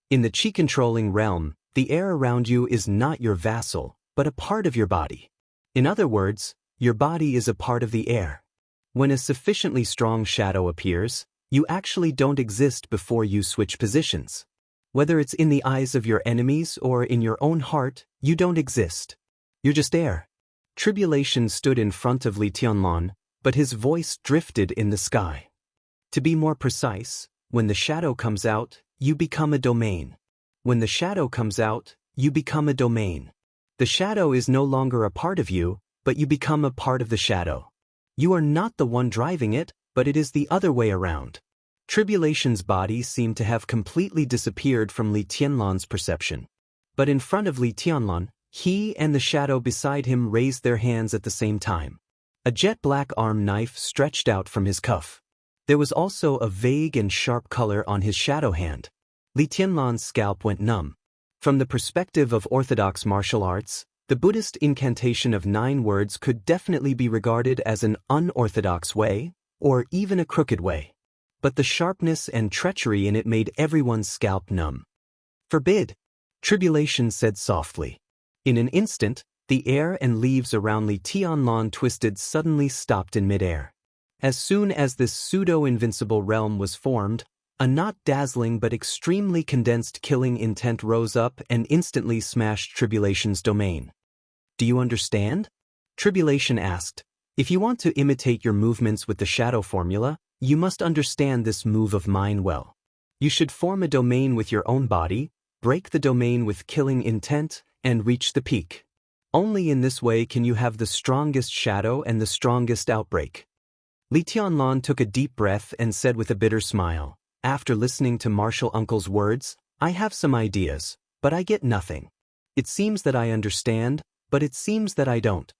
Speaker 1: In the chi-controlling realm, the air around you is not your vassal, but a part of your body. In other words, your body is a part of the air. When a sufficiently strong shadow appears, you actually don't exist before you switch positions. Whether it's in the eyes of your enemies or in your own heart, you don't exist. You're just air. Tribulation stood in front of Li Tianlan, but his voice drifted in the sky. To be more precise, when the shadow comes out, you become a domain. When the shadow comes out, you become a domain. The shadow is no longer a part of you, but you become a part of the shadow. You are not the one driving it, but it is the other way around. Tribulation's body seemed to have completely disappeared from Li Tianlan's perception. But in front of Li Tianlan, he and the shadow beside him raised their hands at the same time. A jet-black arm knife stretched out from his cuff. There was also a vague and sharp color on his shadow hand. Li Tianlan's scalp went numb. From the perspective of orthodox martial arts, the Buddhist incantation of 9 words could definitely be regarded as an unorthodox way, or even a crooked way. But the sharpness and treachery in it made everyone's scalp numb. Forbid, Tribulation said softly. In an instant, the air and leaves around Li Tianlan twisted suddenly stopped in midair. As soon as this pseudo-invincible realm was formed, a not dazzling but extremely condensed killing intent rose up and instantly smashed Tribulation's domain. Do you understand? Tribulation asked. If you want to imitate your movements with the shadow formula, you must understand this move of mine well. You should form a domain with your own body, break the domain with killing intent, and reach the peak. Only in this way can you have the strongest shadow and the strongest outbreak. Li Tianlan took a deep breath and said with a bitter smile, "After listening to Martial Uncle's words, I have some ideas, but I get nothing. It seems that I understand, but it seems that I don't."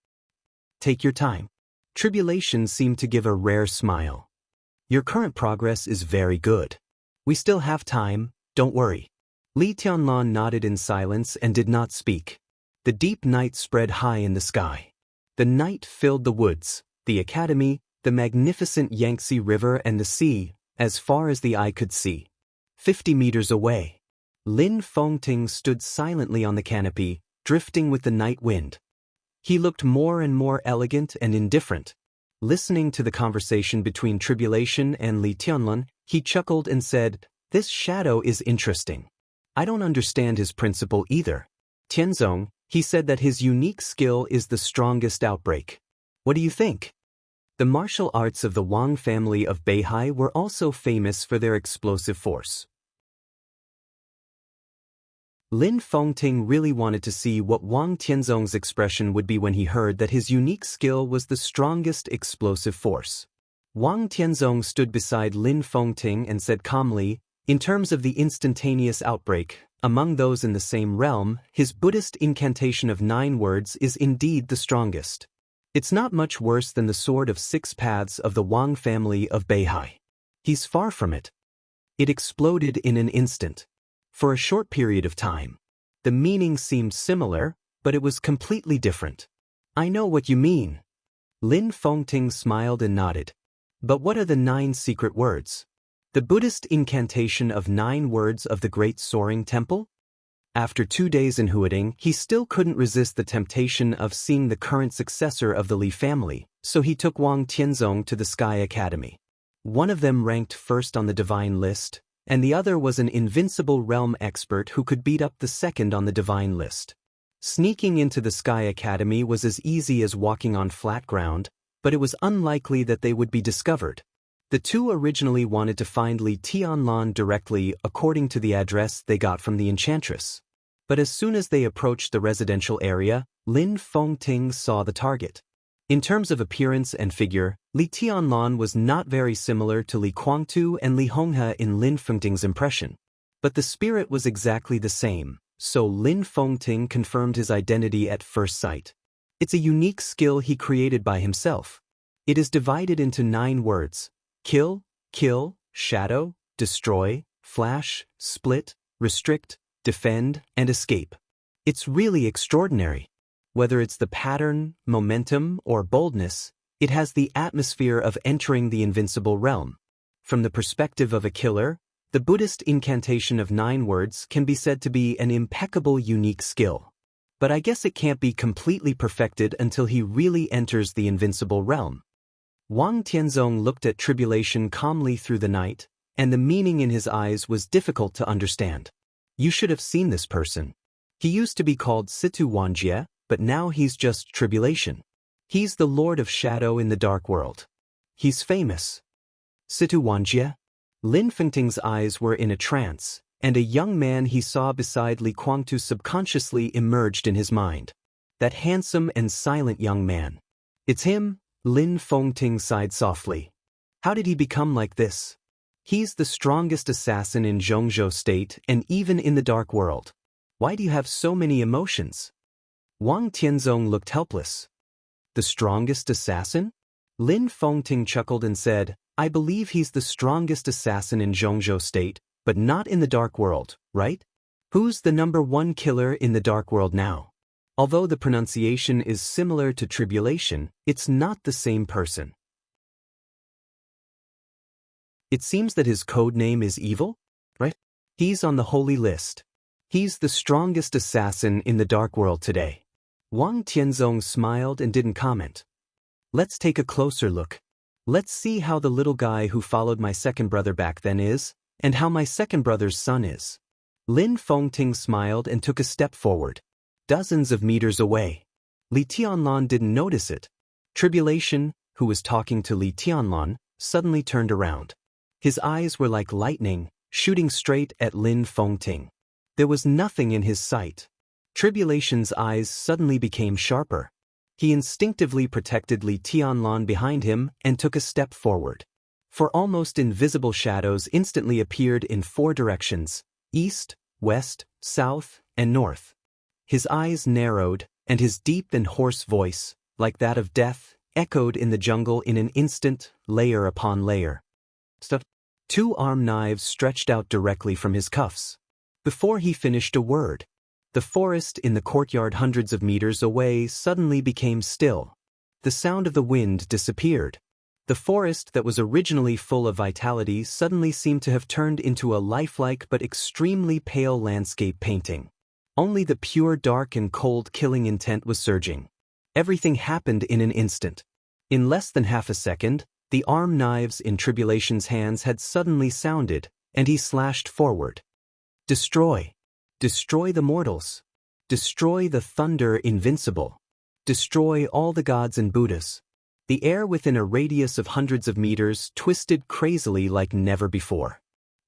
Speaker 1: Take your time. Tribulation seemed to give a rare smile. "Your current progress is very good. We still have time, don't worry." Li Tianlan nodded in silence and did not speak. The deep night spread high in the sky. The night filled the woods, the academy, the magnificent Yangtze River and the sea, as far as the eye could see. 50 meters away, Lin Fengting stood silently on the canopy, drifting with the night wind. He looked more and more elegant and indifferent. Listening to the conversation between Tribulation and Li Tianlan, he chuckled and said, "This shadow is interesting. I don't understand his principle either. Tianzong, he said that his unique skill is the strongest outbreak. What do you think?" The martial arts of the Wang family of Beihai were also famous for their explosive force. Lin Fengting really wanted to see what Wang Tianzong's expression would be when he heard that his unique skill was the strongest explosive force. Wang Tianzong stood beside Lin Fengting and said calmly, "In terms of the instantaneous outbreak, among those in the same realm, his Buddhist incantation of 9 words is indeed the strongest. It's not much worse than the sword of 6 paths of the Wang family of Beihai. He's far from it." It exploded in an instant. For a short period of time. The meaning seemed similar, but it was completely different. "I know what you mean." Lin Fengting smiled and nodded. "But what are the 9 secret words? The Buddhist incantation of 9 words of the Great Soaring Temple?" After 2 days in Huading, he still couldn't resist the temptation of seeing the current successor of the Li family, so he took Wang Tianzong to the Sky Academy. One of them ranked first on the divine list, and the other was an invincible realm expert who could beat up the second on the divine list. Sneaking into the Sky Academy was as easy as walking on flat ground, but it was unlikely that they would be discovered. The two originally wanted to find Li Tianlan directly according to the address they got from the enchantress. But as soon as they approached the residential area, Lin Fengting saw the target. In terms of appearance and figure, Li Tianlan was not very similar to Li Guangtu and Li Honghe in Lin Fengting's impression. But the spirit was exactly the same, so Lin Fengting confirmed his identity at first sight. It's a unique skill he created by himself. It is divided into 9 words: kill, kill, shadow, destroy, flash, split, restrict, defend, and escape. It's really extraordinary. Whether it's the pattern, momentum, or boldness, it has the atmosphere of entering the invincible realm. From the perspective of a killer, the Buddhist incantation of 9 words can be said to be an impeccable unique skill. But I guess it can't be completely perfected until he really enters the invincible realm. Wang Tianzong looked at Tribulation calmly through the night, and the meaning in his eyes was difficult to understand. "You should have seen this person. He used to be called Situ Wanjie, but now he's just Tribulation. He's the Lord of Shadow in the Dark World. He's famous." Situ Wanjie? Lin Fengting's eyes were in a trance, and a young man he saw beside Li Guangtu subconsciously emerged in his mind. That handsome and silent young man. "It's him," Lin Fengting sighed softly. "How did he become like this? He's the strongest assassin in Zhongzhou State and even in the Dark World. Why do you have so many emotions?" Wang Tianzong looked helpless. "The strongest assassin?" Lin Fengting chuckled and said, "I believe he's the strongest assassin in Zhongzhou State, but not in the Dark World, right? Who's the #1 killer in the Dark World now?" Although the pronunciation is similar to Tribulation, it's not the same person. It seems that his code name is Evil, right? He's on the holy list. He's the strongest assassin in the Dark World today. Wang Tianzong smiled and didn't comment. "Let's take a closer look. Let's see how the little guy who followed my second brother back then is, and how my second brother's son is." Lin Fengting smiled and took a step forward. Dozens of meters away. Li Tianlan didn't notice it. Tribulation, who was talking to Li Tianlan, suddenly turned around. His eyes were like lightning, shooting straight at Lin Fengting. There was nothing in his sight. Tribulation's eyes suddenly became sharper. He instinctively protected Li Tianlan behind him and took a step forward. For almost invisible shadows instantly appeared in 4 directions: east, west, south, and north. His eyes narrowed, and his deep and hoarse voice, like that of death, echoed in the jungle in an instant, layer upon layer. 2 arm knives stretched out directly from his cuffs. Before he finished a word, the forest in the courtyard hundreds of meters away suddenly became still. The sound of the wind disappeared. The forest that was originally full of vitality suddenly seemed to have turned into a lifelike but extremely pale landscape painting. Only the pure dark and cold killing intent was surging. Everything happened in an instant. In less than half a second, the arm knives in Tribulation's hands had suddenly sounded, and he slashed forward. Destroy. Destroy the mortals. Destroy the thunder invincible. Destroy all the gods and Buddhas. The air within a radius of hundreds of meters twisted crazily like never before.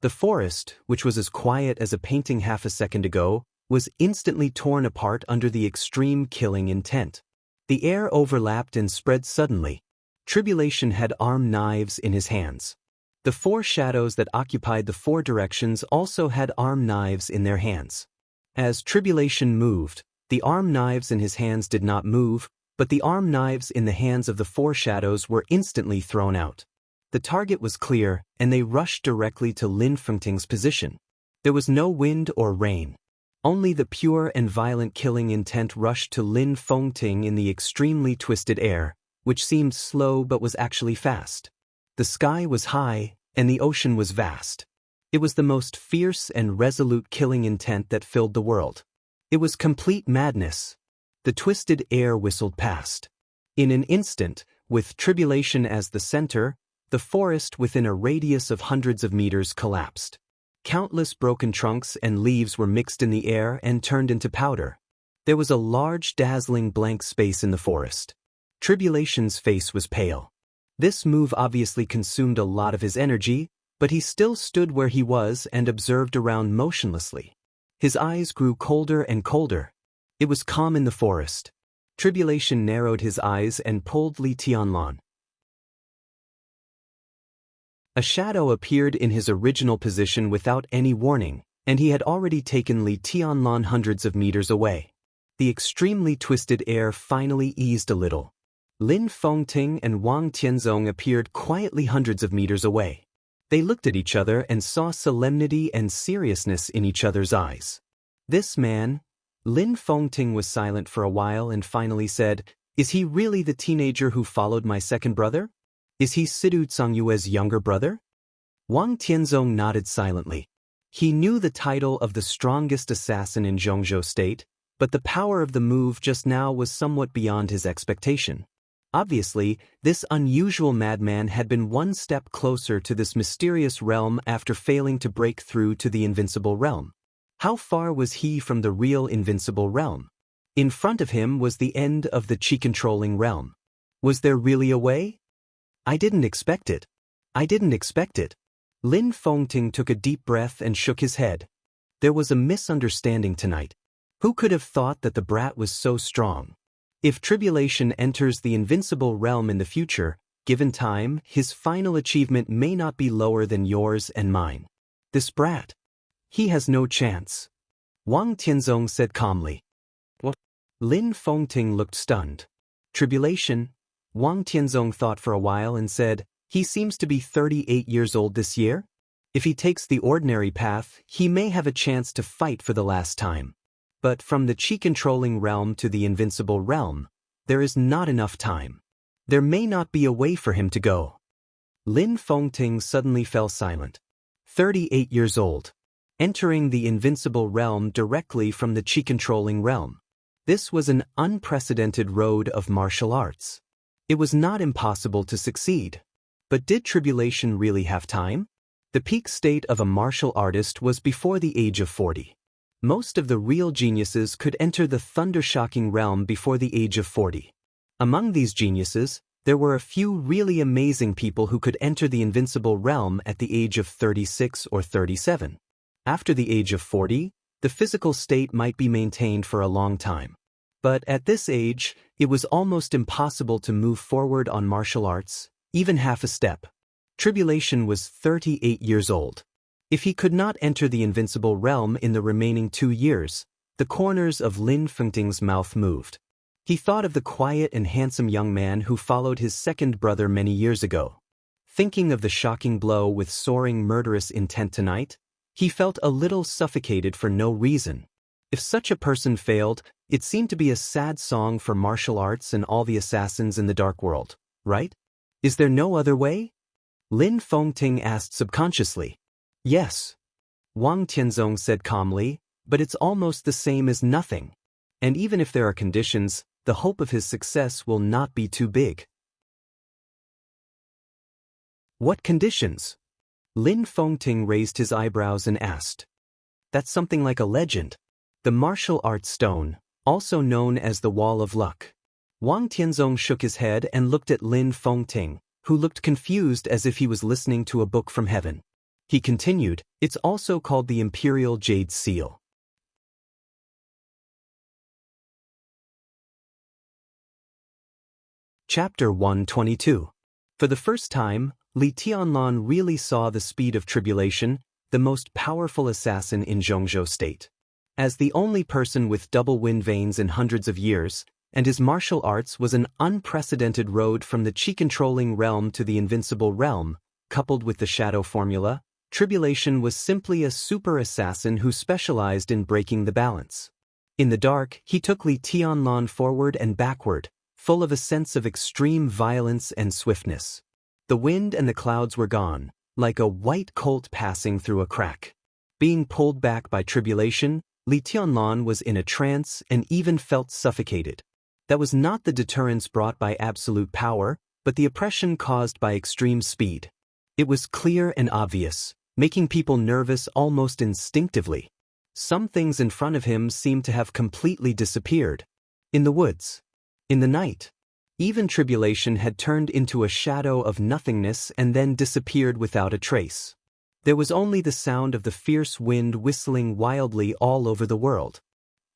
Speaker 1: The forest, which was as quiet as a painting half a second ago, was instantly torn apart under the extreme killing intent. The air overlapped and spread suddenly. Tribulation had arm knives in his hands. The 4 shadows that occupied the 4 directions also had arm knives in their hands. As Tribulation moved, the arm knives in his hands did not move, but the arm knives in the hands of the 4 shadows were instantly thrown out. The target was clear, and they rushed directly to Lin Fengting's position. There was no wind or rain. Only the pure and violent killing intent rushed to Lin Fengting in the extremely twisted air, which seemed slow but was actually fast. The sky was high, and the ocean was vast. It was the most fierce and resolute killing intent that filled the world. It was complete madness. The twisted air whistled past. In an instant, with Tribulation as the center, the forest within a radius of hundreds of meters collapsed. Countless broken trunks and leaves were mixed in the air and turned into powder. There was a large, dazzling blank space in the forest. Tribulation's face was pale. This move obviously consumed a lot of his energy, but he still stood where he was and observed around motionlessly. His eyes grew colder and colder. It was calm in the forest. Tribulation narrowed his eyes and pulled Li Tianlan. A shadow appeared in his original position without any warning, and he had already taken Li Tianlan hundreds of meters away. The extremely twisted air finally eased a little. Lin Fengting and Wang Tianzong appeared quietly hundreds of meters away. They looked at each other and saw solemnity and seriousness in each other's eyes. This man, Lin Fengting, was silent for a while and finally said, "Is he really the teenager who followed my second brother? Is he Sidu Cangyue's younger brother?" Wang Tianzong nodded silently. He knew the title of the strongest assassin in Zhongzhou State, but the power of the move just now was somewhat beyond his expectation. Obviously, this unusual madman had been one step closer to this mysterious realm after failing to break through to the invincible realm. How far was he from the real invincible realm? In front of him was the end of the chi-controlling realm. Was there really a way? I didn't expect it. I didn't expect it. Lin Fengting took a deep breath and shook his head. There was a misunderstanding tonight. Who could have thought that the brat was so strong? If Tribulation enters the invincible realm in the future, given time, his final achievement may not be lower than yours and mine. This brat. He has no chance. Wang Tianzong said calmly. What? Lin Fengting looked stunned. Tribulation? Wang Tianzong thought for a while and said, he seems to be 38 years old this year. If he takes the ordinary path, he may have a chance to fight for the last time. But from the chi-controlling realm to the invincible realm, there is not enough time. There may not be a way for him to go. Lin Fengting suddenly fell silent. 38 years old. Entering the invincible realm directly from the chi-controlling realm. This was an unprecedented road of martial arts. It was not impossible to succeed. But did Tribulation really have time? The peak state of a martial artist was before the age of 40. Most of the real geniuses could enter the thunder-shocking realm before the age of 40. Among these geniuses, there were a few really amazing people who could enter the invincible realm at the age of 36 or 37. After the age of 40, the physical state might be maintained for a long time. But at this age, it was almost impossible to move forward on martial arts, even half a step. Tribulation was 38 years old. If he could not enter the invincible realm in the remaining 2 years, the corners of Lin Fengting's mouth moved. He thought of the quiet and handsome young man who followed his second brother many years ago. Thinking of the shocking blow with soaring murderous intent tonight, he felt a little suffocated for no reason. If such a person failed, it seemed to be a sad song for martial arts and all the assassins in the dark world, right? Is there no other way? Lin Fengting asked subconsciously. Yes. Wang Tianzong said calmly, but it's almost the same as nothing. And even if there are conditions, the hope of his success will not be too big. What conditions? Lin Fengting raised his eyebrows and asked. That's something like a legend. The martial arts stone, also known as the Wall of Luck. Wang Tianzong shook his head and looked at Lin Fengting, who looked confused as if he was listening to a book from heaven. He continued, it's also called the Imperial Jade Seal. Chapter 122. For the first time, Li Tianlan really saw the speed of Tribulation, the most powerful assassin in Zhongzhou State. As the only person with double wind veins in hundreds of years, and his martial arts was an unprecedented road from the chi-controlling realm to the invincible realm, coupled with the shadow formula, Tribulation was simply a super assassin who specialized in breaking the balance. In the dark, he took Li Tianlan forward and backward, full of a sense of extreme violence and swiftness. The wind and the clouds were gone, like a white colt passing through a crack. Being pulled back by Tribulation, Li Tianlan was in a trance and even felt suffocated. That was not the deterrence brought by absolute power, but the oppression caused by extreme speed. It was clear and obvious, making people nervous almost instinctively. Some things in front of him seemed to have completely disappeared. In the woods. In the night. Even Tribulation had turned into a shadow of nothingness and then disappeared without a trace. There was only the sound of the fierce wind whistling wildly all over the world.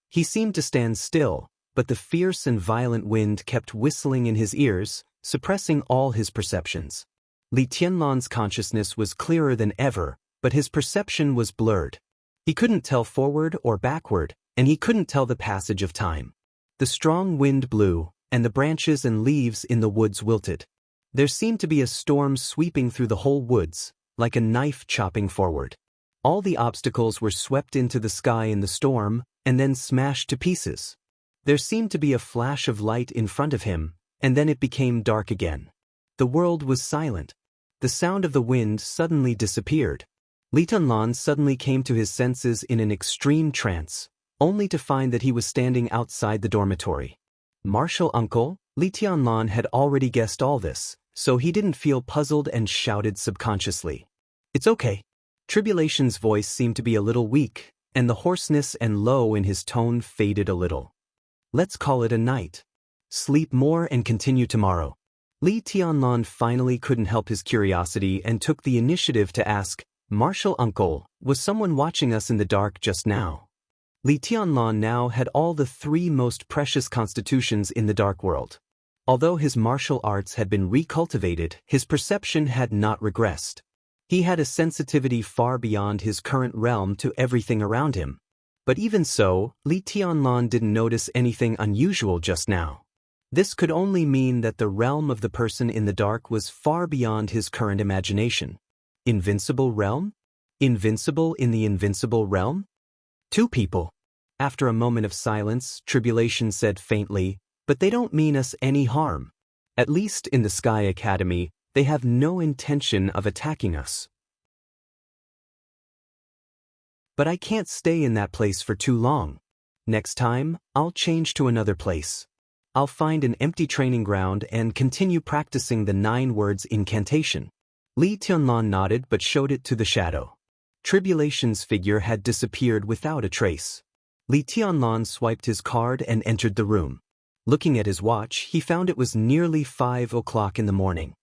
Speaker 1: He seemed to stand still, but the fierce and violent wind kept whistling in his ears, suppressing all his perceptions. Li Tianlan's consciousness was clearer than ever, but his perception was blurred. He couldn't tell forward or backward, and he couldn't tell the passage of time. The strong wind blew, and the branches and leaves in the woods wilted. There seemed to be a storm sweeping through the whole woods, like a knife chopping forward. All the obstacles were swept into the sky in the storm, and then smashed to pieces. There seemed to be a flash of light in front of him, and then it became dark again. The world was silent. The sound of the wind suddenly disappeared. Li Tianlan suddenly came to his senses in an extreme trance, only to find that he was standing outside the dormitory. Martial uncle, Li Tianlan had already guessed all this, so he didn't feel puzzled and shouted subconsciously. It's okay. Tribulation's voice seemed to be a little weak, and the hoarseness and low in his tone faded a little. Let's call it a night. Sleep more and continue tomorrow. Li Tianlan finally couldn't help his curiosity and took the initiative to ask, Martial uncle, was someone watching us in the dark just now? Li Tianlan now had all the 3 most precious constitutions in the dark world. Although his martial arts had been recultivated, his perception had not regressed. He had a sensitivity far beyond his current realm to everything around him. But even so, Li Tianlan didn't notice anything unusual just now. This could only mean that the realm of the person in the dark was far beyond his current imagination. Invincible realm? Invincible in the invincible realm? 2 people. After a moment of silence, Tribulation said faintly, but they don't mean us any harm. At least in the Sky Academy, they have no intention of attacking us. But I can't stay in that place for too long. Next time, I'll change to another place. I'll find an empty training ground and continue practicing the 9 words incantation. Li Tianlan nodded but showed it to the shadow. Tribulation's figure had disappeared without a trace. Li Tianlan swiped his card and entered the room. Looking at his watch, he found it was nearly 5 o'clock in the morning.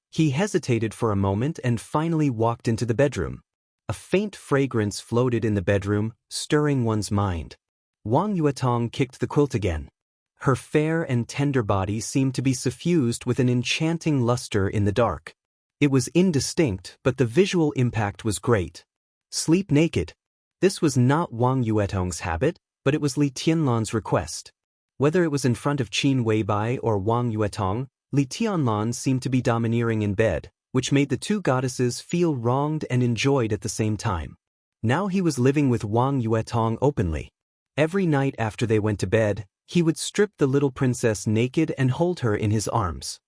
Speaker 1: He hesitated for a moment and finally walked into the bedroom. A faint fragrance floated in the bedroom, stirring one's mind. Wang Yuetong kicked the quilt again. Her fair and tender body seemed to be suffused with an enchanting luster in the dark. It was indistinct, but the visual impact was great. Sleep naked. This was not Wang Yuetong's habit, but it was Li Tianlan's request. Whether it was in front of Qin Weibai or Wang Yuetong, Li Tianlan seemed to be domineering in bed, which made the two goddesses feel wronged and enjoyed at the same time. Now he was living with Wang Yuetong openly. Every night after they went to bed, he would strip the little princess naked and hold her in his arms.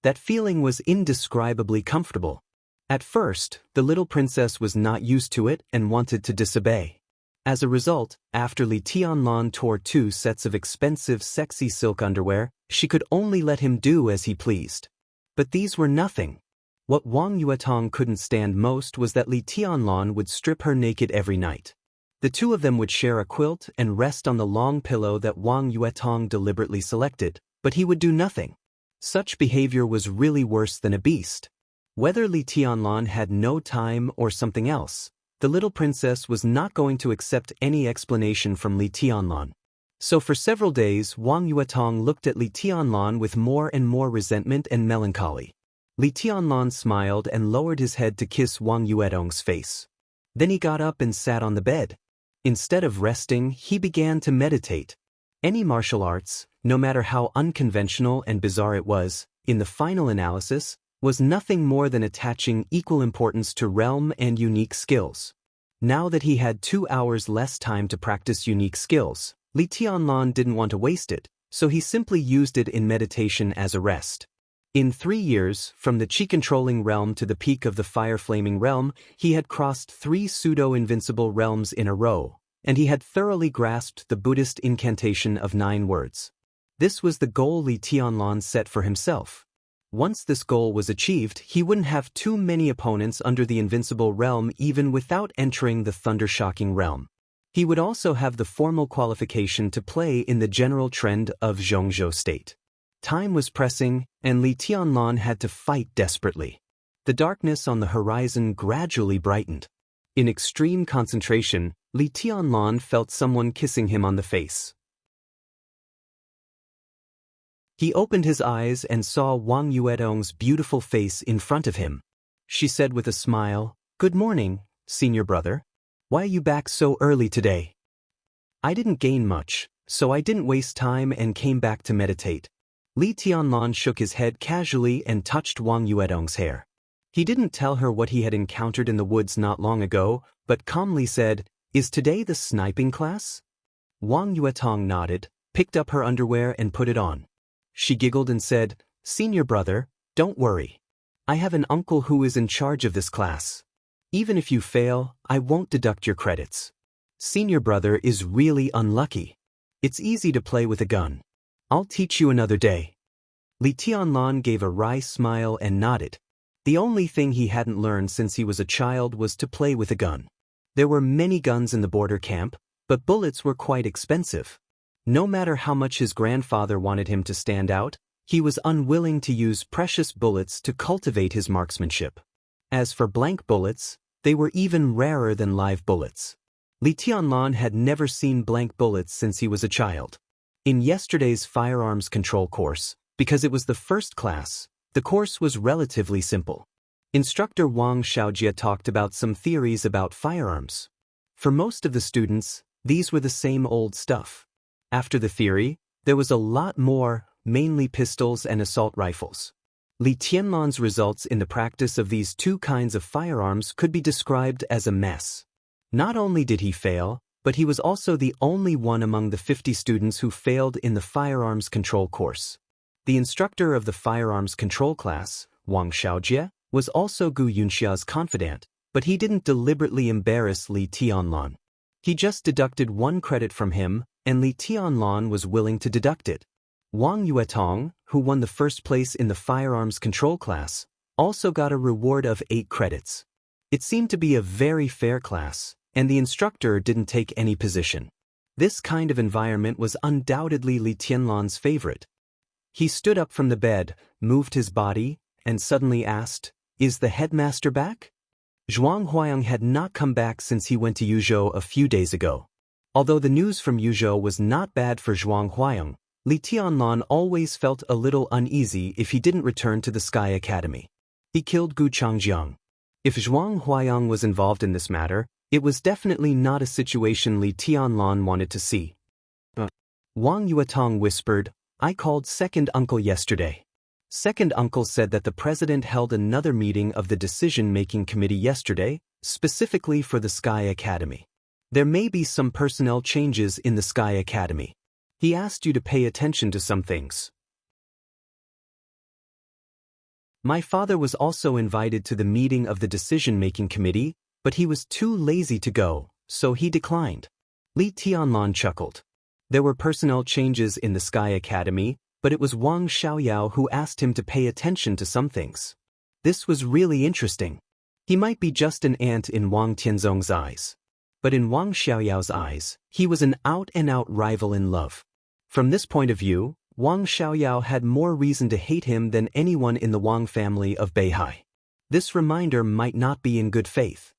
Speaker 1: That feeling was indescribably comfortable. At first, the little princess was not used to it and wanted to disobey. As a result, after Li Tianlan tore 2 sets of expensive sexy silk underwear, she could only let him do as he pleased. But these were nothing. What Wang Yuetong couldn't stand most was that Li Tianlan would strip her naked every night. The two of them would share a quilt and rest on the long pillow that Wang Yuetong deliberately selected, but he would do nothing. Such behavior was really worse than a beast. Whether Li Tianlan had no time or something else, the little princess was not going to accept any explanation from Li Tianlan. So for several days Wang Yuetong looked at Li Tianlan with more and more resentment and melancholy. Li Tianlan smiled and lowered his head to kiss Wang Yuetong's face. Then he got up and sat on the bed. Instead of resting, he began to meditate. Any martial arts, no matter how unconventional and bizarre it was, in the final analysis, was nothing more than attaching equal importance to realm and unique skills. Now that he had 2 hours less time to practice unique skills, Li Tianlan didn't want to waste it, so he simply used it in meditation as a rest. In 3 years, from the chi-controlling realm to the peak of the fire-flaming realm, he had crossed 3 pseudo-invincible realms in a row, and he had thoroughly grasped the Buddhist incantation of 9 words. This was the goal Li Tianlan set for himself. Once this goal was achieved, he wouldn't have too many opponents under the invincible realm even without entering the thunder-shocking realm. He would also have the formal qualification to play in the general trend of Zhongzhou state. Time was pressing, and Li Tianlan had to fight desperately. The darkness on the horizon gradually brightened. In extreme concentration, Li Tianlan felt someone kissing him on the face. He opened his eyes and saw Wang Yuetong's beautiful face in front of him. She said with a smile, "Good morning, senior brother. Why are you back so early today?" "I didn't gain much, so I didn't waste time and came back to meditate." Li Tianlan shook his head casually and touched Wang Yuetong's hair. He didn't tell her what he had encountered in the woods not long ago, but calmly said, "Is today the sniping class?" Wang Yuetong nodded, picked up her underwear and put it on. She giggled and said, "Senior brother, don't worry. I have an uncle who is in charge of this class. Even if you fail, I won't deduct your credits. Senior brother is really unlucky. It's easy to play with a gun. I'll teach you another day." Li Tianlan gave a wry smile and nodded. The only thing he hadn't learned since he was a child was to play with a gun. There were many guns in the border camp, but bullets were quite expensive. No matter how much his grandfather wanted him to stand out, he was unwilling to use precious bullets to cultivate his marksmanship. As for blank bullets, they were even rarer than live bullets. Li Tianlan had never seen blank bullets since he was a child. In yesterday's firearms control course, because it was the first class, the course was relatively simple. Instructor Wang Xianxia talked about some theories about firearms. For most of the students, these were the same old stuff. After the theory, there was a lot more, mainly pistols and assault rifles. Li Tianlan's results in the practice of these 2 kinds of firearms could be described as a mess. Not only did he fail, but he was also the only one among the 50 students who failed in the firearms control course. The instructor of the firearms control class, Wang Xianxia, was also Gu Yunxia's confidant, but he didn't deliberately embarrass Li Tianlan. He just deducted 1 credit from him, and Li Tianlan was willing to deduct it. Wang Yuetong, who won the first place in the firearms control class, also got a reward of 8 credits. It seemed to be a very fair class, and the instructor didn't take any position. This kind of environment was undoubtedly Li Tianlan's favorite. He stood up from the bed, moved his body, and suddenly asked, "Is the headmaster back?" Zhuang Huayang had not come back since he went to Yuzhou a few days ago. Although the news from Yuzhou was not bad for Zhuang Huayang, Li Tianlan always felt a little uneasy if he didn't return to the Sky Academy. He killed Gu Changjiang. If Zhuang Huayang was involved in this matter, it was definitely not a situation Li Tianlan wanted to see. Wang Yuetong whispered, "I called second uncle yesterday. Second uncle said that the president held another meeting of the decision-making committee yesterday, specifically for the Sky Academy. There may be some personnel changes in the Sky Academy. He asked you to pay attention to some things." My father was also invited to the meeting of the decision-making committee, but he was too lazy to go, so he declined. Li Tianlan chuckled. There were personnel changes in the Sky Academy, but it was Wang Xiaoyao who asked him to pay attention to some things. This was really interesting. He might be just an ant in Wang Tianzong's eyes. But in Wang Xiaoyao's eyes, he was an out-and-out rival in love. From this point of view, Wang Xiaoyao had more reason to hate him than anyone in the Wang family of Beihai. This reminder might not be in good faith.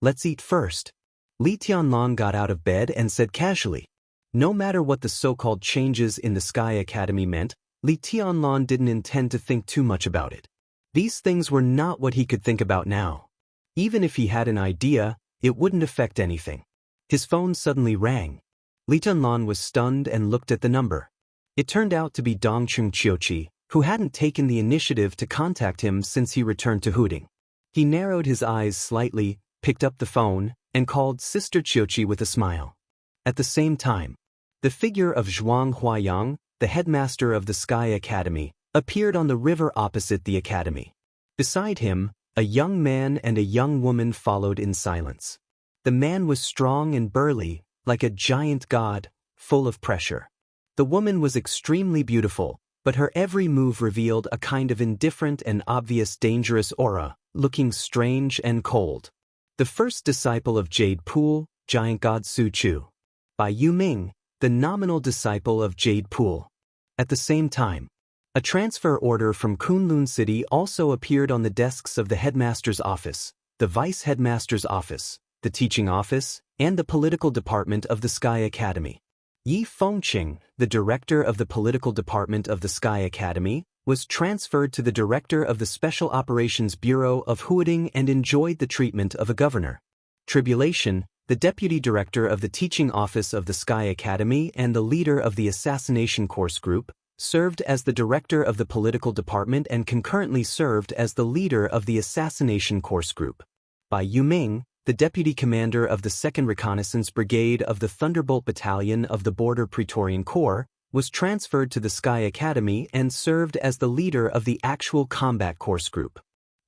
Speaker 1: "Let's eat first." Li Tianlan got out of bed and said casually. No matter what the so-called changes in the Sky Academy meant, Li Tianlan didn't intend to think too much about it. These things were not what he could think about now. Even if he had an idea, it wouldn't affect anything. His phone suddenly rang. Li Tianlan was stunned and looked at the number. It turned out to be Dongcheng Qiuqi, who hadn't taken the initiative to contact him since he returned to Huding. He narrowed his eyes slightly, picked up the phone, and called Sister Qiuqi with a smile. At the same time, the figure of Zhuang Huayang, the headmaster of the Sky Academy, appeared on the river opposite the academy. Beside him, a young man and a young woman followed in silence. The man was strong and burly, like a giant god, full of pressure. The woman was extremely beautiful, but her every move revealed a kind of indifferent and obvious dangerous aura, looking strange and cold. The first disciple of Jade Pool, giant god Su Chu. By Yu Ming, the nominal disciple of Jade Pool. At the same time, a transfer order from Kunlun City also appeared on the desks of the headmaster's office, the vice headmaster's office, the teaching office, and the political department of the Sky Academy. Yi Fengqing, the director of the political department of the Sky Academy, was transferred to the director of the Special Operations Bureau of Huading and enjoyed the treatment of a governor. Tribulation, the deputy director of the teaching office of the Sky Academy and the leader of the assassination course group, served as the director of the political department and concurrently served as the leader of the assassination course group. By Yu Ming, the deputy commander of the 2nd Reconnaissance Brigade of the Thunderbolt Battalion of the Border Praetorian Corps, was transferred to the Sky Academy and served as the leader of the actual combat course group.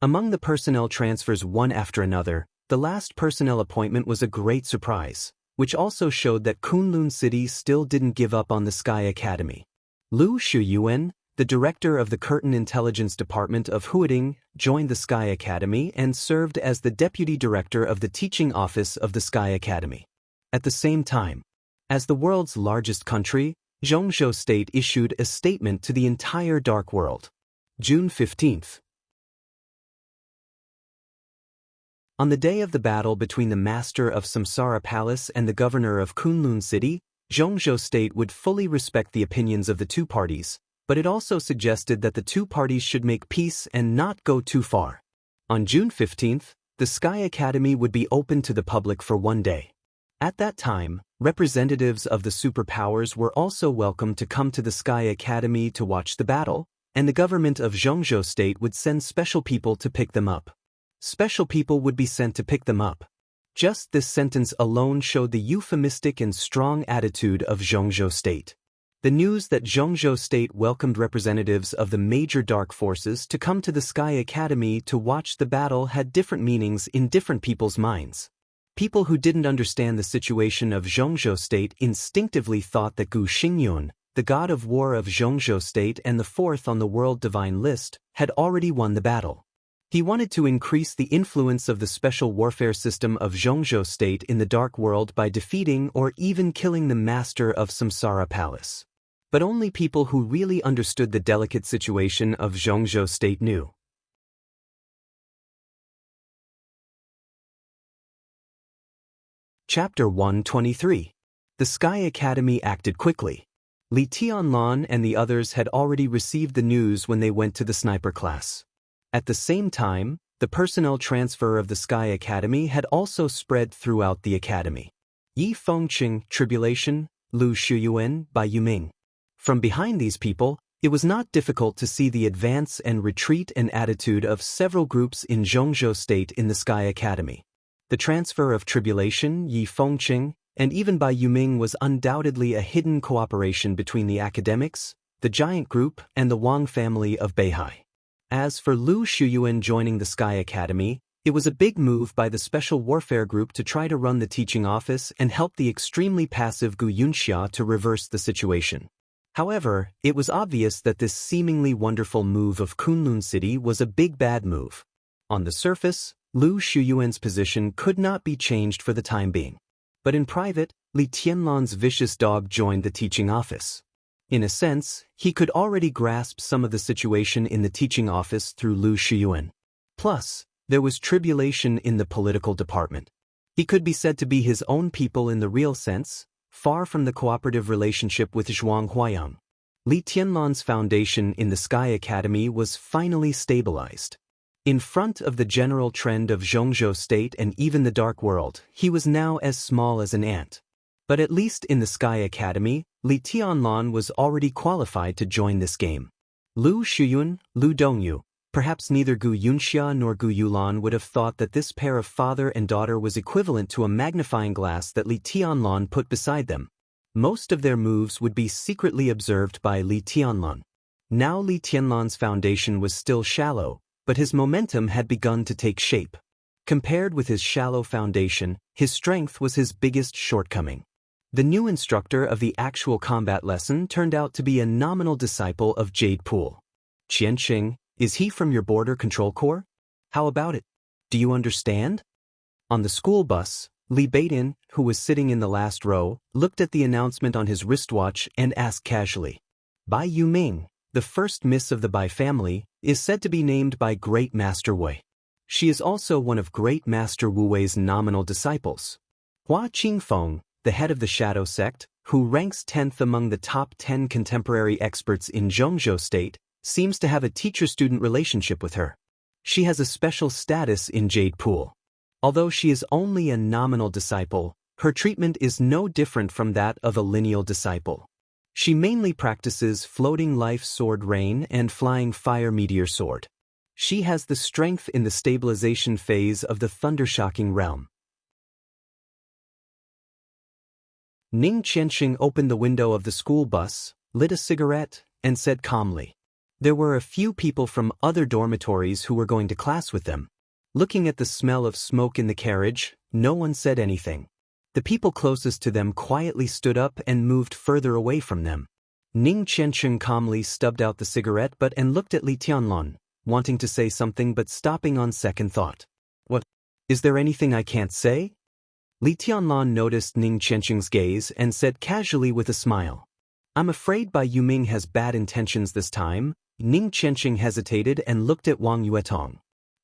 Speaker 1: Among the personnel transfers one after another, the last personnel appointment was a great surprise, which also showed that Kunlun City still didn't give up on the Sky Academy. Lu Shuyuan, the director of the Curtain Intelligence Department of Huading, joined the Sky Academy and served as the deputy director of the teaching office of the Sky Academy. At the same time, as the world's largest country, Zhongzhou State issued a statement to the entire dark world. June 15th. On the day of the battle between the master of Samsara Palace and the governor of Kunlun City, Zhongzhou State would fully respect the opinions of the two parties, but it also suggested that the two parties should make peace and not go too far. On June 15th, the Sky Academy would be open to the public for one day. At that time, representatives of the superpowers were also welcome to come to the Sky Academy to watch the battle, and the government of Zhongzhou State would send special people to pick them up. Special people would be sent to pick them up. Just this sentence alone showed the euphemistic and strong attitude of Zhongzhou State. The news that Zhongzhou State welcomed representatives of the major dark forces to come to the Sky Academy to watch the battle had different meanings in different people's minds. People who didn't understand the situation of Zhongzhou State instinctively thought that Gu Xingyun, the god of war of Zhongzhou State and the fourth on the world divine list, had already won the battle. He wanted to increase the influence of the special warfare system of Zhongzhou State in the dark world by defeating or even killing the master of Samsara Palace. But only people who really understood the delicate situation of Zhongzhou State knew. Chapter 123. The Sky Academy acted quickly. Li Tianlan and the others had already received the news when they went to the sniper class. At the same time, the personnel transfer of the Sky Academy had also spread throughout the academy. Yi Fengqing, Tribulation, Lu Shuyuan, by Yuming. From behind these people, it was not difficult to see the advance and retreat and attitude of several groups in Zhongzhou State in the Sky Academy. The transfer of Tribulation, Yi Fengqing, and even by Yuming was undoubtedly a hidden cooperation between the academics, the giant group, and the Wang family of Beihai. As for Lu Shuyuan joining the Sky Academy, it was a big move by the Special Warfare Group to try to run the teaching office and help the extremely passive Gu Yunxia to reverse the situation. However, it was obvious that this seemingly wonderful move of Kunlun City was a big bad move. On the surface, Lu Shuyuan's position could not be changed for the time being. But in private, Li Tianlan's vicious dog joined the teaching office. In a sense, he could already grasp some of the situation in the teaching office through Lu Shuyuan. Plus, there was tribulation in the political department. He could be said to be his own people in the real sense, far from the cooperative relationship with Zhuang Huayang. Li Tianlan's foundation in the Sky Academy was finally stabilized. In front of the general trend of Zhongzhou State and even the Dark World, he was now as small as an ant. But at least in the Sky Academy, Li Tianlan was already qualified to join this game. Lu Shuyun, Lu Dongyu, perhaps neither Gu Yunxia nor Gu Yulan would have thought that this pair of father and daughter was equivalent to a magnifying glass that Li Tianlan put beside them. Most of their moves would be secretly observed by Li Tianlan. Now Li Tianlan's foundation was still shallow, but his momentum had begun to take shape. Compared with his shallow foundation, his strength was his biggest shortcoming. The new instructor of the actual combat lesson turned out to be a nominal disciple of Jade Pool. Qianqing, is he from your border control corps? How about it? Do you understand? On the school bus, Li Beitin, who was sitting in the last row, looked at the announcement on his wristwatch and asked casually. Bai Yuming, the first miss of the Bai family, is said to be named by Great Master Wei. She is also one of Great Master Wu Wei's nominal disciples. Hua Qingfeng, the head of the Shadow Sect, who ranks 10th among the top 10 contemporary experts in Zhongzhou State, seems to have a teacher-student relationship with her. She has a special status in Jade Pool. Although she is only a nominal disciple, her treatment is no different from that of a lineal disciple. She mainly practices floating life sword rain and flying fire meteor sword. She has the strength in the stabilization phase of the thundershocking realm. Ning Qianxing opened the window of the school bus, lit a cigarette, and said calmly. There were a few people from other dormitories who were going to class with them. Looking at the smell of smoke in the carriage, no one said anything. The people closest to them quietly stood up and moved further away from them. Ning Qianxing calmly stubbed out the cigarette and looked at Li Tianlan, wanting to say something but stopping on second thought. What? Is there anything I can't say? Li Tianlan noticed Ning Qianxing's gaze and said casually with a smile. I'm afraid Bai Yuming has bad intentions this time. Ning Qianxing hesitated and looked at Wang Yuetong.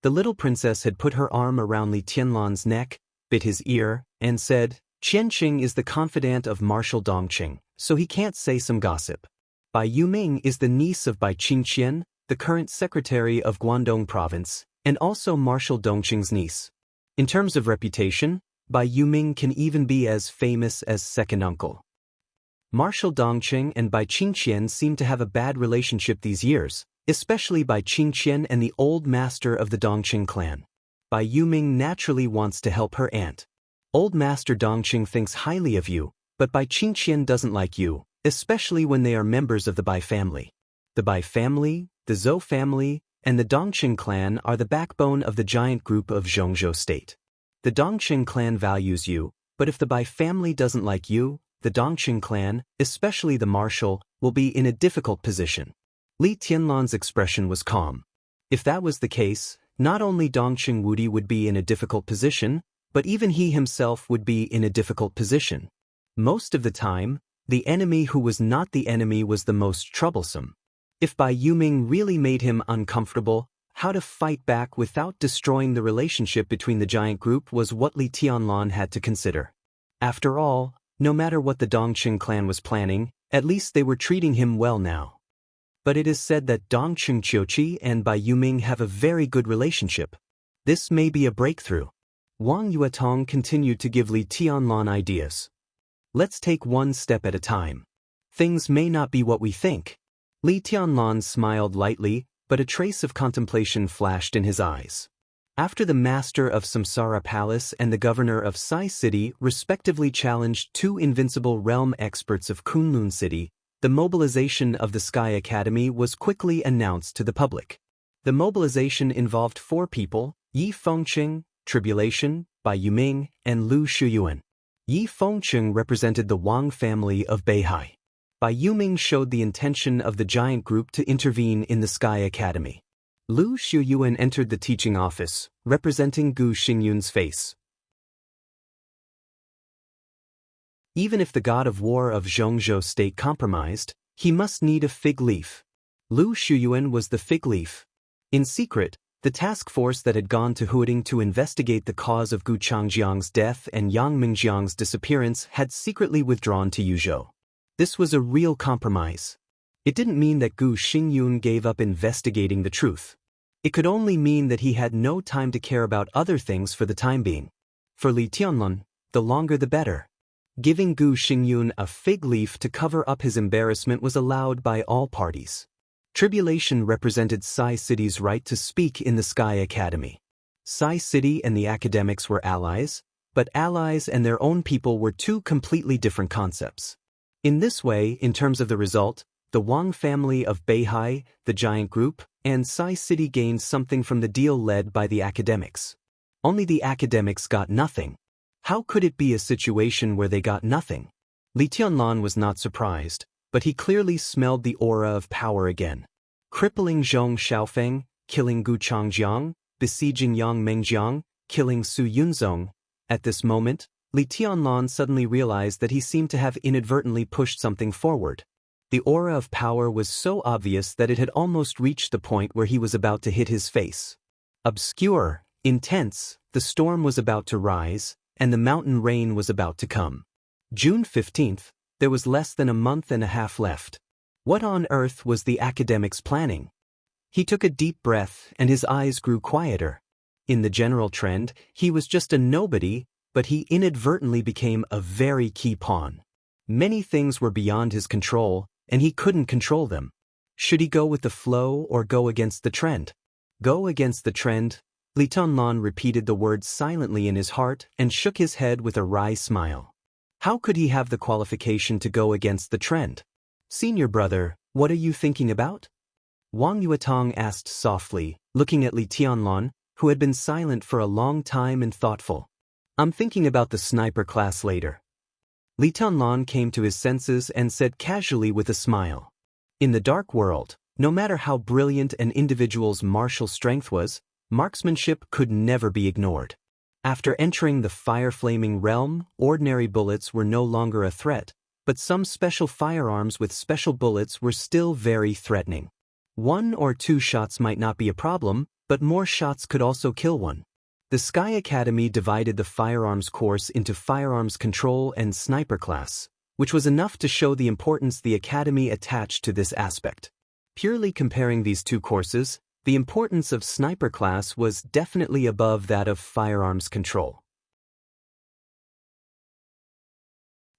Speaker 1: The little princess had put her arm around Li Tianlan's neck, bit his ear, and said, Qianxing is the confidant of Marshal Dongqing, so he can't say some gossip. Bai Yuming is the niece of Bai Qingqian, the current secretary of Guangdong province, and also Marshal Dongqing's niece. In terms of reputation, Bai Yuming can even be as famous as second uncle. Marshal Dongqing and Bai Qingqian seem to have a bad relationship these years, especially Bai Qingqian and the old master of the Dongqing clan. Bai Yuming naturally wants to help her aunt. Old Master Dongqing thinks highly of you, but Bai Qingqian doesn't like you, especially when they are members of the Bai family. The Bai family, the Zhou family, and the Dongqing clan are the backbone of the giant group of Zhongzhou State. The Dongqing clan values you, but if the Bai family doesn't like you, the Dongqing clan, especially the marshal, will be in a difficult position. Li Tianlan's expression was calm. If that was the case, not only Dongqing Wudi would be in a difficult position, but even he himself would be in a difficult position. Most of the time, the enemy who was not the enemy was the most troublesome. If Bai Yuming really made him uncomfortable, how to fight back without destroying the relationship between the giant group was what Li Tianlan had to consider. After all, no matter what the Dongqing clan was planning, At least they were treating him well now. But it is said that Dong Chengqiuqi and Bai Yuming have a very good relationship. This may be a breakthrough. Wang Yuetong continued to give Li Tianlan ideas. Let's take one step at a time. Things may not be what we think. Li Tianlan smiled lightly, but a trace of contemplation flashed in his eyes. After the master of Samsara Palace and the governor of Sai City respectively challenged two invincible realm experts of Kunlun City, the mobilization of the Sky Academy was quickly announced to the public. The mobilization involved 4 people: Yi Fengqing, Tribulation, Bai Yuming, and Lu Shuyuan. Yi Fengqing represented the Wang family of Beihai. Bai Yuming showed the intention of the giant group to intervene in the Sky Academy. Lu Shuyuan entered the teaching office, representing Gu Xingyun's face. Even if the god of war of Zhongzhou state compromised, he must need a fig leaf. Lu Shuyuan was the fig leaf. In secret, the task force that had gone to Huading to investigate the cause of Gu Changjiang's death and Yang Mingjiang's disappearance had secretly withdrawn to Yuzhou. This was a real compromise. It didn't mean that Gu Xingyun gave up investigating the truth. It could only mean that he had no time to care about other things for the time being. For Li Tianlan, the longer the better. Giving Gu Xingyun a fig leaf to cover up his embarrassment was allowed by all parties. Tribulation represented Sai City's right to speak in the Sky Academy. Sai City and the academics were allies, but allies and their own people were two completely different concepts. In this way, in terms of the result, the Wang family of Beihai, the giant group, and Sai City gained something from the deal led by the academics. Only the academics got nothing. How could it be a situation where they got nothing? Li Tianlan was not surprised, but he clearly smelled the aura of power again. Crippling Zhong Xiaofeng, killing Gu Changjiang, besieging Yang Mengjiang, killing Su Yunzong. At this moment, Li Tianlan suddenly realized that he seemed to have inadvertently pushed something forward. The aura of power was so obvious that it had almost reached the point where he was about to hit his face. Obscure, intense, the storm was about to rise, and the mountain rain was about to come. June 15th, there was less than a month and a half left. What on earth was the academics planning? He took a deep breath and his eyes grew quieter. In the general trend, he was just a nobody, but he inadvertently became a very key pawn. Many things were beyond his control, and he couldn't control them. Should he go with the flow or go against the trend? Go against the trend. Li Tianlan repeated the words silently in his heart and shook his head with a wry smile. How could he have the qualification to go against the trend? Senior brother, what are you thinking about? Wang Yuetong asked softly, looking at Li Tianlan, who had been silent for a long time and thoughtful. I'm thinking about the sniper class later. Li Tianlan came to his senses and said casually with a smile. In the dark world, no matter how brilliant an individual's martial strength was, marksmanship could never be ignored. After entering the fire-flaming realm, ordinary bullets were no longer a threat, but some special firearms with special bullets were still very threatening. 1 or 2 shots might not be a problem, but more shots could also kill one. The Sky Academy divided the firearms course into firearms control and sniper class, which was enough to show the importance the Academy attached to this aspect. Purely comparing these two courses, the importance of sniper class was definitely above that of firearms control.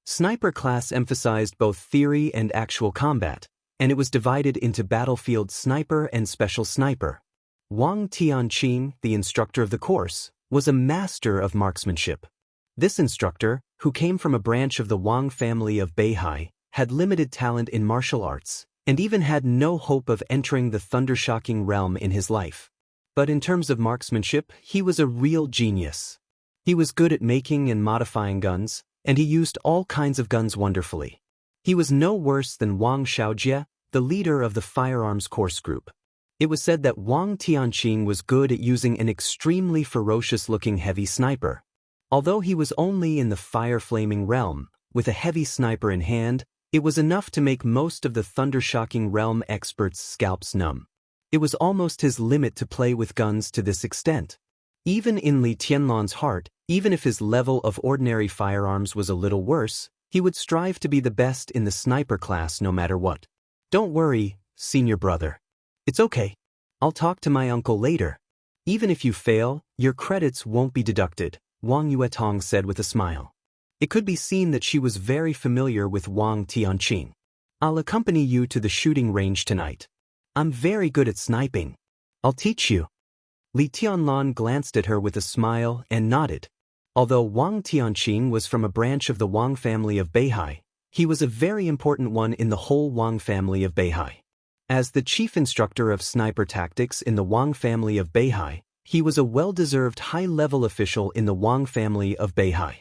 Speaker 1: Sniper class emphasized both theory and actual combat, and it was divided into battlefield sniper and special sniper. Wang Tianqing, the instructor of the course, was a master of marksmanship. This instructor, who came from a branch of the Wang family of Beihai, had limited talent in martial arts, and even had no hope of entering the thundershocking realm in his life. But in terms of marksmanship, he was a real genius. He was good at making and modifying guns, and he used all kinds of guns wonderfully. He was no worse than Wang Xiaojie, the leader of the firearms course group. It was said that Wang Tianqing was good at using an extremely ferocious-looking heavy sniper. Although he was only in the fire-flaming realm, with a heavy sniper in hand, it was enough to make most of the thundershocking realm experts' scalps numb. It was almost his limit to play with guns to this extent. Even in Li Tianlan's heart, even if his level of ordinary firearms was a little worse, He would strive to be the best in the sniper class no matter what. Don't worry, senior brother. It's okay. I'll talk to my uncle later. Even if you fail, your credits won't be deducted, Wang Yuetong said with a smile. It could be seen that she was very familiar with Wang Tianqing. I'll accompany you to the shooting range tonight. I'm very good at sniping. I'll teach you. Li Tianlan glanced at her with a smile and nodded. Although Wang Tianqing was from a branch of the Wang family of Beihai, he was a very important one in the whole Wang family of Beihai. As the chief instructor of sniper tactics in the Wang family of Beihai, he was a well-deserved high-level official in the Wang family of Beihai.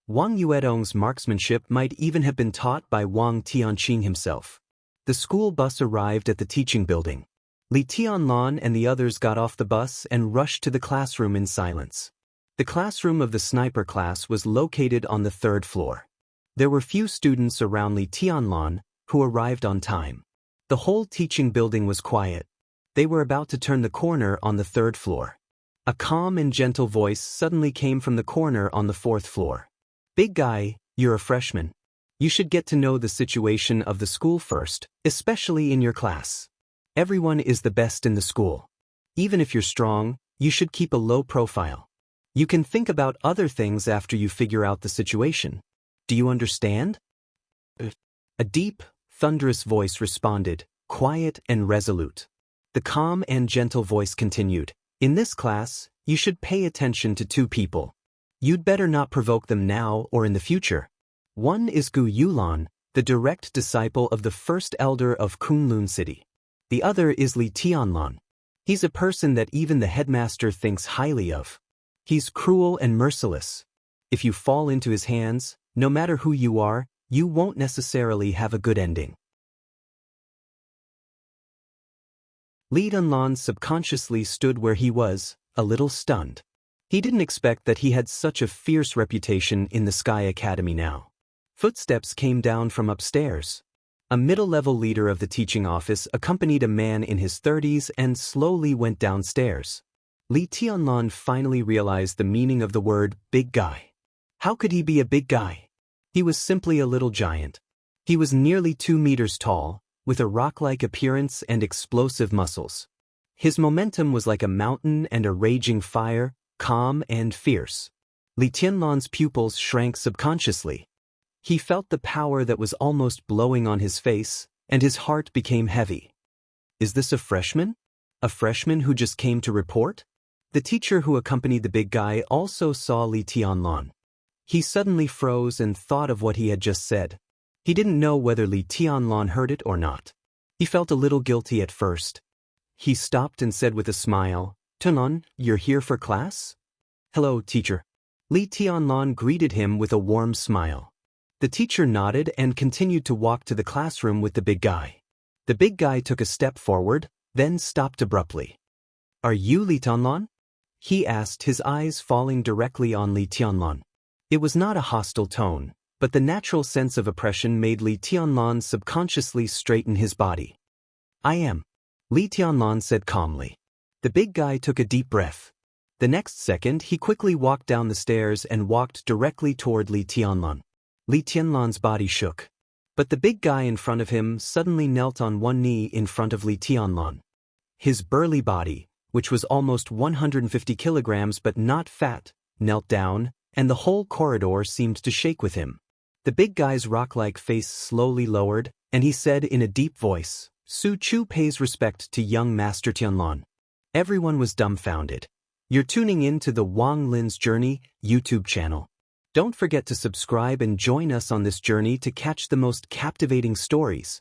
Speaker 1: Wang Yuetong's marksmanship might even have been taught by Wang Tianqing himself. The school bus arrived at the teaching building. Li Tianlan and the others got off the bus and rushed to the classroom in silence. The classroom of the sniper class was located on the 3rd floor. There were few students around Li Tianlan who arrived on time. The whole teaching building was quiet. They were about to turn the corner on the 3rd floor. A calm and gentle voice suddenly came from the corner on the 4th floor. Big guy, you're a freshman. You should get to know the situation of the school first, especially in your class. Everyone is the best in the school. Even if you're strong, you should keep a low profile. You can think about other things after you figure out the situation. Do you understand? A deep, thunderous voice responded, quiet and resolute. The calm and gentle voice continued, in this class, you should pay attention to 2 people. You'd better not provoke them now or in the future. One is Gu Yulan, the direct disciple of the first elder of Kunlun City. The other is Li Tianlan. He's a person that even the headmaster thinks highly of. He's cruel and merciless. If you fall into his hands, no matter who you are, you won't necessarily have a good ending. Li Tianlan subconsciously stood where he was, a little stunned. He didn't expect that he had such a fierce reputation in the Sky Academy now. Footsteps came down from upstairs. A middle-level leader of the teaching office accompanied a man in his 30s and slowly went downstairs. Li Tianlan finally realized the meaning of the word big guy. How could he be a big guy? He was simply a little giant. He was nearly 2 meters tall, with a rock-like appearance and explosive muscles. His momentum was like a mountain and a raging fire, calm and fierce. Li Tianlan's pupils shrank subconsciously. He felt the power that was almost blowing on his face, and his heart became heavy. Is this a freshman? A freshman who just came to report? The teacher who accompanied the big guy also saw Li Tianlan. He suddenly froze and thought of what he had just said. He didn't know whether Li Tianlan heard it or not. He felt a little guilty at first. He stopped and said with a smile, Tianlan, you're here for class? Hello, teacher. Li Tianlan greeted him with a warm smile. The teacher nodded and continued to walk to the classroom with the big guy. The big guy took a step forward, then stopped abruptly. Are you Li Tianlan? He asked, his eyes falling directly on Li Tianlan. It was not a hostile tone, but the natural sense of oppression made Li Tianlan subconsciously straighten his body. I am. Li Tianlan said calmly. The big guy took a deep breath. The next second, he quickly walked down the stairs and walked directly toward Li Tianlan. Li Tianlan's body shook. But the big guy in front of him suddenly knelt on one knee in front of Li Tianlan. His burly body, which was almost 150 kilograms but not fat, knelt down, and the whole corridor seemed to shake with him. The big guy's rock-like face slowly lowered, and he said in a deep voice, Su Chu pays respect to young Master Tianlan. Everyone was dumbfounded. You're tuning in to the Wang Lin's Journey YouTube channel. Don't forget to subscribe and join us on this journey to catch the most captivating stories.